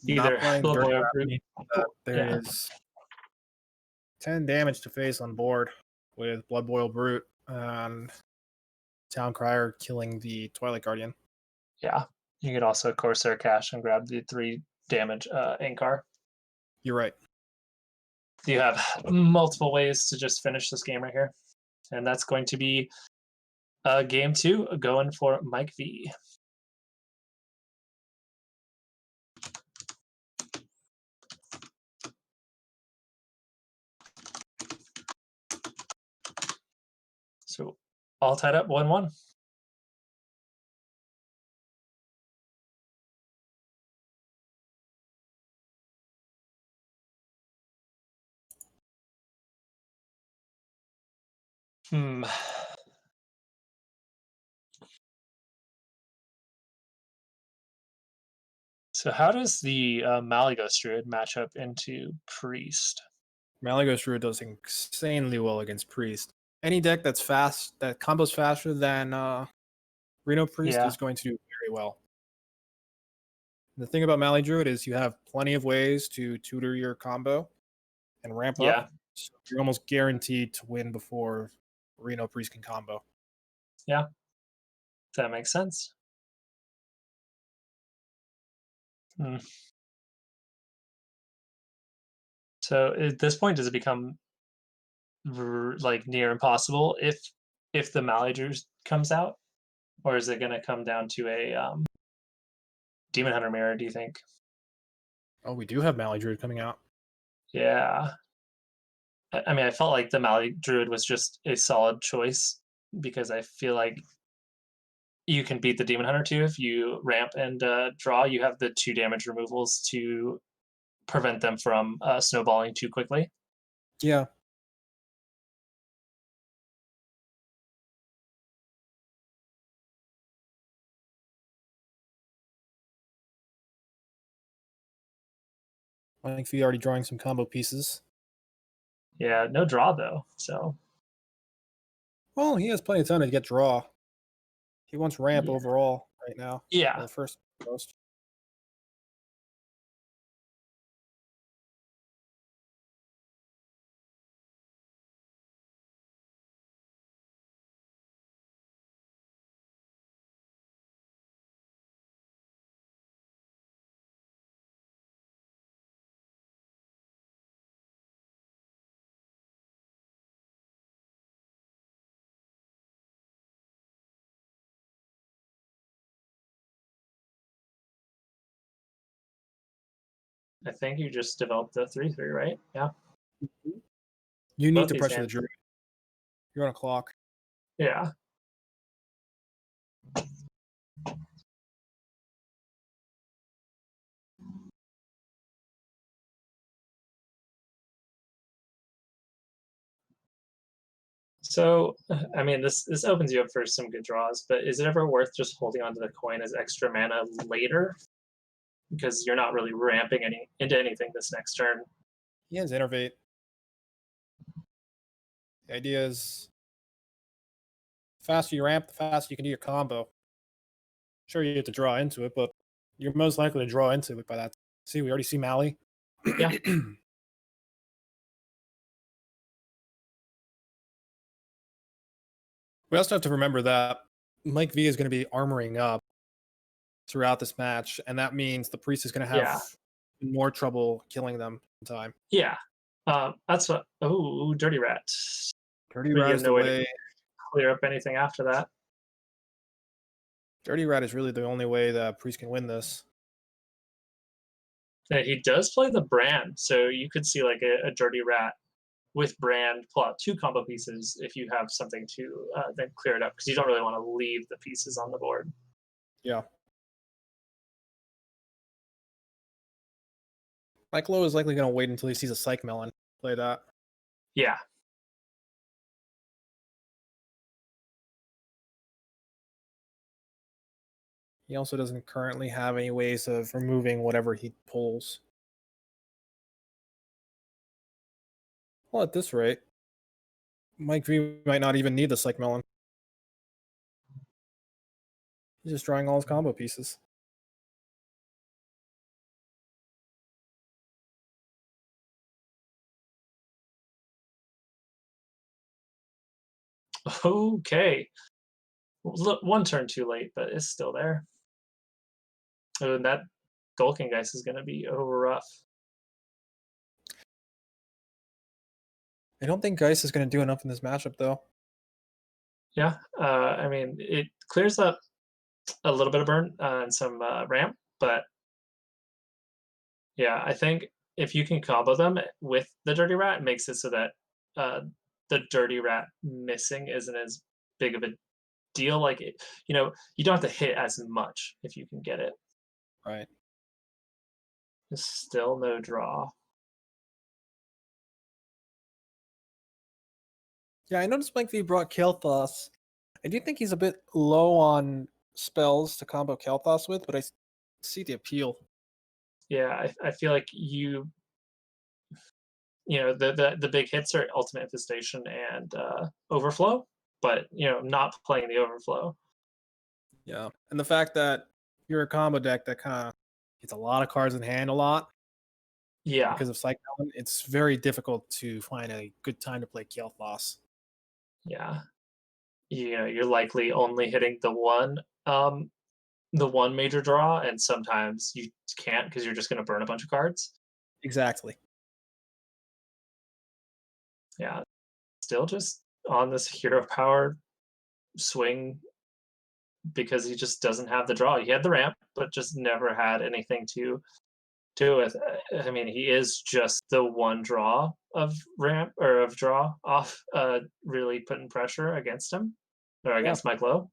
Either Not playing Blood Dirty Boy or Rat Brute. means that there Yeah. is 10 damage to face on board with Blood Boil Brute and Town Crier killing the Twilight Guardian. Yeah. You could also Corsair Cash and grab the 3 damage Ankar. You're right. You have multiple ways to just finish this game right here. And that's going to be game 2 going for Mike V. So all tied up 1-1. So how does the Malygos Druid match up into Priest? Malygos Druid does insanely well against Priest. Any deck that's fast, that combos faster than Reno Priest is going to do very well. The thing about Mally Druid is you have plenty of ways to tutor your combo and ramp up. So you're almost guaranteed to win before Reno Priest can combo. Yeah, that makes sense. So at this point, does it become like near impossible if the Mally Druid comes out, or is it going to come down to a Demon Hunter mirror? Do you think? Oh, we do have Mally Druid coming out. Yeah. I mean, I felt like the Mally Druid was just a solid choice because I feel like you can beat the Demon Hunter too if you ramp and draw. You have the 2 damage removals to prevent them from snowballing too quickly. Yeah. MikeV already drawing some combo pieces. Yeah, no draw though. So Well, he has plenty of time to get draw. He wants ramp Yeah. overall right now. yeah, The first most. I think you just developed the 3/3, right? Yeah. You Both need to these pressure the hands. jury. You're on a clock. Yeah. So, I mean, this opens you up for some good draws, but is it ever worth just holding onto the coin as extra mana later? Because you're not really ramping into anything this next turn. He has Innervate. The idea is the faster you ramp, the faster you can do your combo. Sure, you have to draw into it, but you're most likely to draw into it by that. See, we already see Mally. Yeah. We also have to remember that MikeV is going to be armoring up throughout this match, and that means the priest is going to have Yeah. more trouble killing them in time. Yeah. That's what. Oh, Dirty Rat. Dirty But you Rat have is no the way to way. clear up anything after that. Dirty Rat is really the only way that priest can win this. He does play the brand, so you could see like a Dirty Rat with brand pull out 2 combo pieces if you have something to then clear it up, because you don't really want to leave the pieces on the board. Yeah. MikeLowe is likely going to wait until he sees a Psych Melon. Play that. Yeah. He also doesn't currently have any ways of removing whatever he pulls. Well, at this rate, MikeV might not even need the Psych Melon. He's just drawing all his combo pieces. Okay. Look, 1 turn too late, but it's still there. Oh, and that Golkengeist is going to be over rough. I don't think Geist is going to do enough in this matchup, though. Yeah. I mean, it clears up a little bit of burn and some ramp, but yeah, I think if you can combo them with the Dirty Rat, it makes it so that the Dirty Rat missing isn't as big of a deal. Like, you don't have to hit as much if you can get it. Right. There's still no draw. Yeah, I noticed MikeV brought Kael'thas. I do think he's a bit low on spells to combo Kael'thas with, but I see the appeal. Yeah, I feel like the big hits are Ultimate Infestation and Overflow, but not playing the Overflow. Yeah, and the fact that you're a combo deck that kind of gets a lot of cards in hand a lot Yeah, because of Psych Melon, it's very difficult to find a good time to play Kael'thas. yeah. You're likely only hitting the one major draw, and sometimes you can't because you're just going to burn a bunch of cards. Exactly. Yeah, still just on this hero power swing because he just doesn't have the draw. He had the ramp, but just never had anything to do with. I mean, he is just the one draw of ramp or of draw off, really putting pressure against him or against MikeLowe,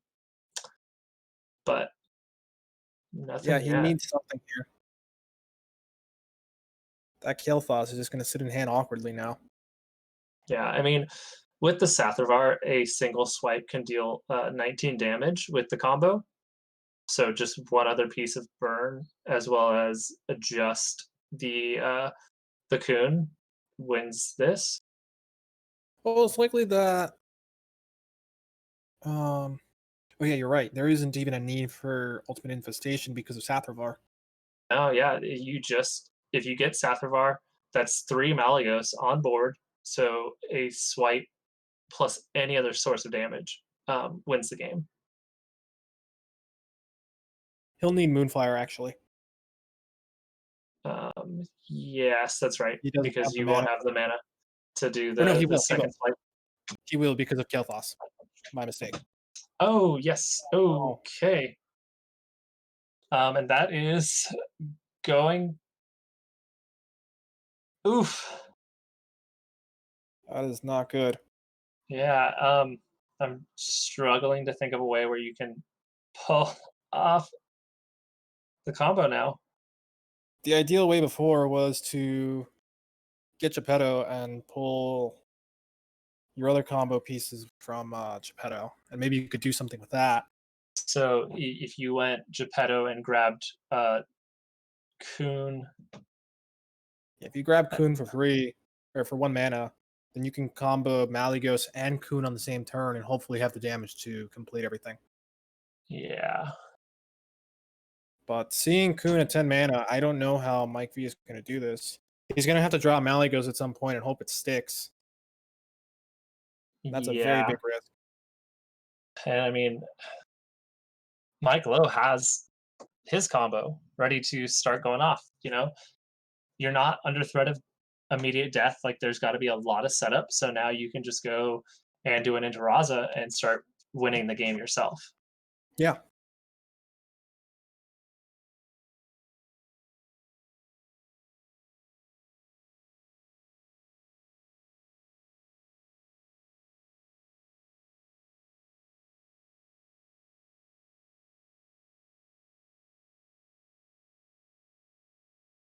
but nothing Yeah, he yet. needs something here. That Kael'thas is just going to sit in hand awkwardly now. Yeah, I mean, with the Sathravar, a single swipe can deal 19 damage with the combo. So just one other piece of burn, as well as adjust the Coon wins this. Well, it's likely that. Oh yeah, you're right. There isn't even a need for Ultimate Infestation because of Sathravar. Oh yeah, if you get Sathravar, that's 3 Malygos on board. So a swipe plus any other source of damage wins the game. He'll need Moonfire actually. Yes, that's right. He doesn't Because have the you won't mana. have the mana to do Or no, he the will. second swipe. He will because of Kel'Thas. My mistake. Oh yes. Oh. Okay. And that is going. Oof. That is not good. Yeah. I'm struggling to think of a way where you can pull off the combo now. The ideal way before was to get Geppetto and pull your other combo pieces from Geppetto, and maybe you could do something with that. So if you went Geppetto and grabbed Coon. If you grab Coon for free or for 1 mana, then you can combo Malygos and Coon on the same turn and hopefully have the damage to complete everything. Yeah. But seeing Coon at 10 mana, I don't know how Mike V is going to do this. He's going to have to draw Malygos at some point and hope it sticks. That's a very big risk. And I mean, MikeLowe has his combo ready to start going off. You're not under threat of immediate death. Like there's got to be a lot of setup. So now you can just go and do an Interaza and start winning the game yourself. Yeah.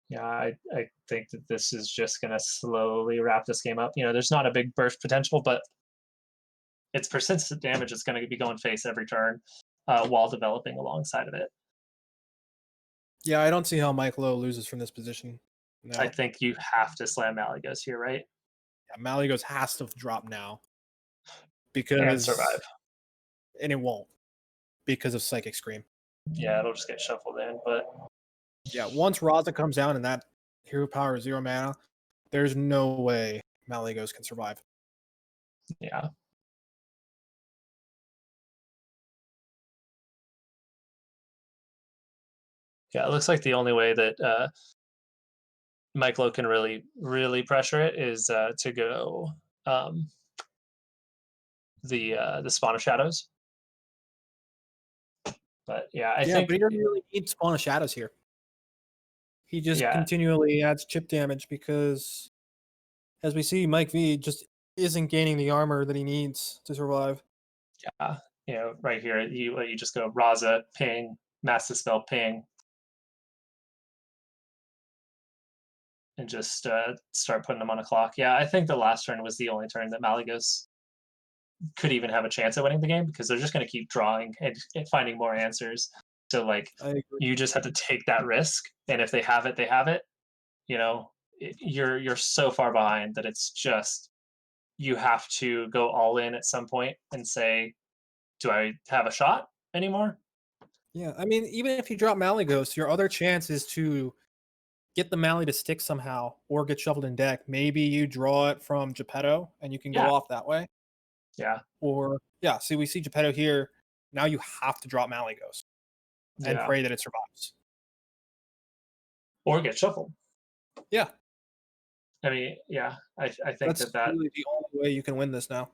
Yeah, I think that this is just going to slowly wrap this game up. There's not a big burst potential, but it's persistent damage that's going to be going face every turn while developing alongside of it. Yeah, I don't see how MikeLowe loses from this position. No. I think you have to slam Malygos here, right? Yeah, Malygos has to drop now. Because And survive. And it won't. Because of Psychic Scream. Yeah, it'll just get shuffled in, but yeah, once Raza comes down and that hero power is 0 mana, there's no way Malygos can survive. Yeah. Yeah, it looks like the only way that MikeLowe can really, really pressure it is to go the Spawn of Shadows. But yeah, I think but he doesn't really need Spawn of Shadows here. He just continually adds chip damage because, as we see, Mike V just isn't gaining the armor that he needs to survive. Yeah, right here, you just go Raza, ping, Mass Dispel, ping, and just start putting them on a clock. Yeah, I think the last turn was the only turn that Malygos could even have a chance at winning the game because they're just going to keep drawing and finding more answers. So you just have to take that risk, and if they have it, they have it. You're so far behind that it's just you have to go all in at some point and say, do I have a shot anymore? Yeah, I mean, even if you drop Malygos, your other chance is to get the Mally to stick somehow or get shuffled in deck. Maybe you draw it from Geppetto and you can go off that way. Yeah. Or, see, we see Geppetto here. Now you have to drop Malygos and pray that it survives. Or get shuffled. Yeah. I mean, yeah, I think that's that really the only way you can win this now.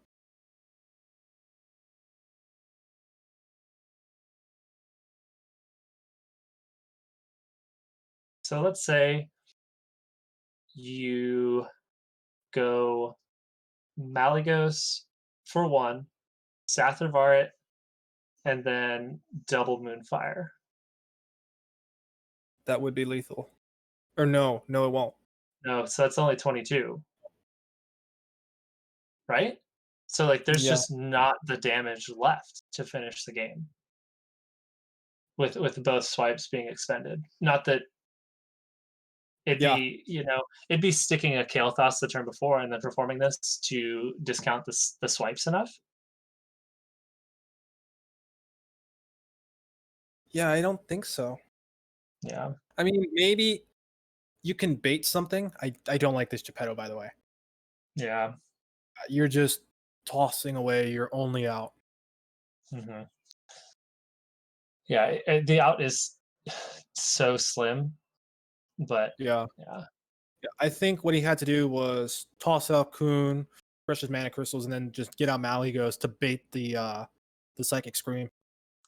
So let's say you go Malygos for 1, Sathravar it, and then double Moonfire. That would be lethal. Or no, it won't. No, so that's only 22. Right? So there's just not the damage left to finish the game. With both swipes being expended. Not that It'd be, it'd be sticking a Kael'thas the turn before and then performing this to discount the swipes enough. Yeah, I don't think so. Yeah. I mean, maybe you can bait something. I don't like this Geppetto, by the way. Yeah. You're just tossing away your only out. Mm-hmm. Yeah, the out is so slim, but Yeah. yeah. I think what he had to do was toss out Kuhn, precious mana crystals, and then just get out Malygos to bait the Psychic Scream.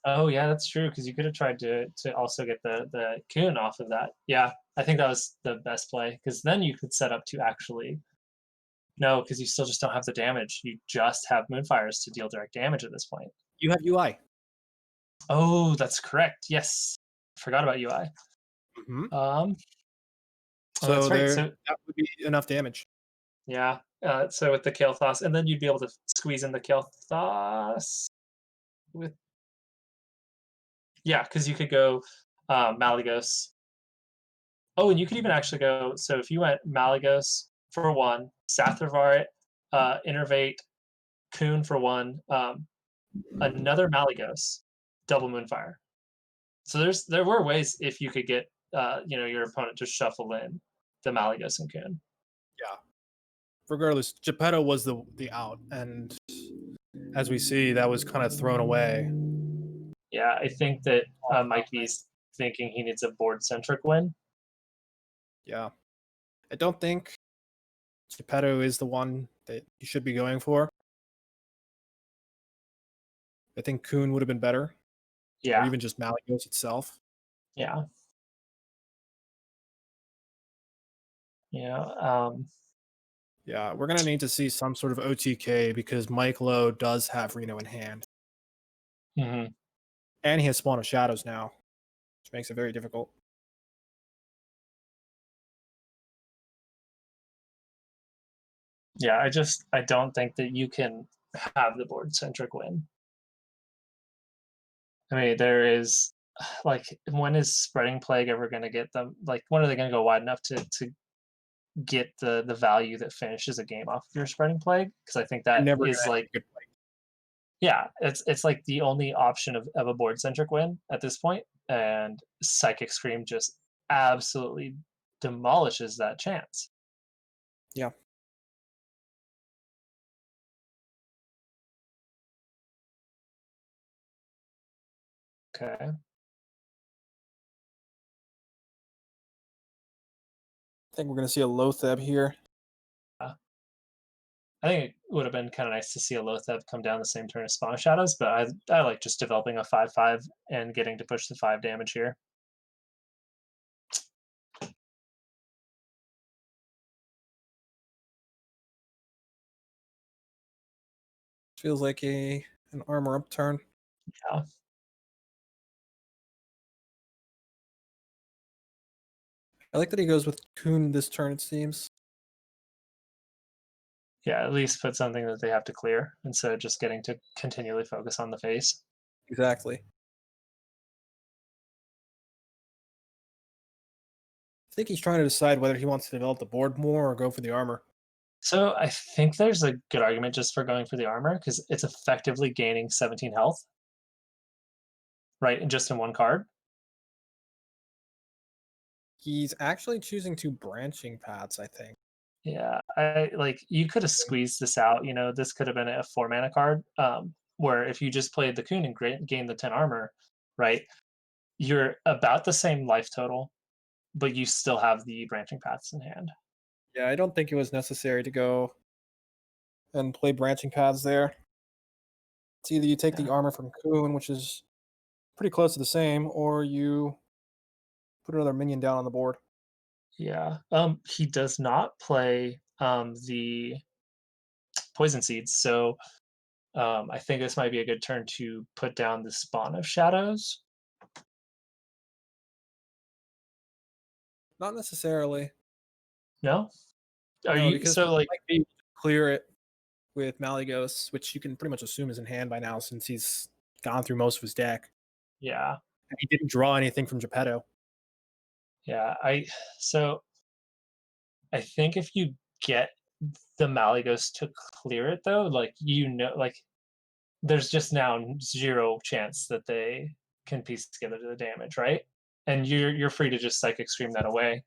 Oh yeah, that's true. Because you could have tried to also get the Kuhn off of that. Yeah, I think that was the best play. Because then you could set up to actually no, because you still just don't have the damage. You just have Moonfires to deal direct damage at this point. You have UI. Oh, that's correct. Yes, forgot about UI. Mm-hmm. Oh, that's right. So that would be enough damage. yeah. So with the Kael'thas, and then you'd be able to squeeze in the Kael'thas with. Yeah, because you could go Malygos. Oh, and you could even actually go. So if you went Malygos for 1, Sathravar, Innervate, Kuhn for 1, another Malygos, double Moonfire. So there were ways if you could get your opponent to shuffle in the Malygos and Kuhn. Yeah. Regardless, Geppetto was the out, and as we see, that was kind of thrown away. Yeah, I think that Mike V's thinking he needs a board-centric win. Yeah. I don't think Geppetto is the one that you should be going for. I think Kuhn would have been better. Yeah. Or even just Malygos itself. Yeah. Yeah, we're going to need to see some sort of OTK because MikeLowe does have Reno in hand. Mm-hmm. And he has Spawn of Shadows now, which makes it very difficult. Yeah, I don't think that you can have the board-centric win. I mean, there is, like, when is Spreading Plague ever going to get them? Like, when are they going to go wide enough to get the value that finishes a game off of your Spreading Plague? Because I think that Never is like, good play. yeah, it's like the only option of a board-centric win at this point, and Psychic Scream just absolutely demolishes that chance. Yeah. Okay. I think we're going to see a Lotheb here. I think it would have been kind of nice to see a Lotheb come down the same turn as Spawn of Shadows, but I like just developing a 5/5 and getting to push the 5 damage here. Feels like an armor up turn. Yeah. I like that he goes with Kuhn this turn, it seems. Yeah, at least put something that they have to clear instead of just getting to continually focus on the face. Exactly. I think he's trying to decide whether he wants to develop the board more or go for the armor. So I think there's a good argument just for going for the armor because it's effectively gaining 17 health, right? And just in one card. He's actually choosing 2 branching paths, I think. Yeah, you could have squeezed this out. This could have been a 4 mana card, where if you just played the Kuhn and gained the 10 armor, right? You're about the same life total, but you still have the branching paths in hand. Yeah, I don't think it was necessary to go and play branching paths there. It's either you take the armor from Kuhn, which is pretty close to the same, or you put another minion down on the board. Yeah. He does not play the poison seeds, so I think this might be a good turn to put down the Spawn of Shadows. Not necessarily. No? Are No, you because so he like might be able to clear it with Malygos, which you can pretty much assume is in hand by now since he's gone through most of his deck. yeah. And he didn't draw anything from Geppetto. Yeah, I think if you get the Malygos to clear it, though, like, like, there's just now 0 chance that they can piece together the damage, right? And you're free to just Psychic Scream that away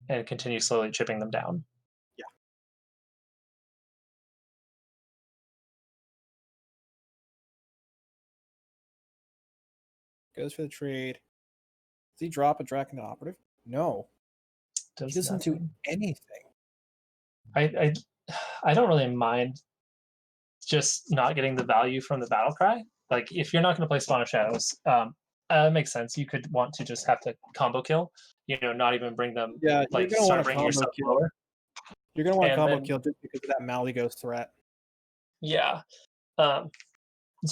and continue slowly chipping them down. Yeah. Goes for the trade. Does he drop a Draconid Operative? No. He doesn't do anything. I I don't really mind just not getting the value from the battle cry. Like, if you're not going to play Spawn of Shadows, it makes sense. You could want to just have to combo kill. Not even bring them. Yeah, like, you're gonna want start to bringing combo yourself kill. lower. You're gonna want to And combo then- kill just because of that Malygos threat. Yeah. So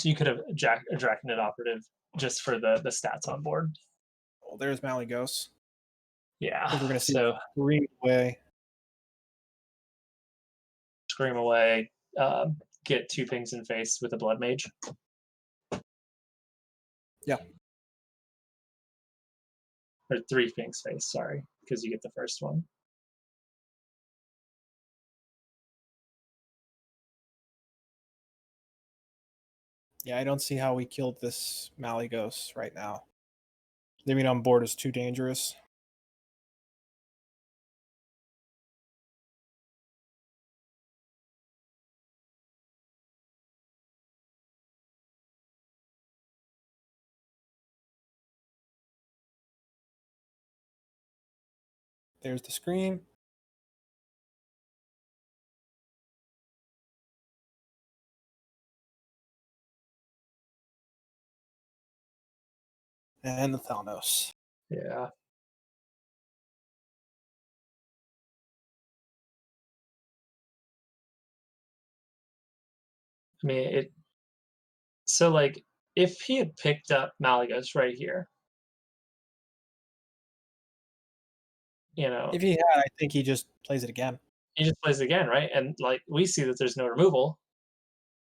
you could have a Draconid Operative just for the stats on board. Well, there's Malygos. Yeah. I think we're gonna see So Scream away. Scream away. Get 2 pings in face with a Blood Mage. Yeah. Or 3 pings face, sorry, because you get the first one. Yeah, I don't see how we killed this Malygos right now. Leaving it on board is too dangerous. There's the Scream. And the Thalnos. Yeah. I mean, so, like, if he had picked up Malygos right here, If he had, I think he just plays it again. he just plays again, right? And, like, we see that there's no removal,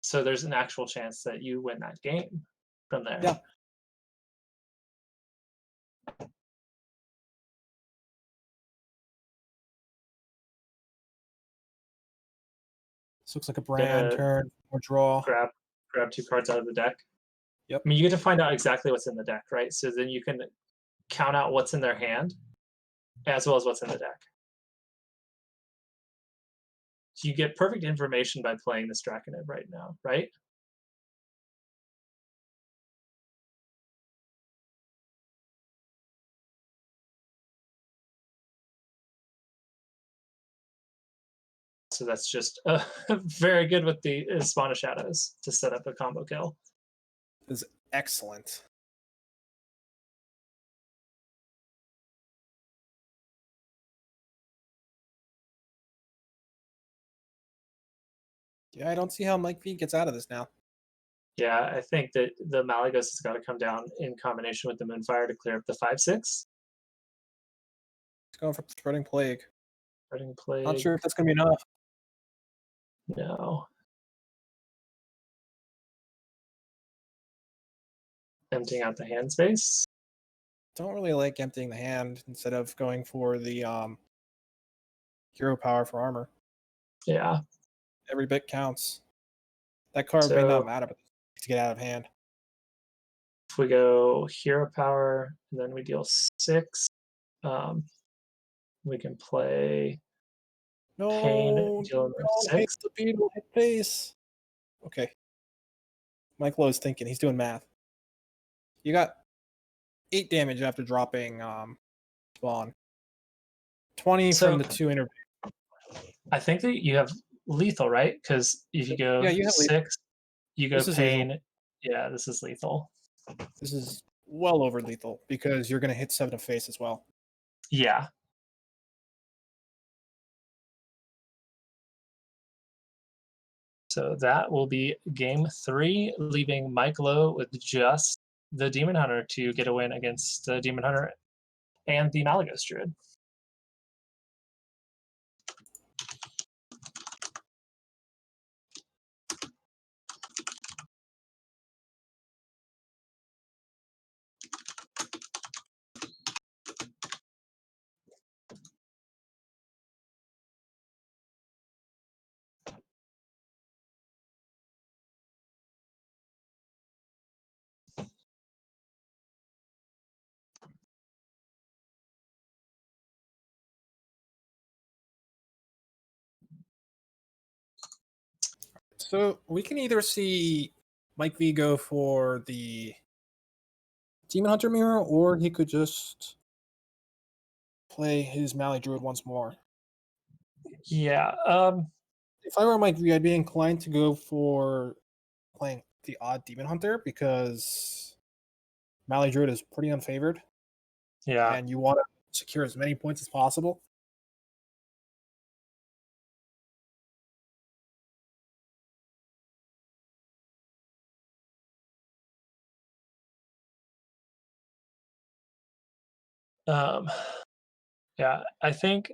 so there's an actual chance that you win that game from there. Yeah. This looks like a brand turn or draw. Grab 2 cards out of the deck. Yep. I mean, you get to find out exactly what's in the deck, right? So then you can count out what's in their hand as well as what's in the deck. So you get perfect information by playing this Draconid right now, right? So that's just very good with the Spawn of Shadows to set up a combo kill. This is excellent. Yeah, I don't see how Mike V gets out of this now. Yeah, I think that the Malygos has got to come down in combination with the Moonfire to clear up the 5/6. He's going for Spreading Plague. Spreading Plague. Not sure if that's going to be enough. No. Emptying out the hand space. Don't really like emptying the hand instead of going for the hero power for armor. Yeah. Every bit counts. That card may not matter, but to get out of hand. If we go hero power, and then we deal 6, we can play Pain, dealing with 6. The beetle hit face. Okay. MikeLowe's thinking. He's doing math. You got 8 damage after dropping Spawn. 20 from the 2 interviews. I think that you have lethal, right? Because if you go you have 6, you go Pain. Lethal. Yeah, this is lethal. This is well over lethal because you're going to hit 7 of face as well. Yeah. So that will be game 3, leaving MikeLowe with just the Demon Hunter to get a win against the Demon Hunter and the Malygos Druid. So we can either see Mike V go for the Demon Hunter mirror, or he could just play his Mally Druid once more. Yeah. If I were Mike V, I'd be inclined to go for playing the odd Demon Hunter because Mally Druid is pretty unfavored, Yeah. and you want to secure as many points as possible. Yeah, I think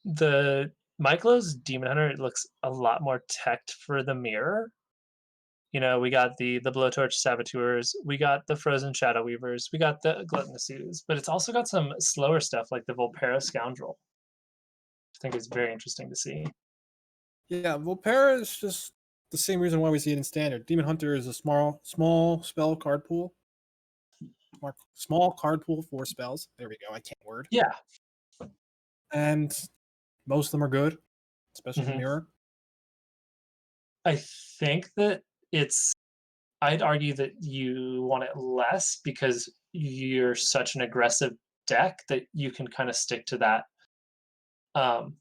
the MikeLowe's Demon Hunter looks a lot more teched for the mirror. You know, we got the Blowtorch Saboteurs, we got the Frozen Shadow Weavers, we got the Gluttonous Ooze, but it's also got some slower stuff like the Volpera Scoundrel. I think it's very interesting to see. Yeah, Volpera is just the same reason why we see it in standard. Demon Hunter is a small spell card pool. Small card pool for spells. There we go. I can't word. Yeah. And most of them are good, especially the Mhm. mirror. I think that I'd argue that you want it less because you're such an aggressive deck that you can kind of stick to um,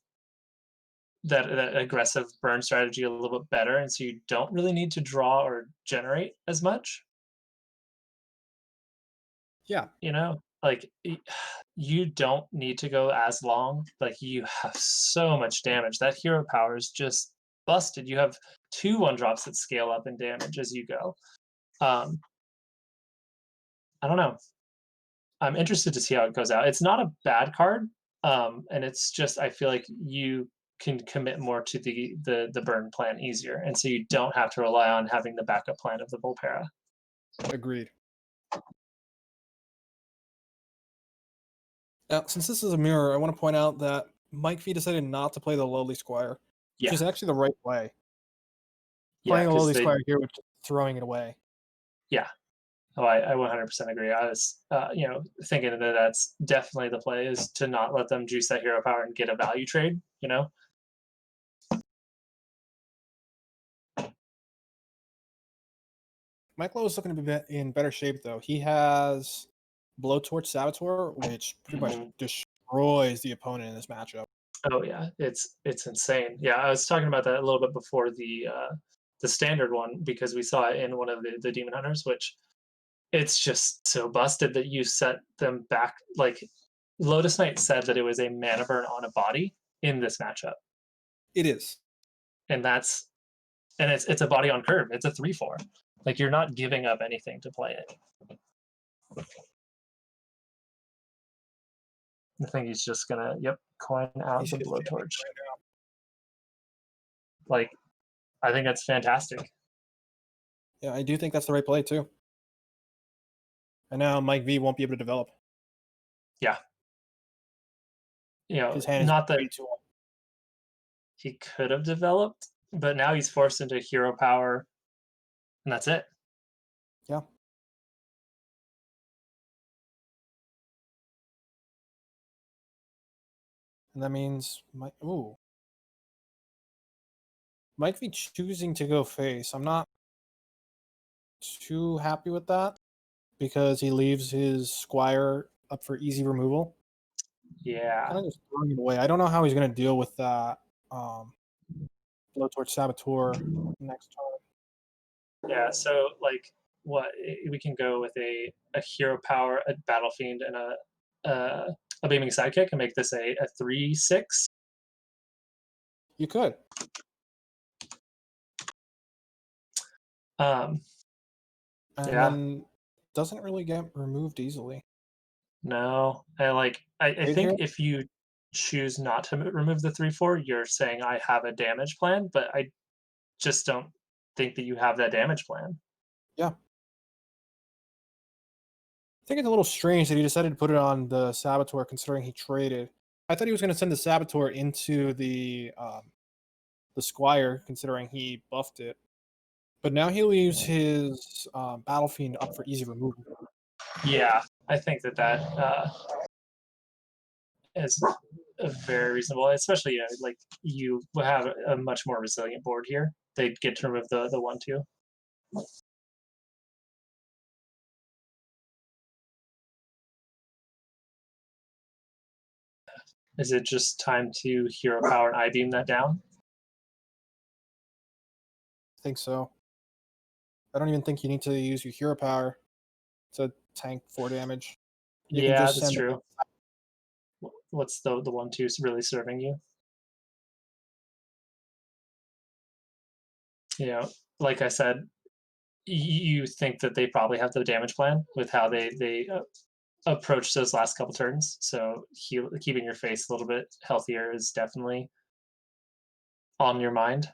that aggressive burn strategy a little bit better, and so you don't really need to draw or generate as much. Yeah. You know, like you don't need to go as long. Like you have so much damage. That hero power is just busted. You have 2 1-drops that scale up in damage as you go. I don't know. I'm interested to see how it goes out. It's not a bad card, and it's just I feel like you can commit more to the burn plan easier, and so you don't have to rely on having the backup plan of the Volpera. Agreed. Now, since this is a mirror, I want to point out that Mike V decided not to play the Lowly Squire, which is actually the right play. Playing a Lowly Squire here was throwing it away. Yeah. Oh, I 100% agree. I was, thinking that that's definitely the play is to not let them juice that hero power and get a value trade. You know. MikeLowe is looking to be in better shape, though. He has Blowtorch Saboteur, which pretty much destroys the opponent in this matchup. Oh yeah, it's insane. Yeah, I was talking about that a little bit before the standard one because we saw it in one of the Demon Hunters, which it's just so busted that you set them back. Like LotusKnight said that it was a mana burn on a body in this matchup. It is, and it's a body on curve. It's a 3/4. Like you're not giving up anything to play it. I think he's just gonna coin out the Blowtorch. Like I think that's fantastic. Yeah, I do think that's the right play too. And now Mike V won't be able to develop. Yeah. You know, his hand is not that way too long. He could have developed, but now he's forced into hero power, and that's it. Yeah. And that means Mike V choosing to go face. I'm not too happy with that because he leaves his Squire up for easy removal. Yeah. Kind of just throwing it away. I don't know how he's going to deal with that Blowtorch Saboteur next turn. Yeah, so like what we can go with a hero power, a battle fiend, and a beaming sidekick and make this a 3/6. You could. And then doesn't really get removed easily. No, I think if you choose not to remove the 3/4, you're saying I have a damage plan, but I just don't think that you have that damage plan. Yeah. I think it's a little strange that he decided to put it on the Saboteur considering he traded. I thought he was going to send the Saboteur into the Squire considering he buffed it. But now he leaves his Battle Fiend up for easy removal. Yeah, I think that is very reasonable, especially like you will have a much more resilient board here. They get to remove the 1/2. Is it just time to hero power and I-beam that down? I think so. I don't even think you need to use your hero power to tank 4 damage. You can Yeah, just that's send true. What's the 1/2 really serving you? Like I said, you think that they probably have the damage plan with how they approach those last couple turns. So keeping your face a little bit healthier is definitely on your mind.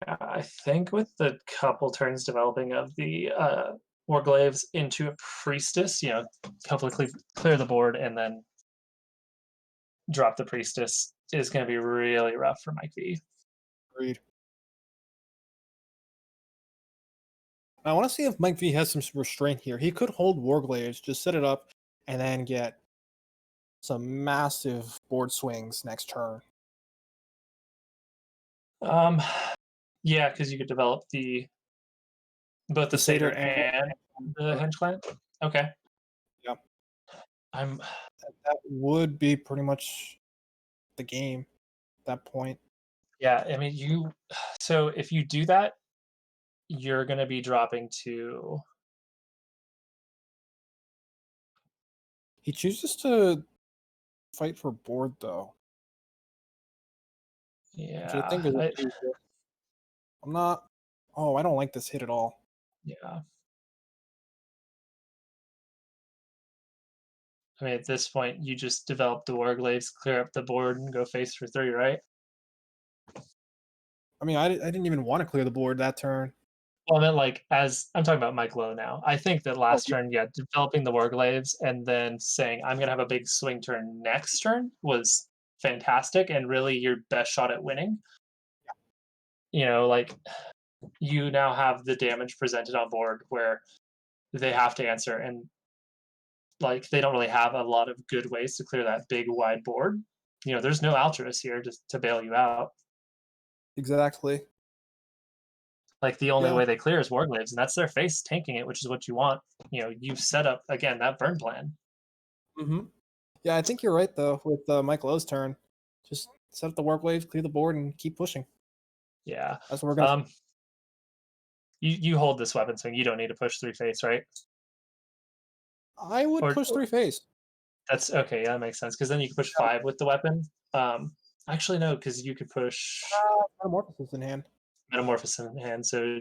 I think with the couple turns developing of the Warglaives into a priestess, hopefully clear the board and then drop the priestess is going to be really rough for Mike V. Agreed. I want to see if Mike V has some restraint here. He could hold Warglaives, just set it up, and then get some massive board swings next turn. Yeah, because you could develop both the satyr and the henge clan. Okay. Yep. I'm That would be pretty much the game at that point. Yeah, I mean so if you do that, you're gonna be dropping to He chooses to fight for board though. Which I think is I'm not I don't like this hit at all. yeah. I mean, at this point, you just develop the Warglaives, clear up the board, and go face for 3, right? I mean, I didn't even want to clear the board that turn. Well, then, like, as I'm talking about MikeLowe now, I think that last turn, developing the Warglaives and then saying, I'm going to have a big swing turn next turn was fantastic and really your best shot at winning. Like, you now have the damage presented on board where they have to answer, and like they don't really have a lot of good ways to clear that big wide board. There's no Altruist here to bail you out. Exactly. Like the only way they clear is Warglaives, and that's their face tanking it, which is what you want. You've set up again that burn plan. Mm-hmm. Yeah, I think you're right though with MikeLowe's turn. Just set up the Warglaives, clear the board, and keep pushing. Yeah, that's what we're gonna. You hold this weapon swing. You don't need to push 3 face, right? I would push 3 face. That's okay. Yeah, that makes sense because then you can push 5 with the weapon. Actually, no, because you could push Metamorphosis in hand. Metamorphosis in hand. So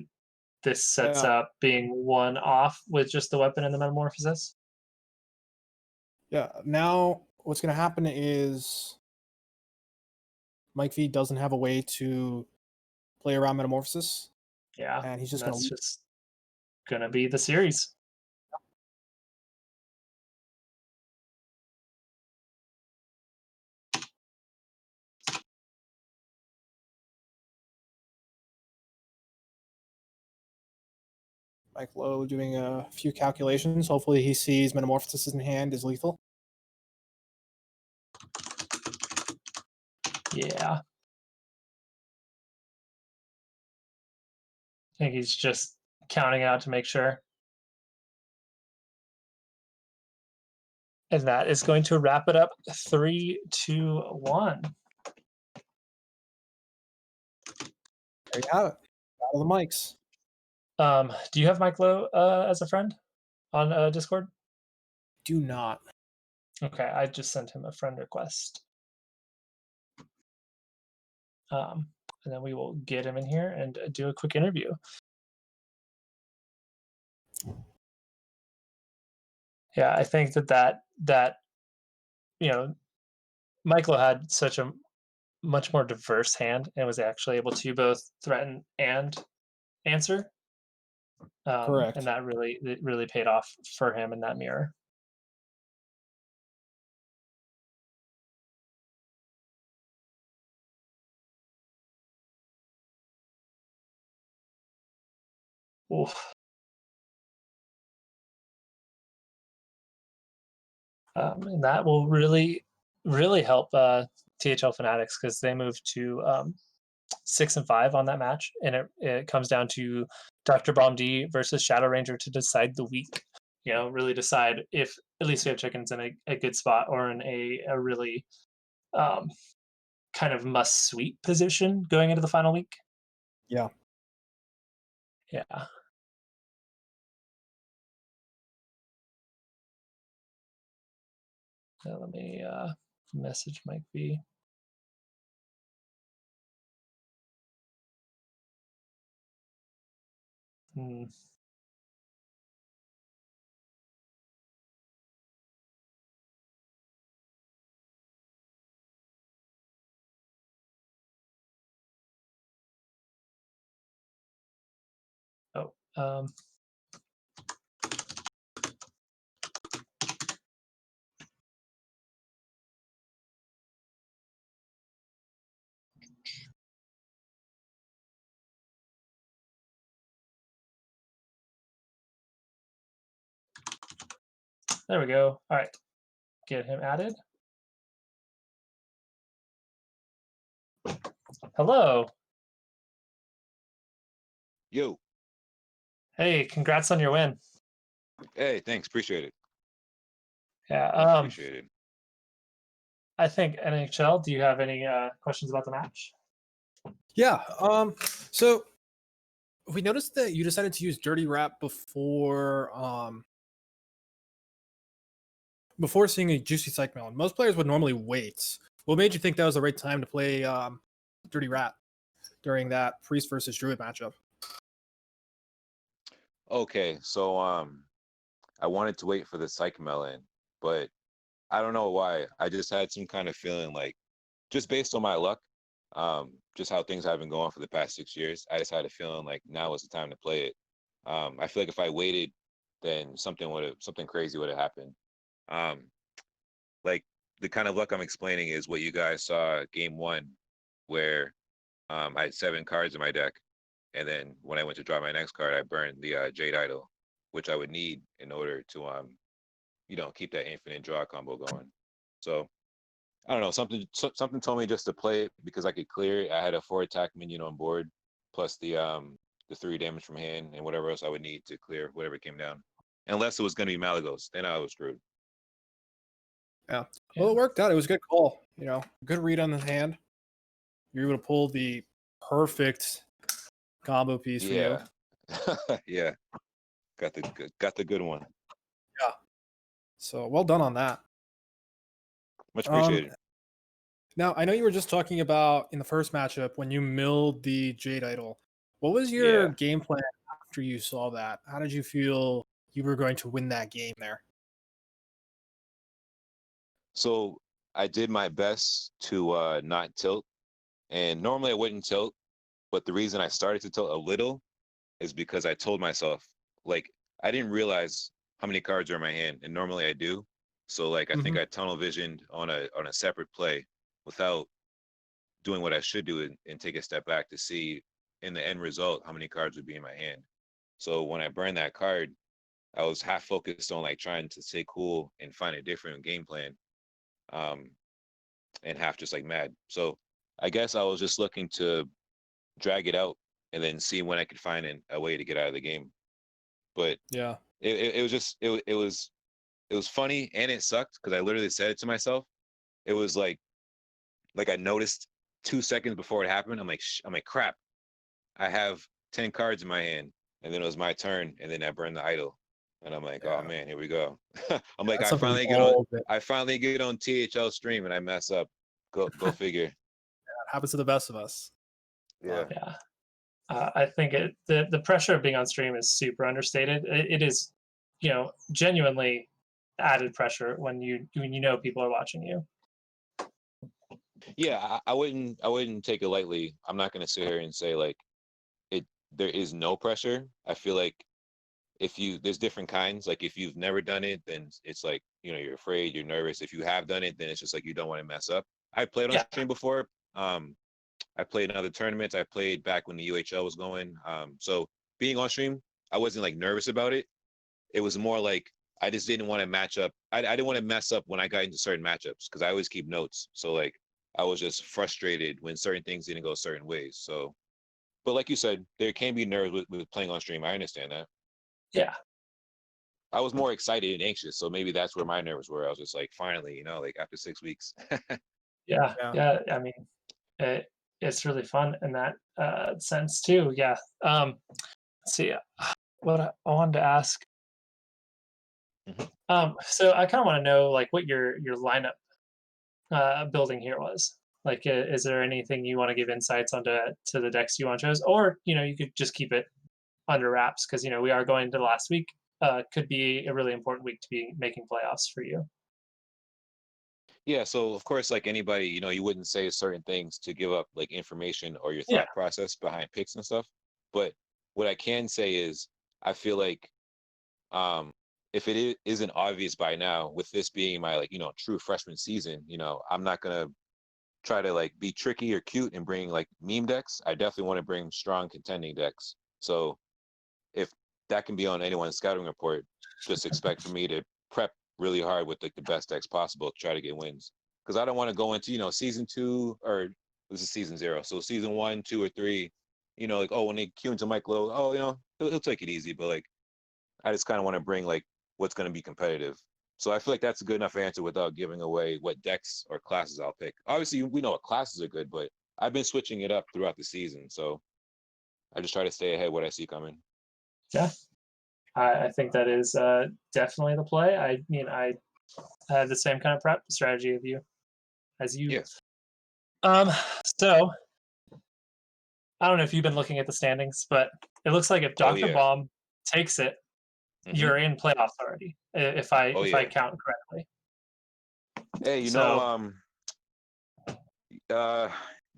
this sets up being 1 off with just the weapon and the Metamorphosis. Yeah. Now what's going to happen is Mike V doesn't have a way to play around Metamorphosis. Yeah, and he's just gonna be the series. MikeLowe doing a few calculations. Hopefully he sees Metamorphosis in hand is lethal. Yeah. I think he's just counting out to make sure. And that is going to wrap it up 3, 2, 1. There you have it. Out of the mics. Do you have MikeLowe as a friend on Discord? Do not. Okay, I just sent him a friend request. And then we will get him in here and do a quick interview. Yeah, I think that MikeLowe had such a much more diverse hand and was actually able to both threaten and answer. Correct. And that really paid off for him in that mirror. Oof. And that will really, really help THL Fanatics because they moved to 6-5 on that match, and it comes down to Dr. Bomb D versus Shadow Ranger to decide the week. Really decide if at least we have chickens in a good spot or in a really kind of must sweep position going into the final week. Yeah. Yeah. Let me message Mike V. Hmm. Oh, there we go. All right, get him added. Hello. Yo. Hey, congrats on your win. Hey, thanks. Appreciate it. Yeah. Appreciate it. I think NHL. Do you have any questions about the match? Yeah. So we noticed that you decided to use Dirty Rap before seeing a Juicy Psych Melon. Most players would normally wait. What made you think that was the right time to play Dirty Rap during that Priest versus Druid matchup? Okay, so I wanted to wait for the Psych Melon, but I don't know why. I just had some kind of feeling like, just based on my luck, just how things have been going for the past 6 years, I just had a feeling like now was the time to play it. I feel like if I waited, then something crazy would have happened. Like the kind of luck I'm explaining is what you guys saw game 1, where I had 7 cards in my deck, and then when I went to draw my next card, I burned the Jade Idol, which I would need in order to keep that infinite draw combo going. So I don't know, something told me just to play it because I could clear it. I had a 4 attack minion on board, plus the 3 damage from hand and whatever else I would need to clear whatever came down. Unless it was gonna be Malagos, then I was screwed. Yeah. Well, it worked out. It was a good call. Good read on the hand. You're able to pull the perfect combo piece for you. Yeah. Got the good one. Yeah. So well done on that. Much appreciated. Now, I know you were just talking about in the first matchup when you milled the Jade Idol. What was your game plan after you saw that? How did you feel you were going to win that game there? So I did my best to not tilt. And normally I wouldn't tilt, but the reason I started to tilt a little is because I told myself, like, I didn't realize how many cards are in my hand, and normally I do. So like I think I tunnel visioned on a separate play without doing what I should do and take a step back to see in the end result how many cards would be in my hand. So when I burned that card, I was half focused on like trying to stay cool and find a different game plan, and half just like mad. So I guess I was just looking to drag it out and then see when I could find a way to get out of the game. But yeah, it was just it was funny and it sucked because I literally said it to myself. It was like I noticed 2 seconds before it happened. I'm like crap. I have 10 cards in my hand, and then it was my turn, and then I burned the idol, and I'm like, oh man, here we go. I'm like, I finally get on THL stream and I mess up. Go figure. It happens to the best of us. Yeah. Yeah. I think the pressure of being on stream is super understated. It is, genuinely added pressure when you know people are watching you. Yeah, I wouldn't take it lightly. I'm not gonna sit here and say like there is no pressure. I feel like there's different kinds. Like if you've never done it, then it's like, you're afraid, you're nervous. If you have done it, then it's just like you don't want to mess up. I played on stream before. I played in other tournaments. I played back when the UHL was going. So being on stream, I wasn't like nervous about it. It was more like I just didn't want to match up. I didn't want to mess up when I got into certain matchups because I always keep notes. So like I was just frustrated when certain things didn't go certain ways. So, but like you said, there can be nerves with playing on stream. I understand that. Yeah. I was more excited and anxious, so maybe that's where my nerves were. I was just like, finally, like after 6 weeks. Yeah. Yeah. Yeah. I mean, it's really fun in that sense too. Yeah. Let's see. What I wanted to ask. Mhm. So I kind of want to know like what your lineup building here was. Like, is there anything you want to give insights onto to the decks you want to choose, or you could just keep it under wraps because we are going to the last week. Could be a really important week to be making playoffs for you. Yeah, so of course, like anybody, you wouldn't say certain things to give up like information or your Yeah. thought process behind picks and stuff. But what I can say is, I feel like if it isn't obvious by now, with this being my like true freshman season, I'm not gonna try to like be tricky or cute and bring like meme decks. I definitely want to bring strong contending decks. So if that can be on anyone's scouting report, just expect for me to prep really hard with like the best decks possible to try to get wins. Because I don't want to go into season 2 or this is season 0, so season 1, 2, or 3. Like when they cue into MikeLowe, he'll take it easy, but like I just kind of want to bring like what's going to be competitive. So I feel like that's a good enough answer without giving away what decks or classes I'll pick. Obviously, we know what classes are good, but I've been switching it up throughout the season, so I just try to stay ahead what I see coming. Yeah, I think that is definitely the play. I mean, I had the same kind of prep strategy as you. Yeah. So I don't know if you've been looking at the standings, but it looks like if Dr. yeah. Bomb takes it, Mhm. you're in playoffs already. If I yeah. count correctly. Hey, So-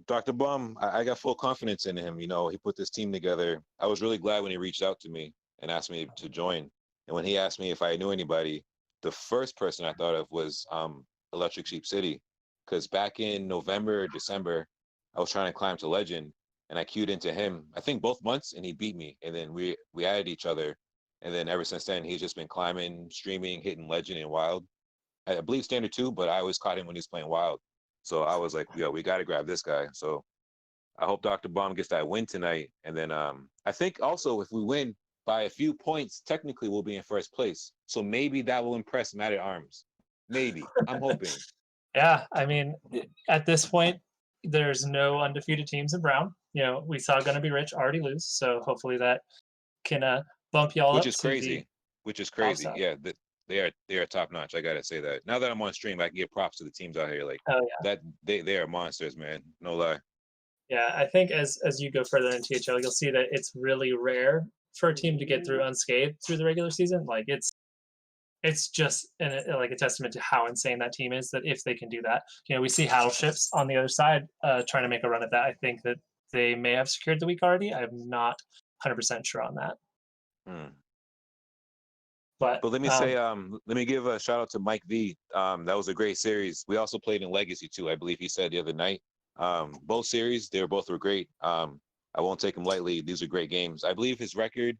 Dr. Bum, I got full confidence in him. He put this team together. I was really glad when he reached out to me and asked me to join. And when he asked me if I knew anybody, the first person I thought of was Electric Sheep City. Because back in November or December, I was trying to climb to Legend and I queued into him, I think both months, and he beat me. And then we added each other. And then ever since then, he's just been climbing, streaming, hitting Legend and Wild. I believe Standard 2, but I always caught him when he was playing Wild. So I was like, we got to grab this guy. So I hope Dr. Bomb gets that win tonight. And then I think also if we win by a few points, technically we'll be in first place. So maybe that will impress Mad at Arms. Maybe. I'm hoping. Yeah, I mean, at this point, there's no undefeated teams in Brown. We saw Gonna Be Rich already lose, so hopefully that can bump y'all Which up is to crazy. Which is crazy. outside. Yeah, they are top notch. I gotta say that. Now that I'm on stream, I can give props to the teams out here. Like Oh yeah, that, they are monsters, man. No lie. yeah. I think as you go further in THL, you'll see that it's really rare for a team to get through unscathed through the regular season. Like it's just like a testament to how insane that team is. That if they can do that, we see Hattle Ships on the other side trying to make a run at that. I think that they may have secured the week already. I'm not 100% sure on that. Hmm. But let me say, let me give a shout out to Mike V. That was a great series. We also played in Legacy too, I believe he said the other night. Both series, both were great. I won't take them lightly. These are great games. I believe his record,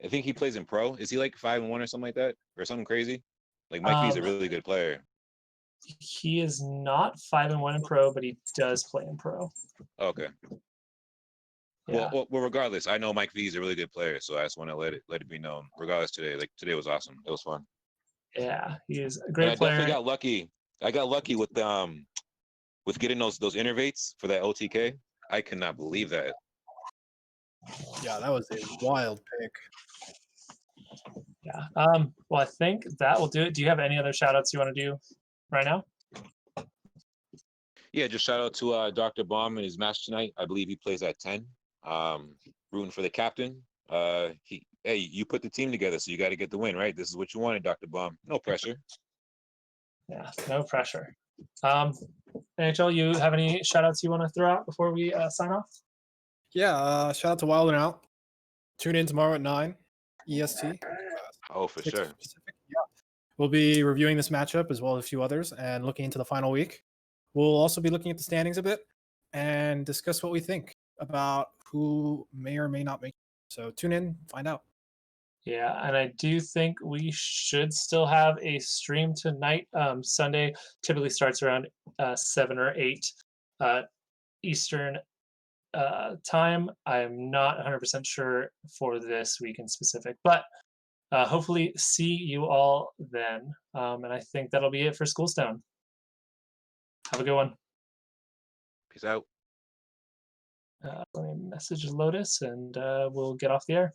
I think he plays in pro. Is he like 5-1 or something like that? Or something crazy? Like Mike V's a really good player. He is not 5-1 in pro, but he does play in pro. Okay. Yeah. Well, regardless, I know Mike V is a really good player, so I just want to let it be known. Regardless, today was awesome. It was fun. Yeah, he is a And great I player. definitely got lucky. I got lucky with getting those innervates for that OTK. I cannot believe that. Yeah, that was a wild pick. Yeah. Well, I think that will do it. Do you have any other shout outs you want to do right now? Yeah, just shout out to Dr. Baum and his match tonight. I believe he plays at 10. Rooting for the captain. Hey, you put the team together, so you got to get the win, right? This is what you wanted, Dr. Baum. No pressure. Yeah, no pressure. NHL, you have any shout outs you want to throw out before we sign off? Yeah, shout out to Wild and Out. Tune in tomorrow at 9 EST. Oh, for sure. Pacific. Yeah. We'll be reviewing this matchup as well as a few others and looking into the final week. We'll also be looking at the standings a bit and discuss what we think about who may or may not make it. So tune in, find out. Yeah, and I do think we should still have a stream tonight. Sunday typically starts around 7 or 8 Eastern time. I am not 100% sure for this week in specific, but hopefully see you all then. And I think that'll be it for Schoolstone. Have a good one. Peace out. Let me message Lotus and we'll get off the air.